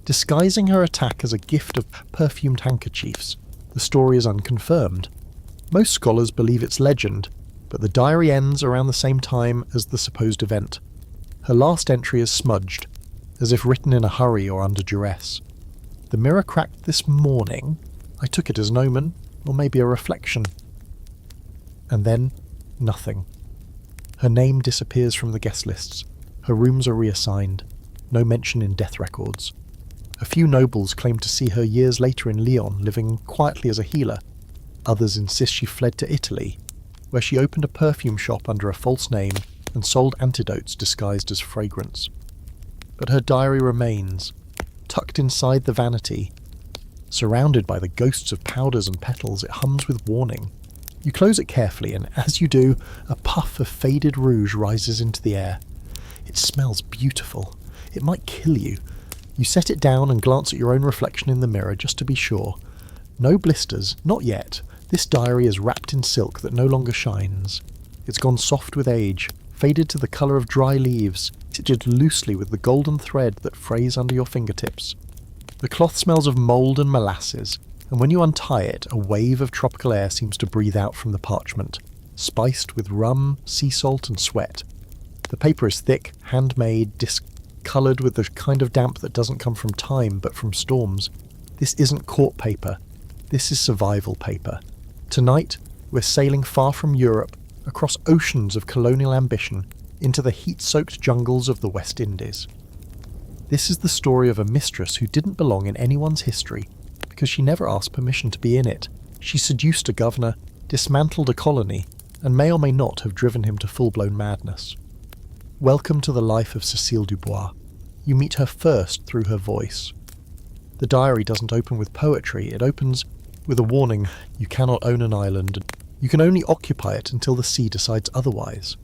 disguising her attack as a gift of perfumed handkerchiefs. The story is unconfirmed. Most scholars believe it's legend, but the diary ends around the same time as the supposed event. Her last entry is smudged, as if written in a hurry or under duress. "The mirror cracked this morning. I took it as an omen, or maybe a reflection." And then, nothing. Her name disappears from the guest lists. Her rooms are reassigned. No mention in death records. A few nobles claim to see her years later in Lyon, living quietly as a healer. Others insist she fled to Italy, where she opened a perfume shop under a false name and sold antidotes disguised as fragrance. But her diary remains, tucked inside the vanity. Surrounded by the ghosts of powders and petals, it hums with warning. You close it carefully, and as you do, a puff of faded rouge rises into the air. It smells beautiful. It might kill you. You set it down and glance at your own reflection in the mirror just to be sure. No blisters, not yet. This diary is wrapped in silk that no longer shines. It's gone soft with age, faded to the colour of dry leaves, stitched loosely with the golden thread that frays under your fingertips. The cloth smells of mould and molasses, and when you untie it, a wave of tropical air seems to breathe out from the parchment, spiced with rum, sea salt and sweat. The paper is thick, handmade, discoloured with the kind of damp that doesn't come from time but from storms. This isn't court paper. This is survival paper. Tonight, we're sailing far from Europe, across oceans of colonial ambition, into the heat-soaked jungles of the West Indies. This is the story of a mistress who didn't belong in anyone's history, because she never asked permission to be in it. She seduced a governor, dismantled a colony, and may or may not have driven him to full-blown madness. Welcome to the life of Cécile Dubois. You meet her first through her voice. The diary doesn't open with poetry, it opens with a warning: you cannot own an island. You can only occupy it until the sea decides otherwise.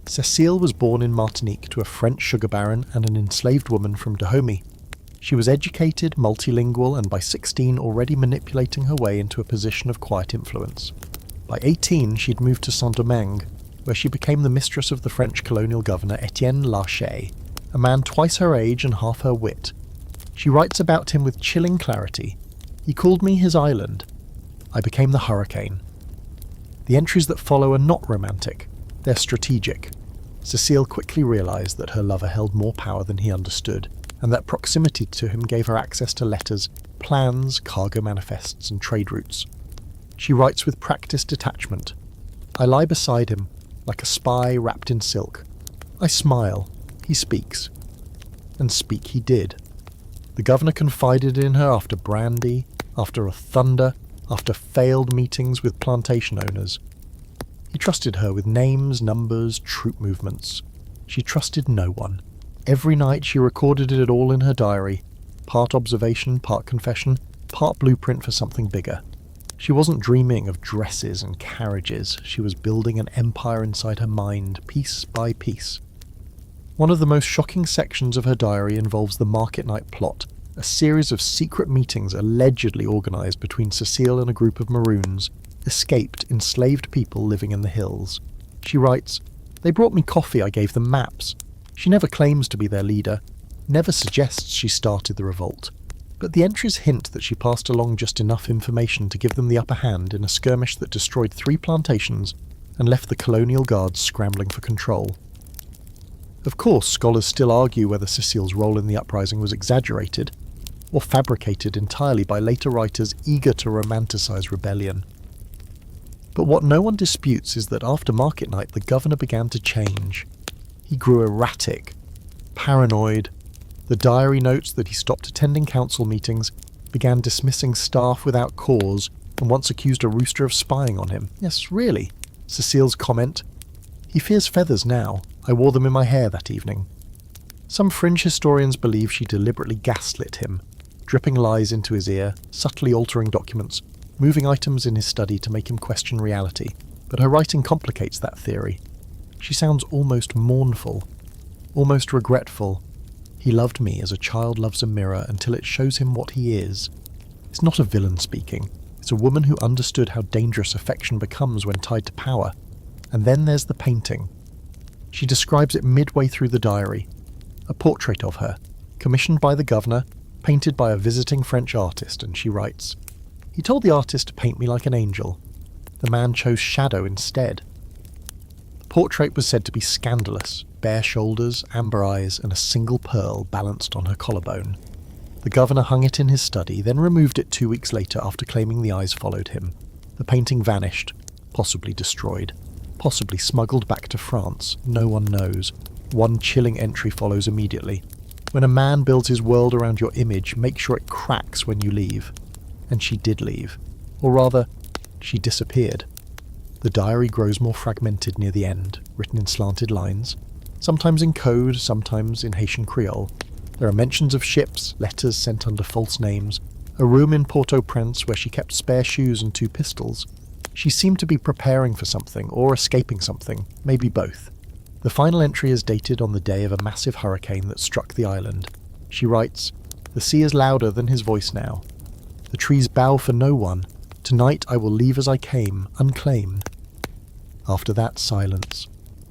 Cécile was born in Martinique to a French sugar baron and an enslaved woman from Dahomey. She was educated, multilingual, and by 16 already manipulating her way into a position of quiet influence. By 18, she'd moved to Saint-Domingue, where she became the mistress of the French colonial governor Etienne Larcher, a man twice her age and half her wit. She writes about him with chilling clarity. He called me his island. I became the hurricane. The entries that follow are not romantic. They're strategic. Cécile quickly realised that her lover held more power than he understood, and that proximity to him gave her access to letters, plans, cargo manifests, and trade routes. She writes with practiced detachment. I lie beside him, like a spy wrapped in silk. I smile. He speaks. And speak he did. The governor confided in her after brandy, after a thunder, after failed meetings with plantation owners. He trusted her with names, numbers, troop movements. She trusted no one. Every night she recorded it all in her diary, part observation, part confession, part blueprint for something bigger. She wasn't dreaming of dresses and carriages, she was building an empire inside her mind, piece by piece. One of the most shocking sections of her diary involves the market night plot, a series of secret meetings allegedly organised between Cécile and a group of Maroons, escaped, enslaved people living in the hills. She writes, "They brought me coffee, I gave them maps. She never claims to be their leader, never suggests she started the revolt. But the entries hint that she passed along just enough information to give them the upper hand in a skirmish that destroyed 3 plantations and left the colonial guards scrambling for control." Of course, scholars still argue whether Cécile's role in the uprising was exaggerated, or fabricated entirely by later writers eager to romanticize rebellion. But what no one disputes is that after market night the governor began to change. He grew erratic, paranoid. The diary notes that he stopped attending council meetings, began dismissing staff without cause, and once accused a rooster of spying on him. Yes, really. Cécile's comment, "He fears feathers now. I wore them in my hair that evening." Some fringe historians believe she deliberately gaslit him, dripping lies into his ear, subtly altering documents, moving items in his study to make him question reality. But her writing complicates that theory. She sounds almost mournful, almost regretful. He loved me as a child loves a mirror until it shows him what he is. It's not a villain speaking. It's a woman who understood how dangerous affection becomes when tied to power. And then there's the painting. She describes it midway through the diary. A portrait of her, commissioned by the governor, painted by a visiting French artist, and she writes, "He told the artist to paint me like an angel. The man chose shadow instead." The portrait was said to be scandalous, bare shoulders, amber eyes, and a single pearl balanced on her collarbone. The governor hung it in his study, then removed it 2 weeks later after claiming the eyes followed him. The painting vanished, possibly destroyed, possibly smuggled back to France, no one knows. One chilling entry follows immediately. "When a man builds his world around your image, make sure it cracks when you leave." And she did leave. Or rather, she disappeared. The diary grows more fragmented near the end, written in slanted lines, sometimes in code, sometimes in Haitian Creole. There are mentions of ships, letters sent under false names, a room in Port-au-Prince where she kept spare shoes and 2 pistols. She seemed to be preparing for something, or escaping something, maybe both. The final entry is dated on the day of a massive hurricane that struck the island. She writes, "The sea is louder than his voice now. The trees bow for no one. Tonight I will leave as I came, unclaimed." After that, silence.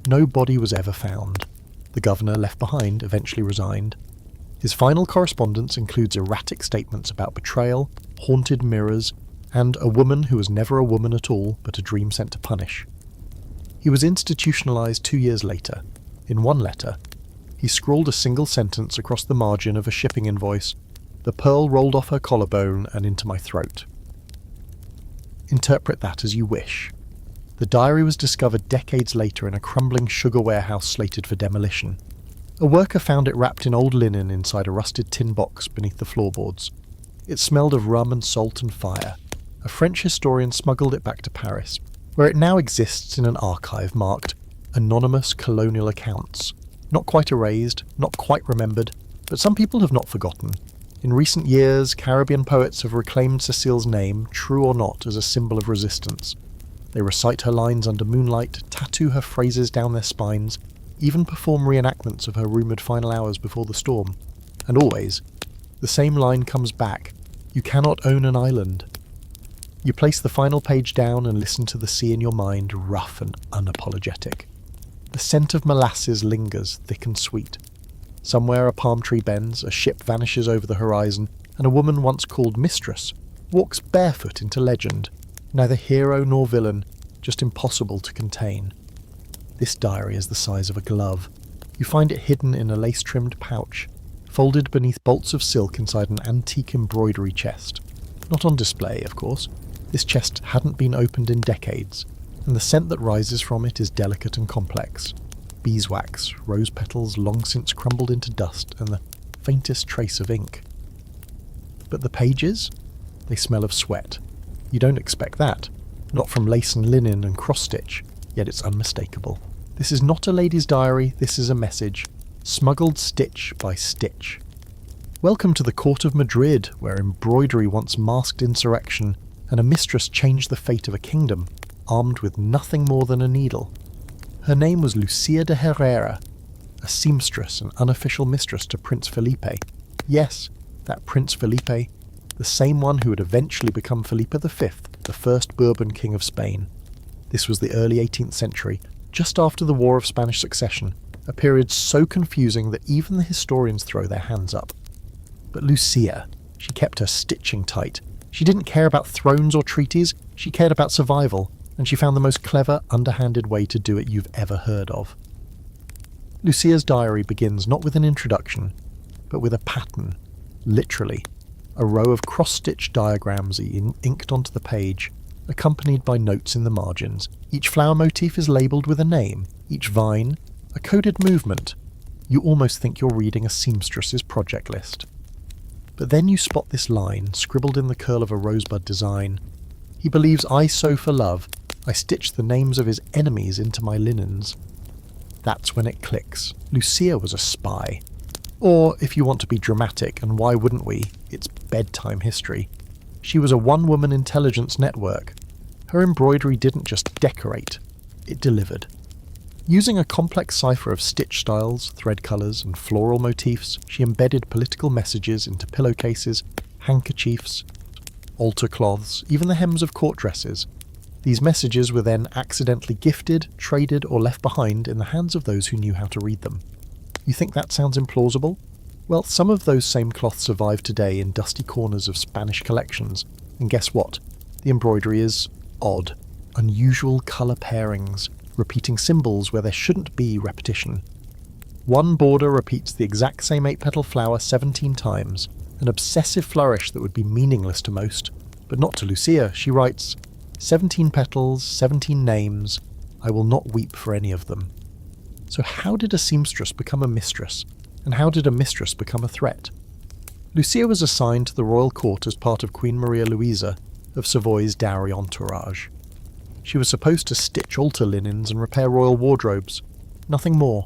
No body was ever found. The governor left behind eventually resigned. His final correspondence includes erratic statements about betrayal, haunted mirrors, and a woman who was never a woman at all but a dream sent to punish. He was institutionalized 2 years later. In one letter, he scrawled a single sentence across the margin of a shipping invoice. "The pearl rolled off her collarbone and into my throat." Interpret that as you wish. The diary was discovered decades later in a crumbling sugar warehouse slated for demolition. A worker found it wrapped in old linen inside a rusted tin box beneath the floorboards. It smelled of rum and salt and fire. A French historian smuggled it back to Paris, where it now exists in an archive marked Anonymous Colonial Accounts. Not quite erased, not quite remembered, but some people have not forgotten. In recent years, Caribbean poets have reclaimed Cécile's name, true or not, as a symbol of resistance. They recite her lines under moonlight, tattoo her phrases down their spines, even perform reenactments of her rumoured final hours before the storm. And always, the same line comes back: "You cannot own an island." You place the final page down and listen to the sea in your mind, rough and unapologetic. The scent of molasses lingers, thick and sweet. Somewhere a palm tree bends, a ship vanishes over the horizon, and a woman once called Mistress walks barefoot into legend, neither hero nor villain, just impossible to contain. This diary is the size of a glove. You find it hidden in a lace-trimmed pouch, folded beneath bolts of silk inside an antique embroidery chest. Not on display, of course. This chest hadn't been opened in decades, and the scent that rises from it is delicate and complex. Beeswax, rose petals long since crumbled into dust, and the faintest trace of ink. But the pages? They smell of sweat. You don't expect that. Not from lace and linen and cross-stitch, yet it's unmistakable. This is not a lady's diary, this is a message, smuggled stitch by stitch. Welcome to the court of Madrid, where embroidery once masked insurrection, and a mistress changed the fate of a kingdom, armed with nothing more than a needle. Her name was Lucia de Herrera, a seamstress and unofficial mistress to Prince Felipe. Yes, that Prince Felipe, the same one who would eventually become Felipe V, the first Bourbon king of Spain. This was the early 18th century, just after the War of Spanish Succession, a period so confusing that even the historians throw their hands up. But Lucia, she kept her stitching tight. She didn't care about thrones or treaties, she cared about survival, and she found the most clever, underhanded way to do it you've ever heard of. Lucia's diary begins not with an introduction, but with a pattern, literally, a row of cross-stitch diagrams inked onto the page, accompanied by notes in the margins. Each flower motif is labelled with a name, each vine, a coded movement. You almost think you're reading a seamstress's project list. But then you spot this line, scribbled in the curl of a rosebud design. He believes I sew for love. I stitch the names of his enemies into my linens. That's when it clicks. Lucia was a spy. Or, if you want to be dramatic, and why wouldn't we, it's bedtime history. She was a one-woman intelligence network. Her embroidery didn't just decorate, it delivered. Using a complex cipher of stitch styles, thread colours, and floral motifs, she embedded political messages into pillowcases, handkerchiefs, altar cloths, even the hems of court dresses. These messages were then accidentally gifted, traded, or left behind in the hands of those who knew how to read them. You think that sounds implausible? Well, some of those same cloths survive today in dusty corners of Spanish collections, and guess what? The embroidery is odd. Unusual colour pairings, repeating symbols where there shouldn't be repetition. One border repeats the exact same 8-petal flower 17 times, an obsessive flourish that would be meaningless to most, but not to Lucia. She writes, 17 petals, 17 names, I will not weep for any of them. So how did a seamstress become a mistress? And how did a mistress become a threat? Lucia was assigned to the royal court as part of Queen Maria Louisa of Savoy's dowry entourage. She was supposed to stitch altar linens and repair royal wardrobes, nothing more.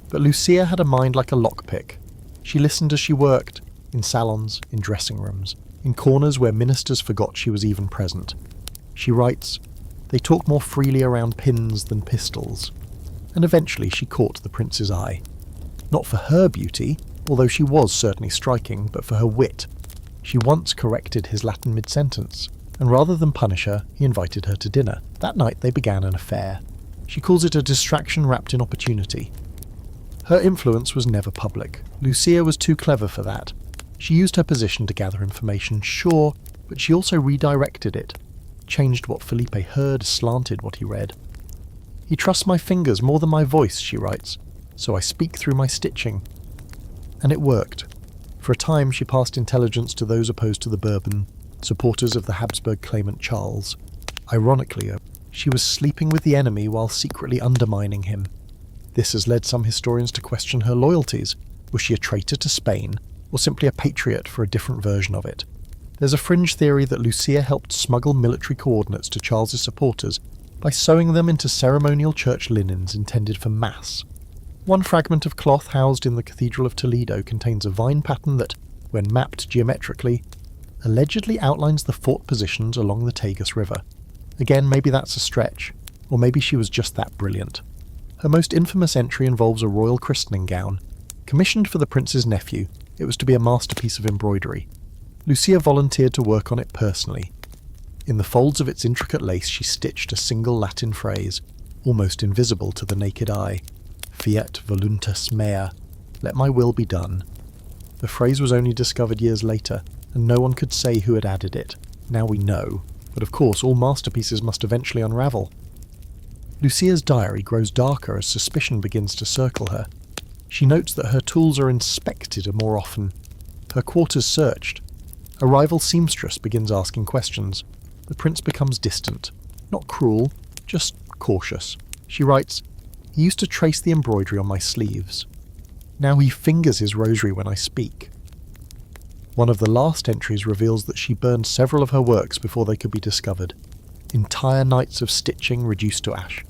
But Lucia had a mind like a lockpick. She listened as she worked, in salons, in dressing rooms, in corners where ministers forgot she was even present. She writes, they talk more freely around pins than pistols. And eventually she caught the prince's eye. Not for her beauty, although she was certainly striking, but for her wit. She once corrected his Latin mid-sentence, and rather than punish her, he invited her to dinner. That night they began an affair. She calls it a distraction wrapped in opportunity. Her influence was never public. Lucia was too clever for that. She used her position to gather information, sure, but she also redirected it, changed what Felipe heard, slanted what he read. He trusts my fingers more than my voice, she writes, so I speak through my stitching. And it worked. For a time she passed intelligence to those opposed to the Bourbon, supporters of the Habsburg claimant Charles. Ironically, she was sleeping with the enemy while secretly undermining him. This has led some historians to question her loyalties. Was she a traitor to Spain, or simply a patriot for a different version of it? There's a fringe theory that Lucia helped smuggle military coordinates to Charles's supporters by sewing them into ceremonial church linens intended for Mass. One fragment of cloth housed in the Cathedral of Toledo contains a vine pattern that, when mapped geometrically, allegedly outlines the fort positions along the Tagus River. Again, maybe that's a stretch, or maybe she was just that brilliant. Her most infamous entry involves a royal christening gown. Commissioned for the prince's nephew, it was to be a masterpiece of embroidery. Lucia volunteered to work on it personally. In the folds of its intricate lace she stitched a single Latin phrase, almost invisible to the naked eye. Fiat voluntas mea, let my will be done. The phrase was only discovered years later, and no one could say who had added it. Now we know, but of course all masterpieces must eventually unravel. Lucia's diary grows darker as suspicion begins to circle her. She notes that her tools are inspected more often, her quarters searched. A rival seamstress begins asking questions. The prince becomes distant. Not cruel, just cautious. She writes, "He used to trace the embroidery on my sleeves. Now he fingers his rosary when I speak." One of the last entries reveals that she burned several of her works before they could be discovered. Entire nights of stitching reduced to ash.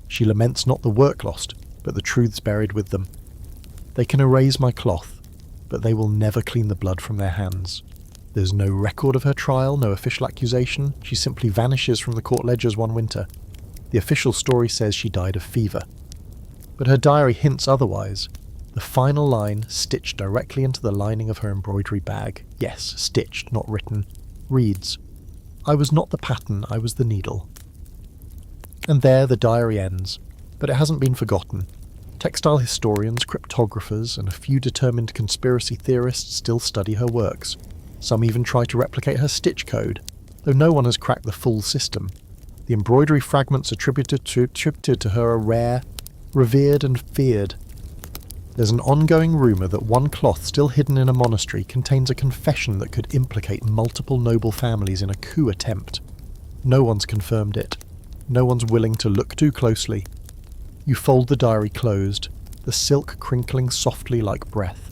She laments not the work lost, but the truths buried with them. They can erase my cloth, but they will never clean the blood from their hands. There's no record of her trial, no official accusation. She simply vanishes from the court ledgers one winter. The official story says she died of fever. But her diary hints otherwise. The final line, stitched directly into the lining of her embroidery bag, yes, stitched, not written, reads, "I was not the pattern, I was the needle." And there the diary ends, but it hasn't been forgotten. Textile historians, cryptographers, and a few determined conspiracy theorists still study her works. Some even try to replicate her stitch code, though no one has cracked the full system. The embroidery fragments attributed to her are rare, revered and feared. There's an ongoing rumour that one cloth still hidden in a monastery contains a confession that could implicate multiple noble families in a coup attempt. No one's confirmed it. No one's willing to look too closely. You fold the diary closed, the silk crinkling softly like breath.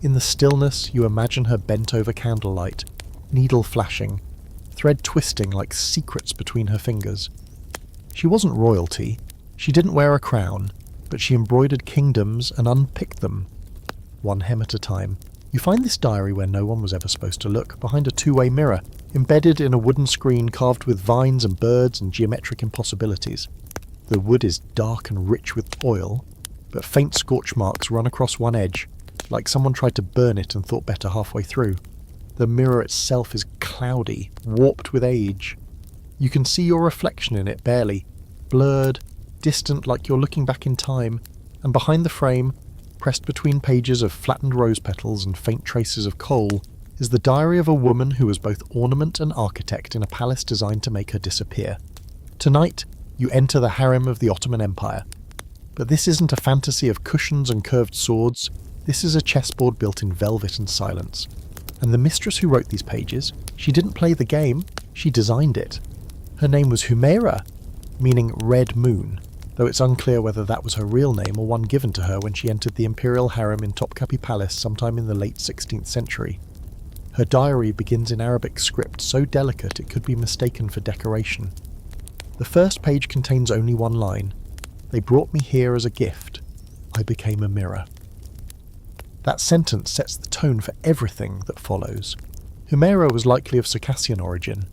In the stillness you imagine her bent over candlelight, needle flashing, thread twisting like secrets between her fingers. She wasn't royalty. She didn't wear a crown, but she embroidered kingdoms and unpicked them, one hem at a time. You find this diary where no one was ever supposed to look, behind a two-way mirror, embedded in a wooden screen carved with vines and birds and geometric impossibilities. The wood is dark and rich with oil, but faint scorch marks run across one edge, like someone tried to burn it and thought better halfway through. The mirror itself is cloudy, warped with age. You can see your reflection in it barely, blurred, distant like you're looking back in time, and behind the frame, pressed between pages of flattened rose petals and faint traces of coal, is the diary of a woman who was both ornament and architect in a palace designed to make her disappear. Tonight, you enter the harem of the Ottoman Empire. But this isn't a fantasy of cushions and curved swords, this is a chessboard built in velvet and silence. And the mistress who wrote these pages, she didn't play the game, she designed it. Her name was Humaira, meaning red moon, though it's unclear whether that was her real name or one given to her when she entered the imperial harem in Topkapi Palace sometime in the late 16th century. Her diary begins in Arabic script so delicate it could be mistaken for decoration. The first page contains only one line. "They brought me here as a gift. I became a mirror." That sentence sets the tone for everything that follows. Humaira was likely of Circassian origin,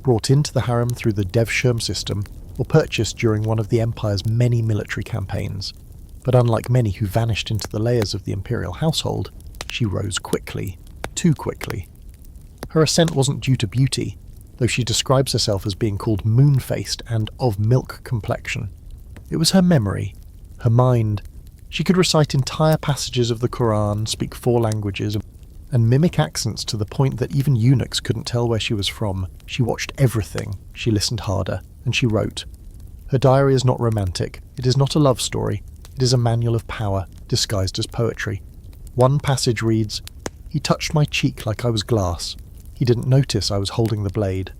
brought into the harem through the devshirm system, or purchased during one of the empire's many military campaigns. But unlike many who vanished into the layers of the imperial household, she rose quickly, too quickly. Her ascent wasn't due to beauty, though she describes herself as being called moon-faced and of milk complexion. It was her memory, her mind. She could recite entire passages of the Quran, speak 4 languages, and mimic accents to the point that even eunuchs couldn't tell where she was from. She watched everything, she listened harder, and she wrote. Her diary is not romantic, it is not a love story, it is a manual of power, disguised as poetry. One passage reads, "He touched my cheek like I was glass. He didn't notice I was holding the blade."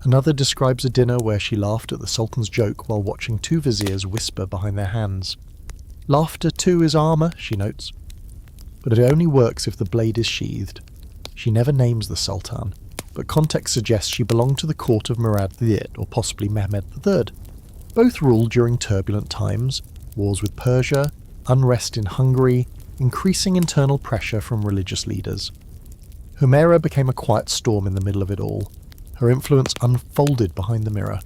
Another describes a dinner where she laughed at the Sultan's joke while watching 2 viziers whisper behind their hands. "Laughter too is armour," she notes. But it only works if the blade is sheathed. She never names the Sultan, but context suggests she belonged to the court of Murad III, or possibly Mehmed III. Both ruled during turbulent times, wars with Persia, unrest in Hungary, increasing internal pressure from religious leaders. Humaira became a quiet storm in the middle of it all. Her influence unfolded behind the mirror.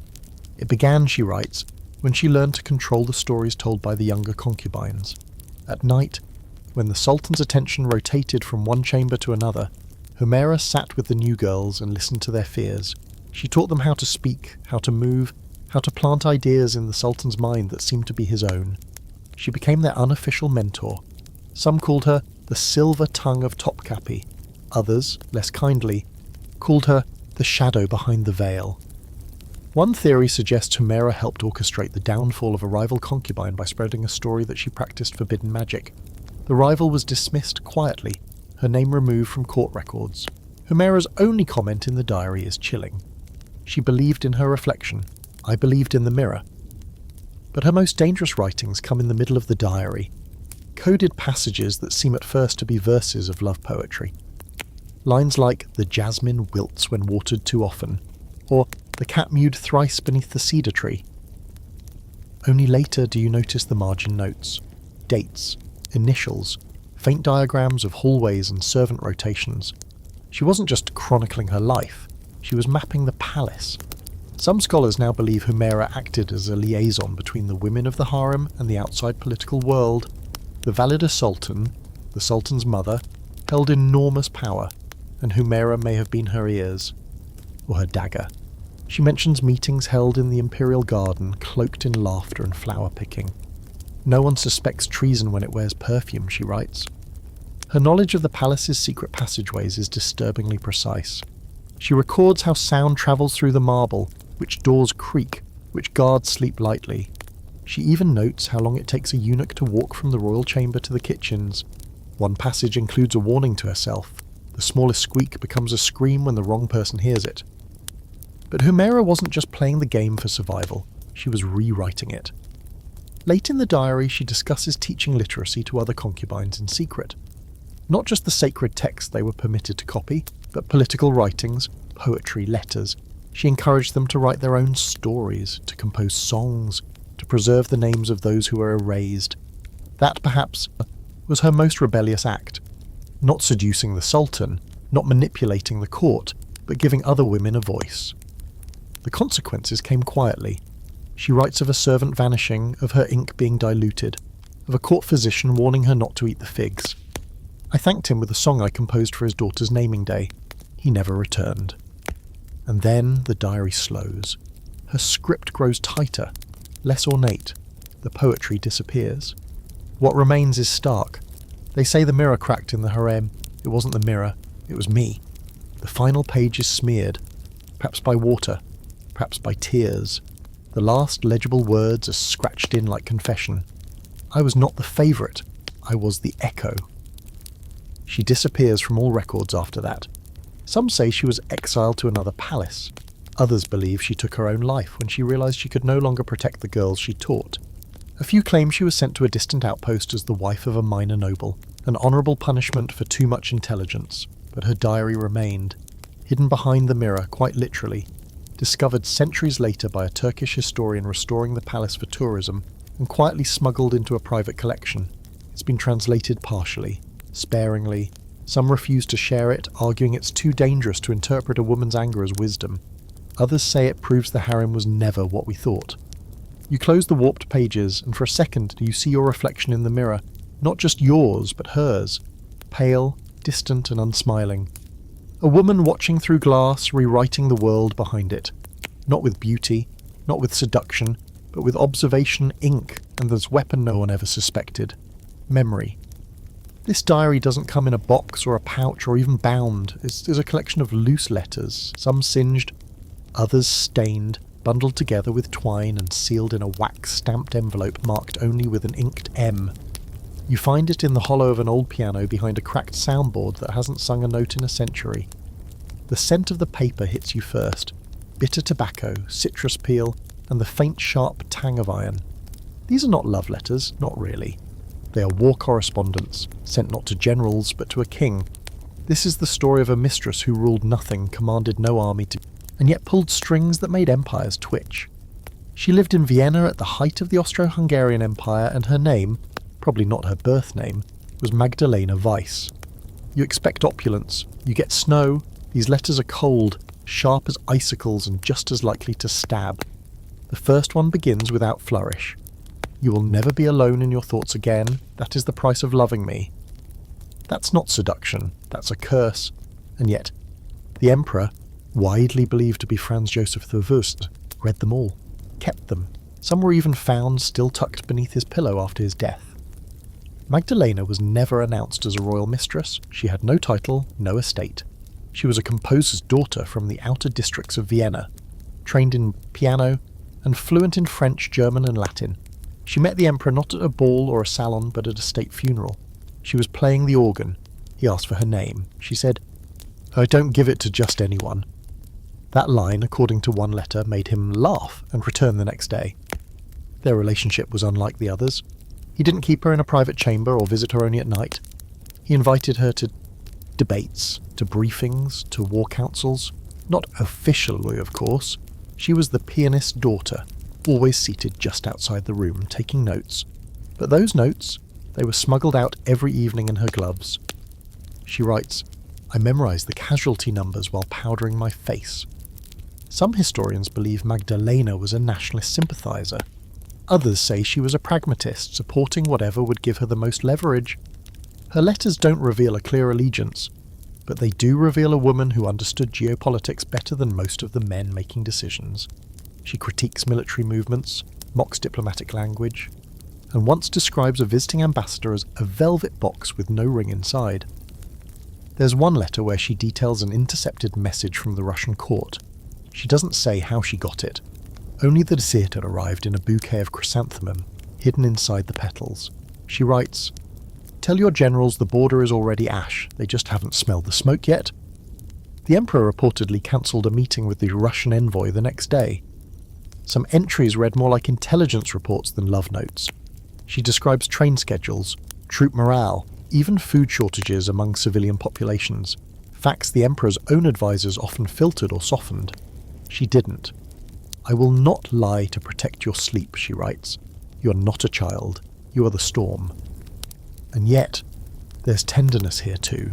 It began, she writes, when she learned to control the stories told by the younger concubines. At night, when the Sultan's attention rotated from one chamber to another, Humaira sat with the new girls and listened to their fears. She taught them how to speak, how to move, how to plant ideas in the Sultan's mind that seemed to be his own. She became their unofficial mentor. Some called her the silver tongue of Topkapi. Others, less kindly, called her the shadow behind the veil. One theory suggests Humaira helped orchestrate the downfall of a rival concubine by spreading a story that she practiced forbidden magic. The rival was dismissed quietly, her name removed from court records. Humaira's only comment in the diary is chilling. She believed in her reflection. I believed in the mirror. But her most dangerous writings come in the middle of the diary, coded passages that seem at first to be verses of love poetry. Lines like, "The jasmine wilts when watered too often," or "The cat mewed thrice beneath the cedar tree." Only later do you notice the margin notes, dates, initials, faint diagrams of hallways and servant rotations. She wasn't just chronicling her life, she was mapping the palace. Some scholars now believe Humaira acted as a liaison between the women of the harem and the outside political world. The Valida Sultan, the Sultan's mother, held enormous power, and Humaira may have been her ears, or her dagger. She mentions meetings held in the imperial garden, cloaked in laughter and flower picking. No one suspects treason when it wears perfume, she writes. Her knowledge of the palace's secret passageways is disturbingly precise. She records how sound travels through the marble, which doors creak, which guards sleep lightly. She even notes how long it takes a eunuch to walk from the royal chamber to the kitchens. One passage includes a warning to herself. The smallest squeak becomes a scream when the wrong person hears it. But Humaira wasn't just playing the game for survival, she was rewriting it. Late in the diary, she discusses teaching literacy to other concubines in secret. Not just the sacred texts they were permitted to copy, but political writings, poetry, letters. She encouraged them to write their own stories, to compose songs, to preserve the names of those who were erased. That, perhaps, was her most rebellious act. Not seducing the Sultan, not manipulating the court, but giving other women a voice. The consequences came quietly. She writes of a servant vanishing, of her ink being diluted, of a court physician warning her not to eat the figs. I thanked him with a song I composed for his daughter's naming day. He never returned. And then the diary slows. Her script grows tighter, less ornate. The poetry disappears. What remains is stark. They say the mirror cracked in the harem. It wasn't the mirror, it was me. The final page is smeared, perhaps by water, perhaps by tears. The last legible words are scratched in like confession. I was not the favourite, I was the echo. She disappears from all records after that. Some say she was exiled to another palace. Others believe she took her own life when she realised she could no longer protect the girls she taught. A few claim she was sent to a distant outpost as the wife of a minor noble, an honourable punishment for too much intelligence, but her diary remained, hidden behind the mirror quite literally, discovered centuries later by a Turkish historian restoring the palace for tourism, and quietly smuggled into a private collection. It's been translated partially, sparingly. Some refuse to share it, arguing it's too dangerous to interpret a woman's anger as wisdom. Others say it proves the harem was never what we thought. You close the warped pages, and for a second you see your reflection in the mirror, not just yours, but hers, pale, distant and unsmiling. A woman watching through glass, rewriting the world behind it. Not with beauty, not with seduction, but with observation, ink, and this weapon no one ever suspected. Memory. This diary doesn't come in a box or a pouch or even bound. It's a collection of loose letters, some singed, others stained, bundled together with twine and sealed in a wax-stamped envelope marked only with an inked M. You find it in the hollow of an old piano behind a cracked soundboard that hasn't sung a note in a century. The scent of the paper hits you first. Bitter tobacco, citrus peel, and the faint sharp tang of iron. These are not love letters, not really. They are war correspondence, sent not to generals but to a king. This is the story of a mistress who ruled nothing, commanded no army to, and yet pulled strings that made empires twitch. She lived in Vienna at the height of the Austro-Hungarian Empire, and her name, probably not her birth name, was Magdalena Weiss. You expect opulence, you get snow, these letters are cold, sharp as icicles and just as likely to stab. The first one begins without flourish. You will never be alone in your thoughts again. That is the price of loving me. That's not seduction, that's a curse. And yet, the emperor, widely believed to be Franz Joseph the First, read them all, kept them. Some were even found still tucked beneath his pillow after his death. Magdalena was never announced as a royal mistress. She had no title, no estate. She was a composer's daughter from the outer districts of Vienna, trained in piano, and fluent in French, German and Latin. She met the emperor not at a ball or a salon, but at a state funeral. She was playing the organ. He asked for her name. She said, "I don't give it to just anyone." That line, according to one letter, made him laugh and return the next day. Their relationship was unlike the others. He didn't keep her in a private chamber or visit her only at night. He invited her to debates, to briefings, to war councils. Not officially, of course. She was the pianist's daughter, always seated just outside the room, taking notes. But those notes, they were smuggled out every evening in her gloves. She writes, "I memorized the casualty numbers while powdering my face." Some historians believe Magdalena was a nationalist sympathizer. Others say she was a pragmatist, supporting whatever would give her the most leverage. Her letters don't reveal a clear allegiance, but they do reveal a woman who understood geopolitics better than most of the men making decisions. She critiques military movements, mocks diplomatic language, and once describes a visiting ambassador as a velvet box with no ring inside. There's one letter where she details an intercepted message from the Russian court. She doesn't say how she got it, only that it had arrived in a bouquet of chrysanthemum, hidden inside the petals. She writes, "Tell your generals the border is already ash, they just haven't smelled the smoke yet." The emperor reportedly cancelled a meeting with the Russian envoy the next day. Some entries read more like intelligence reports than love notes. She describes train schedules, troop morale, even food shortages among civilian populations, facts the emperor's own advisors often filtered or softened. She didn't. "I will not lie to protect your sleep," she writes. "You are not a child. You are the storm." And yet, there's tenderness here too.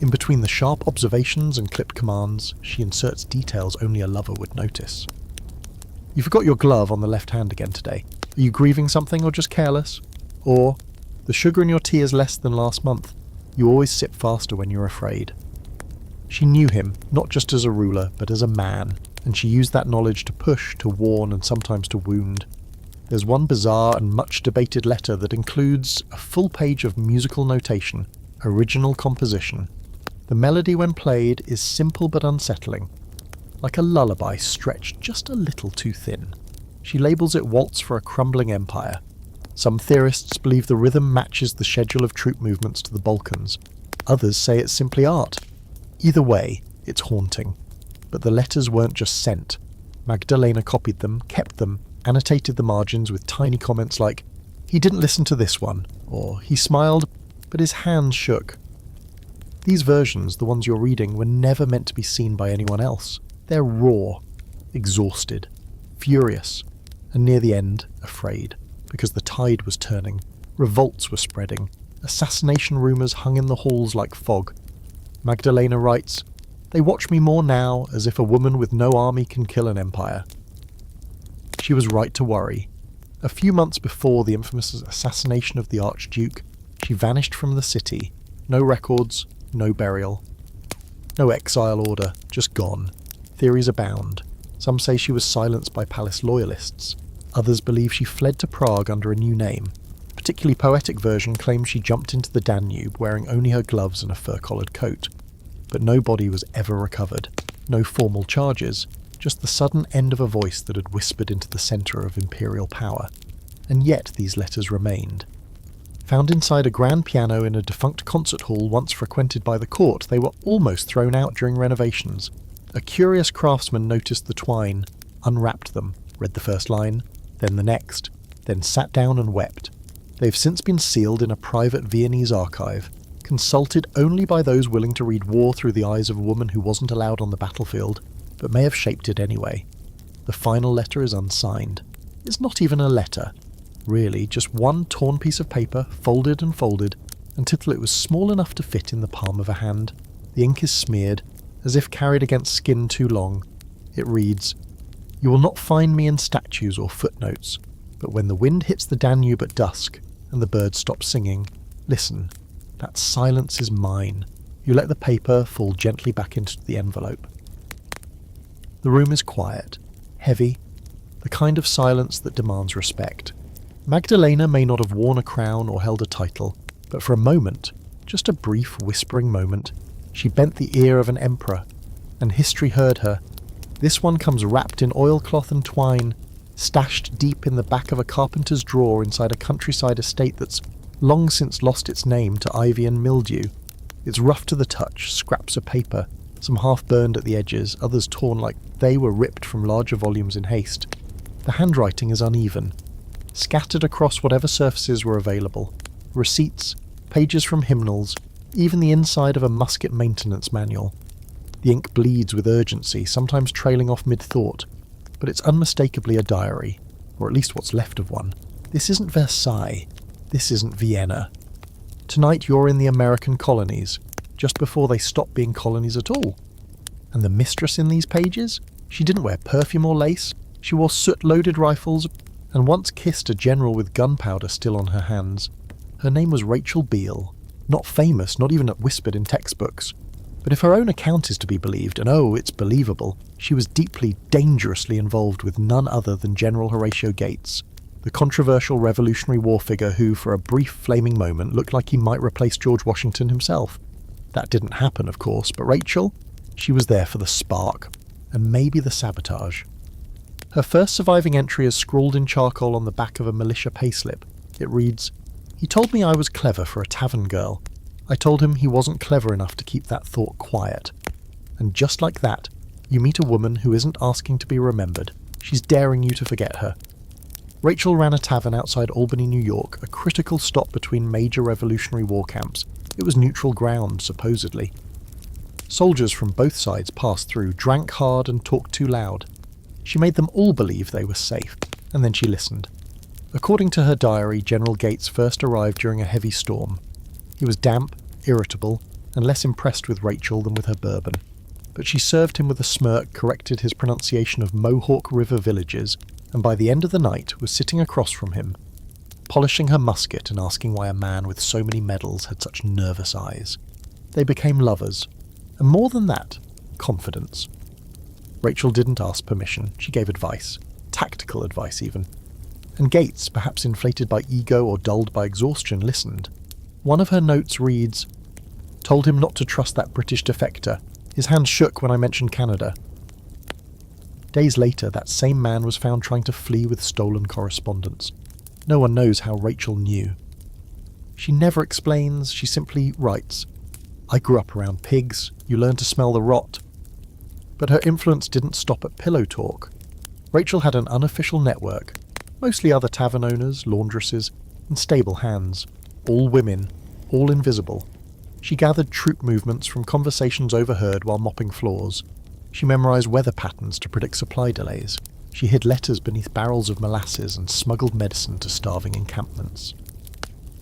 In between the sharp observations and clipped commands, she inserts details only a lover would notice. "You forgot your glove on the left hand again today. Are you grieving something or just careless?" Or, "The sugar in your tea is less than last month. You always sip faster when you're afraid." She knew him, not just as a ruler, but as a man, and she used that knowledge to push, to warn, and sometimes to wound. There's one bizarre and much debated letter that includes a full page of musical notation, original composition. The melody when played is simple but unsettling, like a lullaby stretched just a little too thin. She labels it Waltz for a Crumbling Empire. Some theorists believe the rhythm matches the schedule of troop movements to the Balkans. Others say it's simply art. Either way, it's haunting. But the letters weren't just sent. Magdalena copied them, kept them, annotated the margins with tiny comments like, "He didn't listen to this one," or "He smiled, but his hands shook." These versions, the ones you're reading, were never meant to be seen by anyone else. They're raw, exhausted, furious, and near the end, afraid, because the tide was turning, revolts were spreading, assassination rumours hung in the halls like fog. Magdalena writes, "They watch me more now, as if a woman with no army can kill an empire." She was right to worry. A few months before the infamous assassination of the Archduke, she vanished from the city. No records, no burial. No exile order, just gone. Theories abound. Some say she was silenced by palace loyalists. Others believe she fled to Prague under a new name. A particularly poetic version claims she jumped into the Danube wearing only her gloves and a fur-collared coat. But no body was ever recovered. No formal charges, just the sudden end of a voice that had whispered into the centre of imperial power. And yet these letters remained. Found inside a grand piano in a defunct concert hall once frequented by the court, they were almost thrown out during renovations. A curious craftsman noticed the twine, unwrapped them, read the first line, then the next, then sat down and wept. They've since been sealed in a private Viennese archive, consulted only by those willing to read war through the eyes of a woman who wasn't allowed on the battlefield, but may have shaped it anyway. The final letter is unsigned. It's not even a letter. Really, just one torn piece of paper, folded and folded, until it was small enough to fit in the palm of a hand. The ink is smeared, as if carried against skin too long. It reads, "You will not find me in statues or footnotes, but when the wind hits the Danube at dusk and the birds stop singing, listen, that silence is mine." You let the paper fall gently back into the envelope. The room is quiet, heavy, the kind of silence that demands respect. Magdalena may not have worn a crown or held a title, but for a moment, just a brief whispering moment, she bent the ear of an emperor, and history heard her. This one comes wrapped in oilcloth and twine, stashed deep in the back of a carpenter's drawer inside a countryside estate that's long since lost its name to ivy and mildew. It's rough to the touch, scraps of paper, some half-burned at the edges, others torn like they were ripped from larger volumes in haste. The handwriting is uneven, scattered across whatever surfaces were available. Receipts, pages from hymnals, even the inside of a musket maintenance manual. The ink bleeds with urgency, sometimes trailing off mid-thought, but it's unmistakably a diary, or at least what's left of one. This isn't Versailles. This isn't Vienna. Tonight you're in the American colonies, just before they stopped being colonies at all. And the mistress in these pages? She didn't wear perfume or lace. She wore soot-loaded rifles, and once kissed a general with gunpowder still on her hands. Her name was Rachel Beale. Not famous, not even whispered in textbooks. But if her own account is to be believed, and oh, it's believable, she was deeply, dangerously involved with none other than General Horatio Gates, the controversial Revolutionary War figure who, for a brief flaming moment, looked like he might replace George Washington himself. That didn't happen, of course, but Rachel, she was there for the spark, and maybe the sabotage. Her first surviving entry is scrawled in charcoal on the back of a militia payslip. It reads, "He told me I was clever for a tavern girl. I told him he wasn't clever enough to keep that thought quiet." And just like that, you meet a woman who isn't asking to be remembered. She's daring you to forget her. Rachel ran a tavern outside Albany, New York, a critical stop between major Revolutionary War camps. It was neutral ground, supposedly. Soldiers from both sides passed through, drank hard and talked too loud. She made them all believe they were safe, and then she listened. According to her diary, General Gates first arrived during a heavy storm. He was damp, irritable, and less impressed with Rachel than with her bourbon. But she served him with a smirk, corrected his pronunciation of Mohawk River villages, and by the end of the night was sitting across from him, polishing her musket and asking why a man with so many medals had such nervous eyes. They became lovers, and more than that, confidants. Rachel didn't ask permission, she gave advice, tactical advice even. And Gates, perhaps inflated by ego or dulled by exhaustion, listened. One of her notes reads, "Told him not to trust that British defector. His hand shook when I mentioned Canada." Days later, that same man was found trying to flee with stolen correspondence. No one knows how Rachel knew. She never explains, she simply writes, "I grew up around pigs, you learn to smell the rot." But her influence didn't stop at pillow talk. Rachel had an unofficial network, mostly other tavern owners, laundresses, and stable hands, all women, all invisible. She gathered troop movements from conversations overheard while mopping floors. She memorized weather patterns to predict supply delays. She hid letters beneath barrels of molasses and smuggled medicine to starving encampments.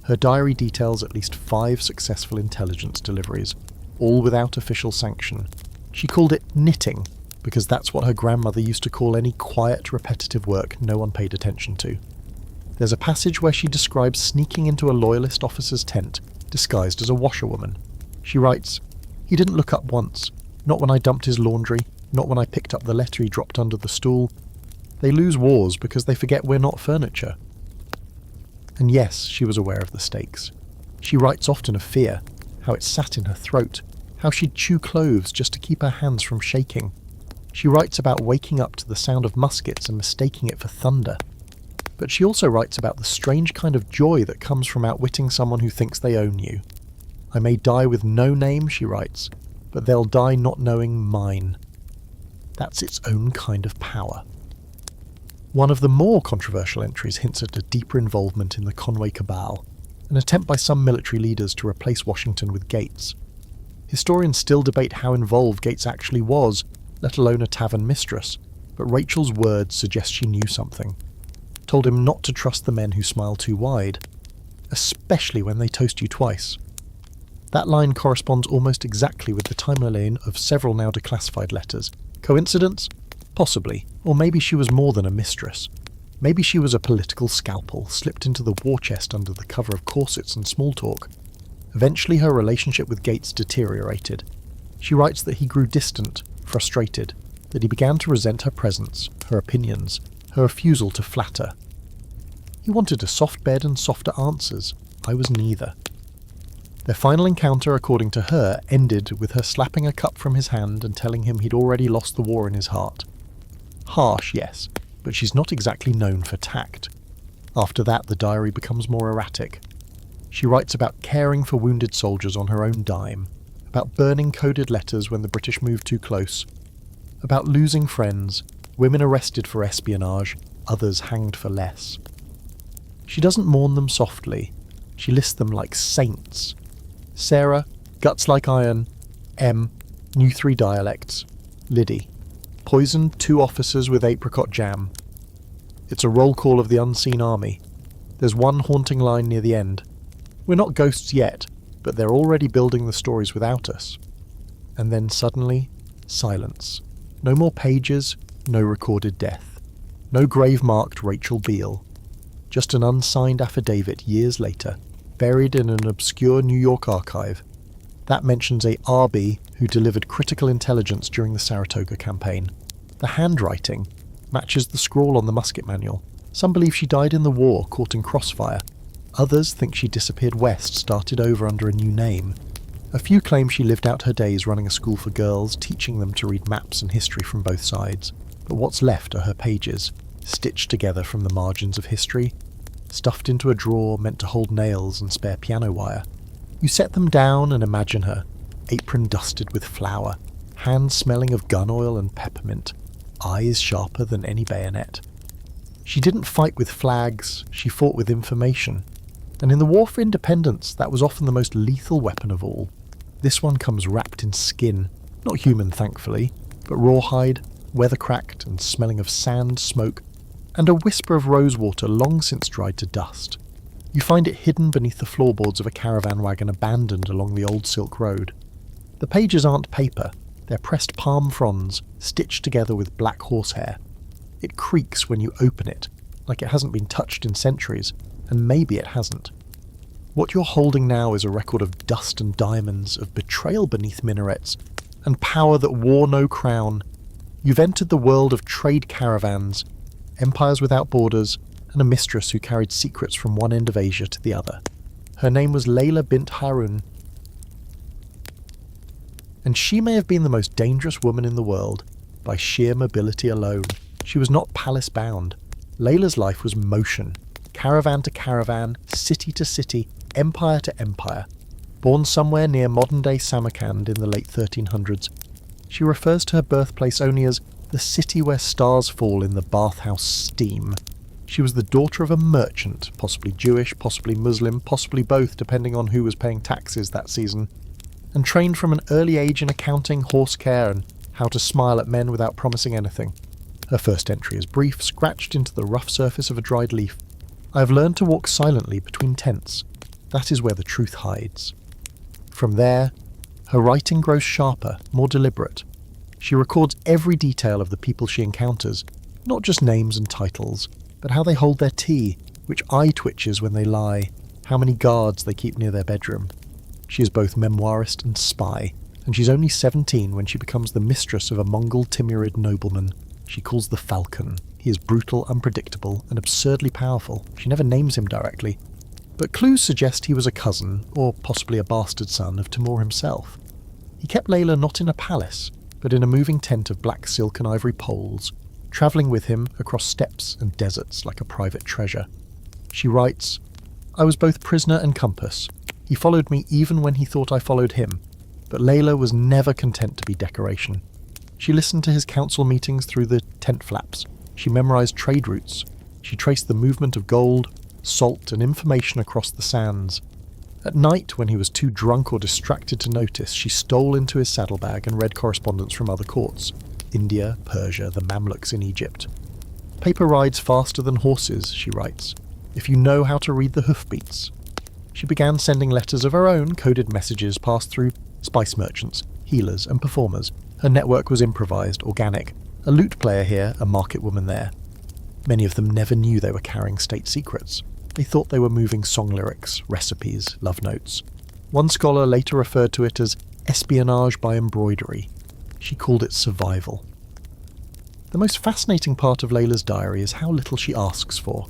Her diary details at least 5 successful intelligence deliveries, all without official sanction. She called it knitting, because that's what her grandmother used to call any quiet, repetitive work no one paid attention to. There's a passage where she describes sneaking into a loyalist officer's tent, disguised as a washerwoman. She writes, "He didn't look up once. Not when I dumped his laundry, not when I picked up the letter he dropped under the stool. They lose wars because they forget we're not furniture." And yes, she was aware of the stakes. She writes often of fear, how it sat in her throat, how she'd chew cloves just to keep her hands from shaking. She writes about waking up to the sound of muskets and mistaking it for thunder. But she also writes about the strange kind of joy that comes from outwitting someone who thinks they own you. "I may die with no name," she writes, "but they'll die not knowing mine." That's its own kind of power. One of the more controversial entries hints at a deeper involvement in the Conway Cabal, an attempt by some military leaders to replace Washington with Gates. Historians still debate how involved Gates actually was, let alone a tavern mistress, but Rachel's words suggest she knew something. Told him not to trust the men who smile too wide, especially when they toast you twice. That line corresponds almost exactly with the timeline of several now declassified letters. Coincidence? Possibly. Or maybe she was more than a mistress. Maybe she was a political scalpel slipped into the war chest under the cover of corsets and small talk. Eventually her relationship with Gates deteriorated. She writes that he grew distant, frustrated, that he began to resent her presence, her opinions, her refusal to flatter. He wanted a soft bed and softer answers. I was neither. Their final encounter, according to her, ended with her slapping a cup from his hand and telling him he'd already lost the war in his heart. Harsh, yes, but she's not exactly known for tact. After that, the diary becomes more erratic. She writes about caring for wounded soldiers on her own dime, about burning coded letters when the British moved too close, about losing friends, women arrested for espionage, others hanged for less. She doesn't mourn them softly. She lists them like saints. Sarah, guts like iron. M, knew 3 dialects. Liddy, poisoned 2 officers with apricot jam. It's a roll call of the unseen army. There's one haunting line near the end. We're not ghosts yet, but they're already building the stories without us. And then suddenly, silence. No more pages, no recorded death. No grave-marked Rachel Beale. Just an unsigned affidavit years later, buried in an obscure New York archive. That mentions a RB who delivered critical intelligence during the Saratoga campaign. The handwriting matches the scrawl on the musket manual. Some believe she died in the war, caught in crossfire. Others think she disappeared west, started over under a new name. A few claim she lived out her days running a school for girls, teaching them to read maps and history from both sides. But what's left are her pages, stitched together from the margins of history, stuffed into a drawer meant to hold nails and spare piano wire. You set them down and imagine her, apron dusted with flour, hands smelling of gun oil and peppermint, eyes sharper than any bayonet. She didn't fight with flags, she fought with information. And in the War for Independence, that was often the most lethal weapon of all. This one comes wrapped in skin, not human thankfully, but rawhide, weather-cracked and smelling of sand, smoke, and a whisper of rosewater long since dried to dust. You find it hidden beneath the floorboards of a caravan wagon abandoned along the old Silk Road. The pages aren't paper, they're pressed palm fronds, stitched together with black horsehair. It creaks when you open it, like it hasn't been touched in centuries, and maybe it hasn't. What you're holding now is a record of dust and diamonds, of betrayal beneath minarets, and power that wore no crown. You've entered the world of trade caravans, empires without borders, and a mistress who carried secrets from one end of Asia to the other. Her name was Layla bint Harun, and she may have been the most dangerous woman in the world, by sheer mobility alone. She was not palace-bound. Layla's life was motion, caravan to caravan, city to city, empire to empire. Born somewhere near modern-day Samarkand in the late 1300s, she refers to her birthplace only as the city where stars fall in the bathhouse steam. She was the daughter of a merchant, possibly Jewish, possibly Muslim, possibly both depending on who was paying taxes that season, and trained from an early age in accounting, horse care, and how to smile at men without promising anything. Her first entry is brief, scratched into the rough surface of a dried leaf. I have learned to walk silently between tents. That is where the truth hides. From there, her writing grows sharper, more deliberate. She records every detail of the people she encounters, not just names and titles, but how they hold their tea, which eye twitches when they lie, how many guards they keep near their bedroom. She is both memoirist and spy, and she's only 17 when she becomes the mistress of a Mongol Timurid nobleman she calls the Falcon. He is brutal, unpredictable, and absurdly powerful. She never names him directly, but clues suggest he was a cousin, or possibly a bastard son, of Timur himself. He kept Layla not in a palace, but in a moving tent of black silk and ivory poles, travelling with him across steppes and deserts like a private treasure. She writes, "I was both prisoner and compass. He followed me even when he thought I followed him, but Layla was never content to be decoration. She listened to his council meetings through the tent flaps. She memorised trade routes. She traced the movement of gold, salt and information across the sands. At night, when he was too drunk or distracted to notice, she stole into his saddlebag and read correspondence from other courts. India, Persia, the Mamluks in Egypt. Paper rides faster than horses, she writes, if you know how to read the hoofbeats. She began sending letters of her own, coded messages passed through spice merchants, healers and performers. Her network was improvised, organic. A lute player here, a market woman there. Many of them never knew they were carrying state secrets. They thought they were moving song lyrics, recipes, love notes. One scholar later referred to it as espionage by embroidery. She called it survival. The most fascinating part of Layla's diary is how little she asks for.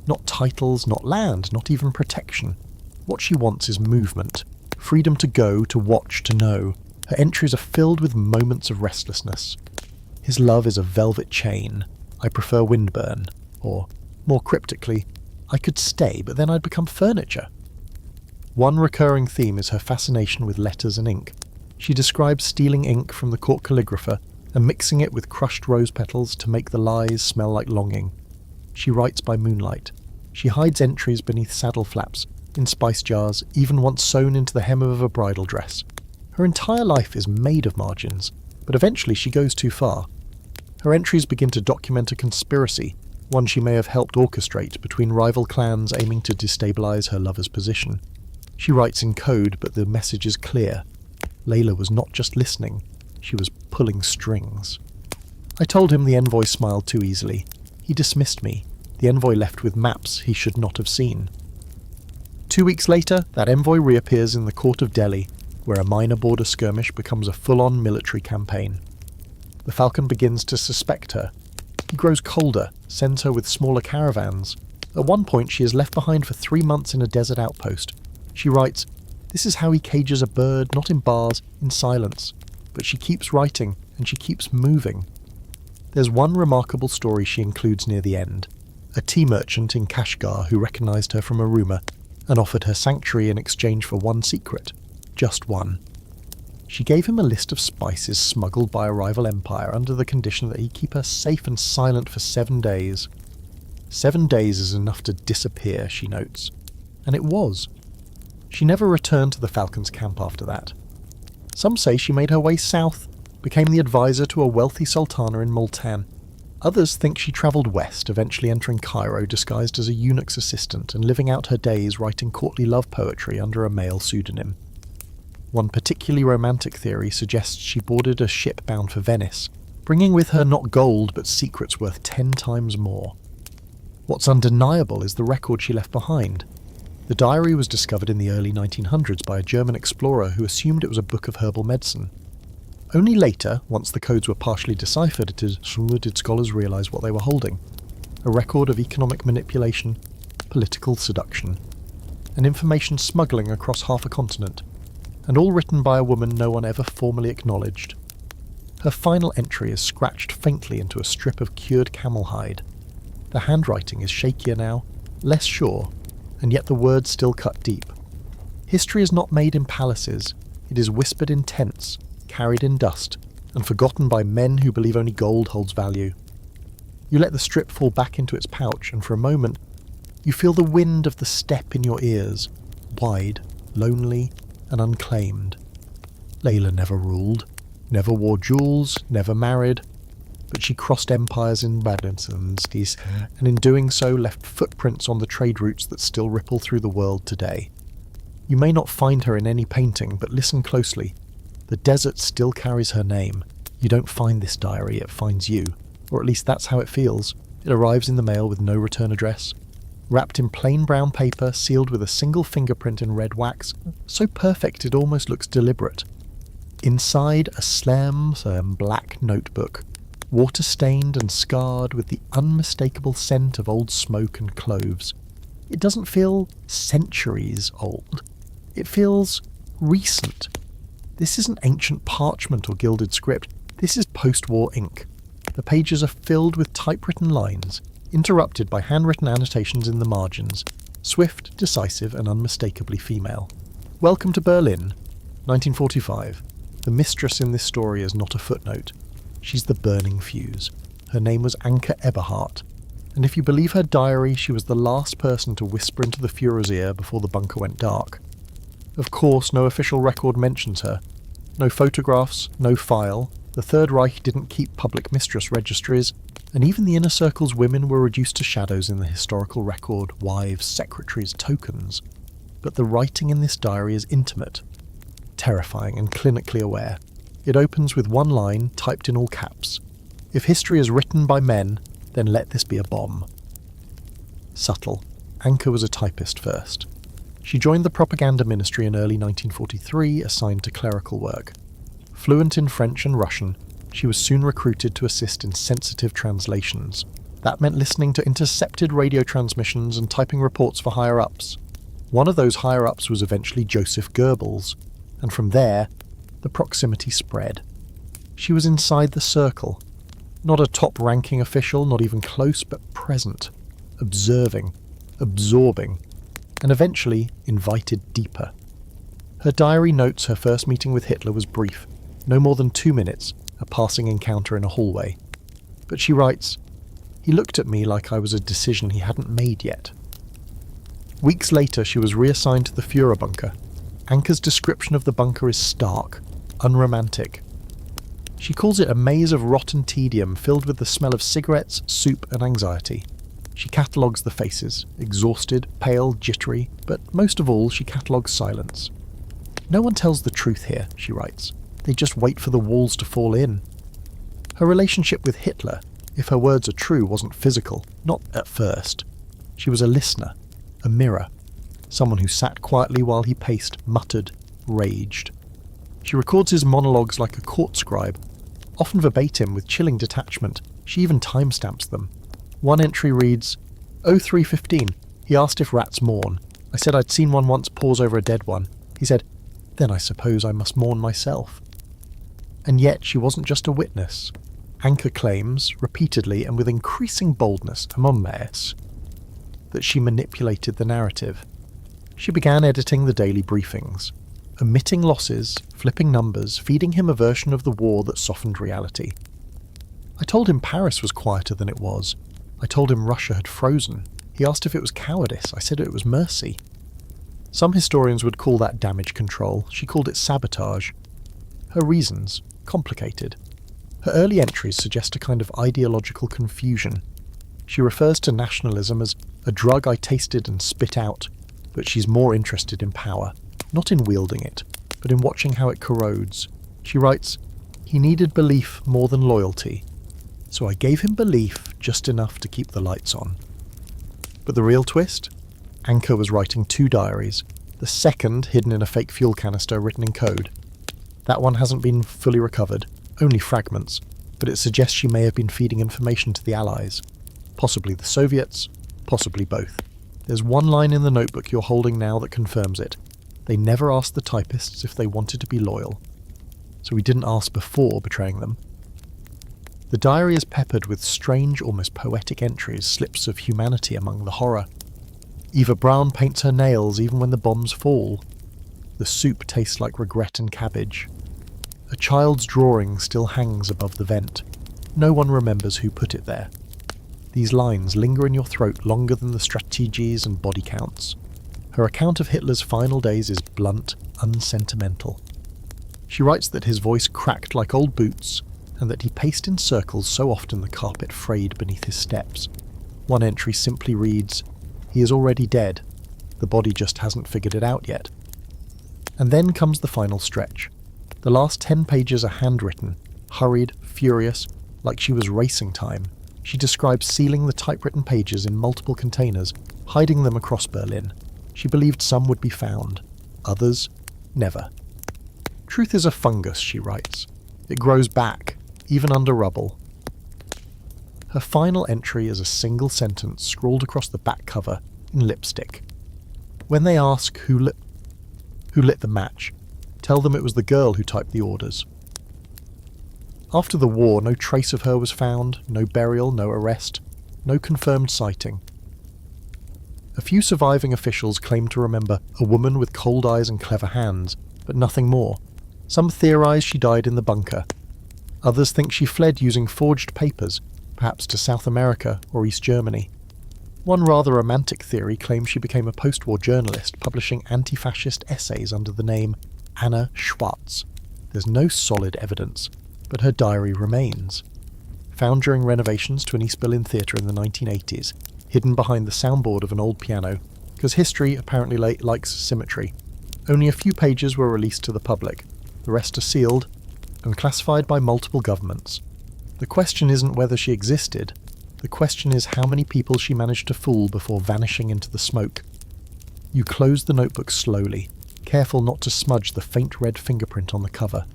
Not titles, not land, not even protection. What she wants is movement. Freedom to go, to watch, to know. Her entries are filled with moments of restlessness. His love is a velvet chain. I prefer windburn. Or, more cryptically, I could stay, but then I'd become furniture. One recurring theme is her fascination with letters and ink. She describes stealing ink from the court calligrapher and mixing it with crushed rose petals to make the lies smell like longing. She writes by moonlight. She hides entries beneath saddle flaps, in spice jars, even once sewn into the hem of a bridal dress. Her entire life is made of margins, but eventually she goes too far. Her entries begin to document a conspiracy, one she may have helped orchestrate between rival clans aiming to destabilize her lover's position. She writes in code, but the message is clear. Layla was not just listening, she was pulling strings. I told him the envoy smiled too easily. He dismissed me. The envoy left with maps he should not have seen. 2 weeks later, that envoy reappears in the court of Delhi, where a minor border skirmish becomes a full-on military campaign. The Falcon begins to suspect her. He grows colder, sends her with smaller caravans. At one point she is left behind for 3 months in a desert outpost. She writes, "This is how he cages a bird, not in bars, in silence." But she keeps writing, and she keeps moving. There's one remarkable story she includes near the end. A tea merchant in Kashgar who recognised her from a rumour and offered her sanctuary in exchange for one secret. Just one. She gave him a list of spices smuggled by a rival empire under the condition that he keep her safe and silent for 7 days. 7 days is enough to disappear, she notes. And it was. She never returned to the Falcon's camp after that. Some say she made her way south, became the advisor to a wealthy sultana in Multan. Others think she travelled west, eventually entering Cairo disguised as a eunuch's assistant and living out her days writing courtly love poetry under a male pseudonym. One particularly romantic theory suggests she boarded a ship bound for Venice, bringing with her not gold but secrets worth 10 times more. What's undeniable is the record she left behind. The diary was discovered in the early 1900s by a German explorer who assumed it was a book of herbal medicine. Only later, once the codes were partially deciphered, did scholars realise what they were holding. A record of economic manipulation, political seduction, and information smuggling across half a continent, and all written by a woman no one ever formally acknowledged. Her final entry is scratched faintly into a strip of cured camel hide. The handwriting is shakier now, less sure, and yet the words still cut deep. History is not made in palaces, it is whispered in tents, carried in dust, and forgotten by men who believe only gold holds value. You let the strip fall back into its pouch, and for a moment, you feel the wind of the steppe in your ears, wide, lonely, and unclaimed. Layla never ruled, never wore jewels, never married, but she crossed empires in Badlands, and in doing so left footprints on the trade routes that still ripple through the world today. You may not find her in any painting, but listen closely. The desert still carries her name. You don't find this diary, it finds you. Or at least that's how it feels. It arrives in the mail with no return address. Wrapped in plain brown paper, sealed with a single fingerprint in red wax, so perfect it almost looks deliberate. Inside, a slim, black notebook, water-stained and scarred with the unmistakable scent of old smoke and cloves. It doesn't feel centuries old. It feels recent. This isn't ancient parchment or gilded script. This is post-war ink. The pages are filled with typewritten lines, interrupted by handwritten annotations in the margins, swift, decisive, and unmistakably female. Welcome to Berlin, 1945. The mistress in this story is not a footnote. She's the burning fuse. Her name was Anke Eberhardt, and if you believe her diary, she was the last person to whisper into the Führer's ear before the bunker went dark. Of course, no official record mentions her. No photographs, no file. The Third Reich didn't keep public mistress registries, and even the inner circle's women were reduced to shadows in the historical record, wives, secretaries, tokens. But the writing in this diary is intimate, terrifying and clinically aware. It opens with one line typed in all caps. "If history is written by men, then let this be a bomb." Subtle. Anka was a typist first. She joined the propaganda ministry in early 1943, assigned to clerical work. Fluent in French and Russian, she was soon recruited to assist in sensitive translations. That meant listening to intercepted radio transmissions and typing reports for higher-ups. One of those higher-ups was eventually Joseph Goebbels, and from there, the proximity spread. She was inside the circle. Not a top-ranking official, not even close, but present, observing, absorbing, and eventually invited deeper. Her diary notes her first meeting with Hitler was brief, no more than 2 minutes, a passing encounter in a hallway. But she writes, "He looked at me like I was a decision he hadn't made yet." Weeks later, she was reassigned to the Führer bunker. Anka's description of the bunker is stark, unromantic. She calls it a maze of rotten tedium filled with the smell of cigarettes, soup and anxiety. She catalogues the faces, exhausted, pale, jittery, but most of all she catalogues silence. "No one tells the truth here," she writes. "They just wait for the walls to fall in." Her relationship with Hitler, if her words are true, wasn't physical, not at first. She was a listener, a mirror, someone who sat quietly while he paced, muttered, raged. She records his monologues like a court scribe, often verbatim with chilling detachment. She even timestamps them. One entry reads, 03:15, he asked if rats mourn. I said I'd seen one once pause over a dead one. He said, then I suppose I must mourn myself. And yet she wasn't just a witness. Anka claims, repeatedly and with increasing boldness, that she manipulated the narrative. She began editing the daily briefings, omitting losses, flipping numbers, feeding him a version of the war that softened reality. I told him Paris was quieter than it was. I told him Russia had frozen. He asked if it was cowardice. I said it was mercy. Some historians would call that damage control. She called it sabotage. Her reasons, complicated. Her early entries suggest a kind of ideological confusion. She refers to nationalism as a drug I tasted and spit out, but she's more interested in power, not in wielding it, but in watching how it corrodes. She writes, "He needed belief more than loyalty, so I gave him belief just enough to keep the lights on." But the real twist? Anka was writing 2 diaries, the second hidden in a fake fuel canister written in code. That one hasn't been fully recovered, only fragments, but it suggests she may have been feeding information to the Allies. Possibly the Soviets, possibly both. There's one line in the notebook you're holding now that confirms it. They never asked the typists if they wanted to be loyal. So we didn't ask before betraying them. The diary is peppered with strange, almost poetic entries, slips of humanity among the horror. Eva Braun paints her nails even when the bombs fall. The soup tastes like regret and cabbage. A child's drawing still hangs above the vent. No one remembers who put it there. These lines linger in your throat longer than the strategies and body counts. Her account of Hitler's final days is blunt, unsentimental. She writes that his voice cracked like old boots, and that he paced in circles so often the carpet frayed beneath his steps. One entry simply reads, "He is already dead. The body just hasn't figured it out yet." And then comes the final stretch. The last 10 pages are handwritten, hurried, furious, like she was racing time. She describes sealing the typewritten pages in multiple containers, hiding them across Berlin. She believed some would be found, others, never. Truth is a fungus, she writes. It grows back, even under rubble. Her final entry is a single sentence scrawled across the back cover in lipstick. When they ask who lit the match, tell them it was the girl who typed the orders. After the war, no trace of her was found, no burial, no arrest, no confirmed sighting. A few surviving officials claim to remember a woman with cold eyes and clever hands, but nothing more. Some theorize she died in the bunker. Others think she fled using forged papers, perhaps to South America or East Germany. One rather romantic theory claims she became a post-war journalist, publishing anti-fascist essays under the name Anna Schwartz. There's no solid evidence, but her diary remains. Found during renovations to an East Berlin theatre in the 1980s, hidden behind the soundboard of an old piano, because history apparently likes symmetry. Only a few pages were released to the public. The rest are sealed and classified by multiple governments. The question isn't whether she existed. The question is how many people she managed to fool before vanishing into the smoke. You close the notebook slowly, careful not to smudge the faint red fingerprint on the cover.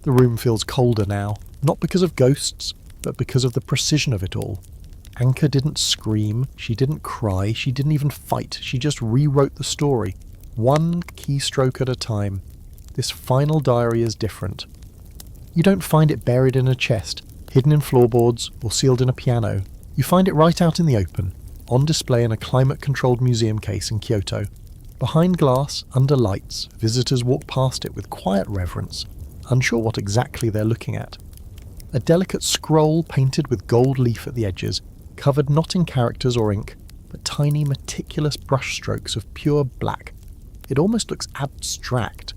The room feels colder now, not because of ghosts, but because of the precision of it all. Anka didn't scream, she didn't cry, she didn't even fight, she just rewrote the story, one keystroke at a time. This final diary is different. You don't find it buried in a chest, hidden in floorboards, or sealed in a piano. You find it right out in the open, on display in a climate-controlled museum case in Kyoto. Behind glass, under lights, visitors walk past it with quiet reverence, unsure what exactly they're looking at. A delicate scroll painted with gold leaf at the edges, covered not in characters or ink, but tiny meticulous brushstrokes of pure black. It almost looks abstract,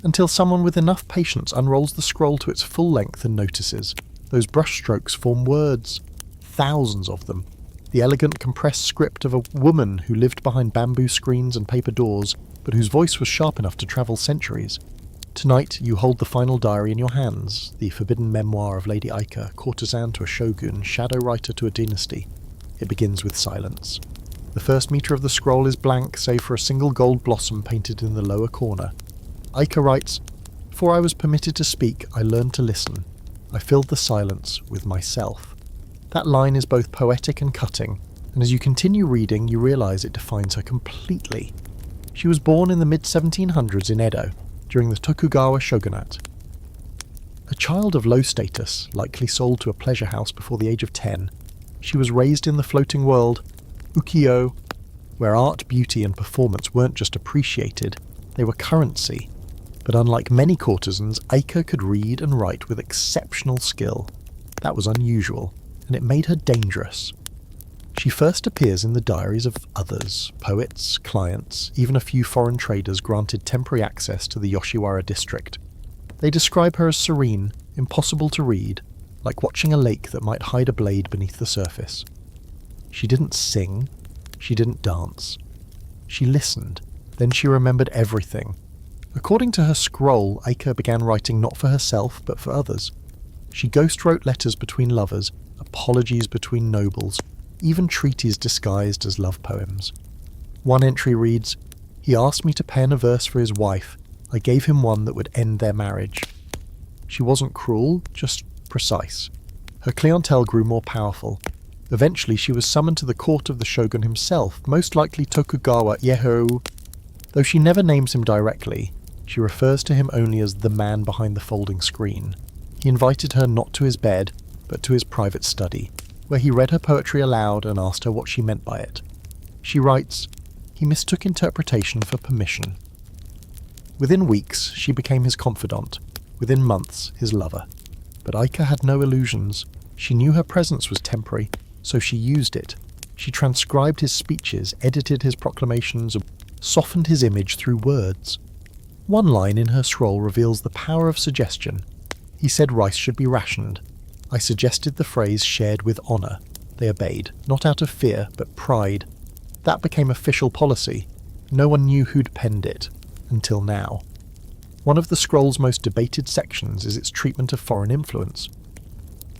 until someone with enough patience unrolls the scroll to its full length and notices. Those brushstrokes form words, thousands of them. The elegant compressed script of a woman who lived behind bamboo screens and paper doors, but whose voice was sharp enough to travel centuries. Tonight you hold the final diary in your hands, the forbidden memoir of Lady Aika, courtesan to a shogun, shadow writer to a dynasty. It begins with silence. The first metre of the scroll is blank, save for a single gold blossom painted in the lower corner. Aika writes, "Before I was permitted to speak, I learned to listen. I filled the silence with myself." That line is both poetic and cutting, and as you continue reading, you realise it defines her completely. She was born in the mid-1700s in Edo, during the Tokugawa shogunate. A child of low status, likely sold to a pleasure house before the age of 10, she was raised in the floating world, ukiyo, where art, beauty and performance weren't just appreciated, they were currency. But unlike many courtesans, Aika could read and write with exceptional skill. That was unusual, and it made her dangerous. She first appears in the diaries of others, poets, clients, even a few foreign traders granted temporary access to the Yoshiwara district. They describe her as serene, impossible to read, like watching a lake that might hide a blade beneath the surface. She didn't sing, she didn't dance. She listened, then she remembered everything. According to her scroll, Aika began writing not for herself, but for others. She ghostwrote letters between lovers, apologies between nobles, even treaties disguised as love poems. One entry reads, "He asked me to pen a verse for his wife. I gave him one that would end their marriage." She wasn't cruel, just precise. Her clientele grew more powerful. Eventually she was summoned to the court of the shogun himself, most likely Tokugawa Ieyasu. Though she never names him directly, she refers to him only as the man behind the folding screen. He invited her not to his bed, but to his private study, where he read her poetry aloud and asked her what she meant by it. She writes, "He mistook interpretation for permission." Within weeks, she became his confidant. Within months, his lover. But Aika had no illusions. She knew her presence was temporary, so she used it. She transcribed his speeches, edited his proclamations, and softened his image through words. One line in her scroll reveals the power of suggestion. He said rice should be rationed. I suggested the phrase shared with honour. They obeyed, not out of fear, but pride. That became official policy. No one knew who'd penned it, until now. One of the scroll's most debated sections is its treatment of foreign influence.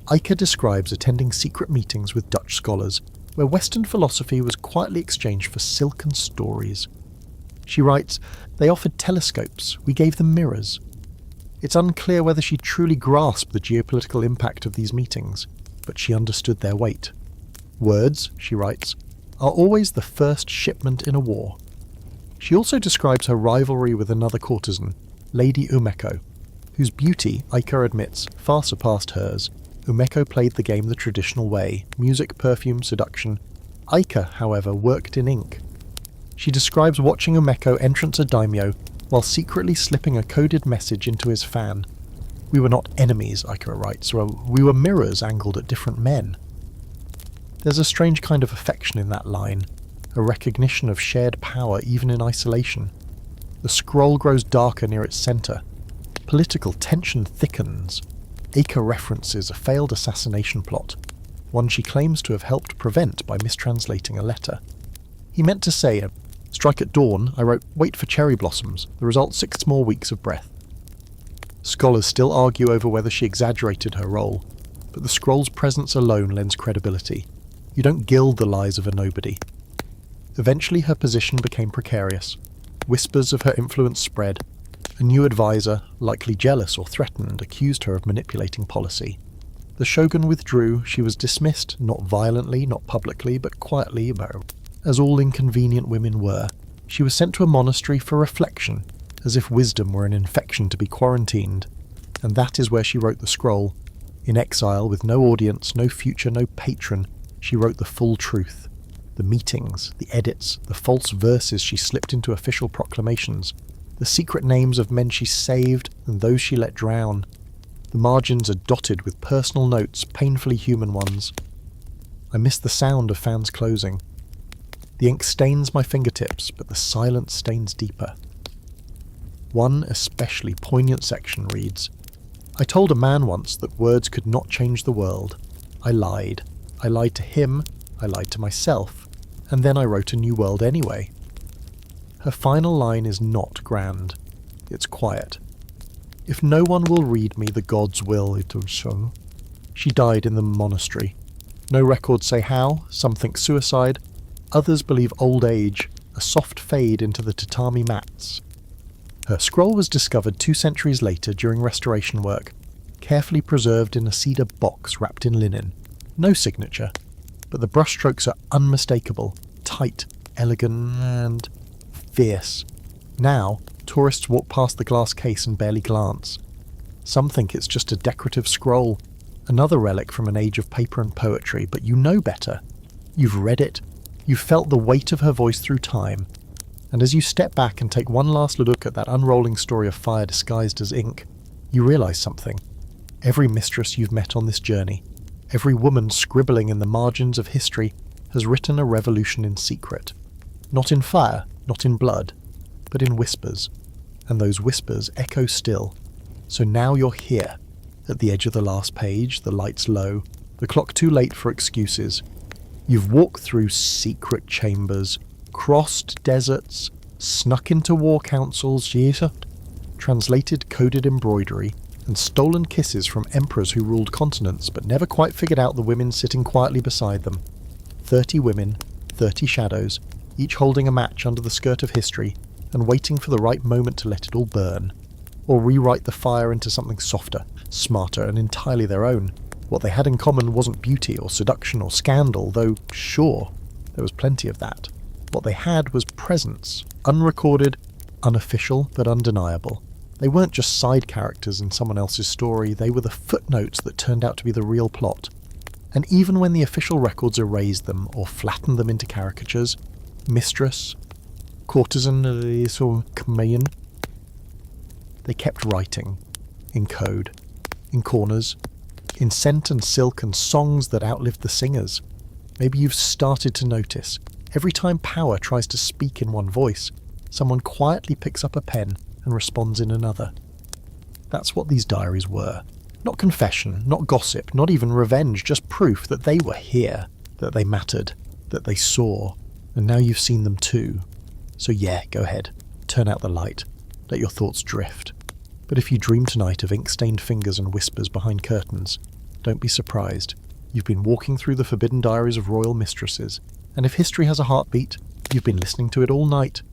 Aika describes attending secret meetings with Dutch scholars, where Western philosophy was quietly exchanged for silken stories. She writes, "They offered telescopes, we gave them mirrors." It's unclear whether she truly grasped the geopolitical impact of these meetings, but she understood their weight. Words, she writes, are always the first shipment in a war. She also describes her rivalry with another courtesan, Lady Umeko, whose beauty, Aika admits, far surpassed hers. Umeko played the game the traditional way, music, perfume, seduction. Aika, however, worked in ink. She describes watching Umeko entrance a daimyo while secretly slipping a coded message into his fan. "We were not enemies," Aika writes, "we were mirrors angled at different men." There's a strange kind of affection in that line, a recognition of shared power even in isolation. The scroll grows darker near its centre. Political tension thickens. Aika references a failed assassination plot, one she claims to have helped prevent by mistranslating a letter. He meant to say, Strike at dawn, I wrote, "Wait for cherry blossoms. The result, 6 more weeks of breath." Scholars still argue over whether she exaggerated her role, but the scroll's presence alone lends credibility. You don't gild the lies of a nobody. Eventually her position became precarious. Whispers of her influence spread. A new advisor, likely jealous or threatened, accused her of manipulating policy. The shogun withdrew. She was dismissed, not violently, not publicly, but quietly, as all inconvenient women were. She was sent to a monastery for reflection, as if wisdom were an infection to be quarantined. And that is where she wrote the scroll. In exile, with no audience, no future, no patron, she wrote the full truth. The meetings, the edits, the false verses she slipped into official proclamations, the secret names of men she saved and those she let drown. The margins are dotted with personal notes, painfully human ones. I miss the sound of fans closing. The ink stains my fingertips, but the silence stains deeper. One especially poignant section reads, "I told a man once that words could not change the world. I lied. I lied to him, I lied to myself, and then I wrote a new world anyway." Her final line is not grand. It's quiet. "If no one will read me, the gods will, it was so." She died in the monastery. No records say how, some think suicide, others believe old age, a soft fade into the tatami mats. Her scroll was discovered 2 centuries later during restoration work, carefully preserved in a cedar box wrapped in linen. No signature, but the brushstrokes are unmistakable, tight, elegant, and fierce. Now, tourists walk past the glass case and barely glance. Some think it's just a decorative scroll, another relic from an age of paper and poetry, but you know better. You've read it. You've felt the weight of her voice through time. And as you step back and take one last look at that unrolling story of fire disguised as ink, you realise something. Every mistress you've met on this journey, every woman scribbling in the margins of history, has written a revolution in secret. Not in fire, not in blood, but in whispers. And those whispers echo still. So now you're here, at the edge of the last page, the lights low, the clock too late for excuses. You've walked through secret chambers, crossed deserts, snuck into war councils, translated coded embroidery, and stolen kisses from emperors who ruled continents but never quite figured out the women sitting quietly beside them. 30 women, 30 shadows, each holding a match under the skirt of history and waiting for the right moment to let it all burn, or rewrite the fire into something softer, smarter, and entirely their own. What they had in common wasn't beauty or seduction or scandal, though sure, there was plenty of that. What they had was presence, unrecorded, unofficial, but undeniable. They weren't just side characters in someone else's story, they were the footnotes that turned out to be the real plot. And even when the official records erased them or flattened them into caricatures, mistress, courtesan, they kept writing, in code, in corners, in scent and silk and songs that outlived the singers. Maybe you've started to notice, every time power tries to speak in one voice, someone quietly picks up a pen and responds in another. That's what these diaries were. Not confession, not gossip, not even revenge, just proof that they were here, that they mattered, that they saw, and now you've seen them too. So yeah, go ahead, turn out the light, let your thoughts drift. But if you dream tonight of ink-stained fingers and whispers behind curtains, don't be surprised. You've been walking through the forbidden diaries of royal mistresses, and if history has a heartbeat, you've been listening to it all night.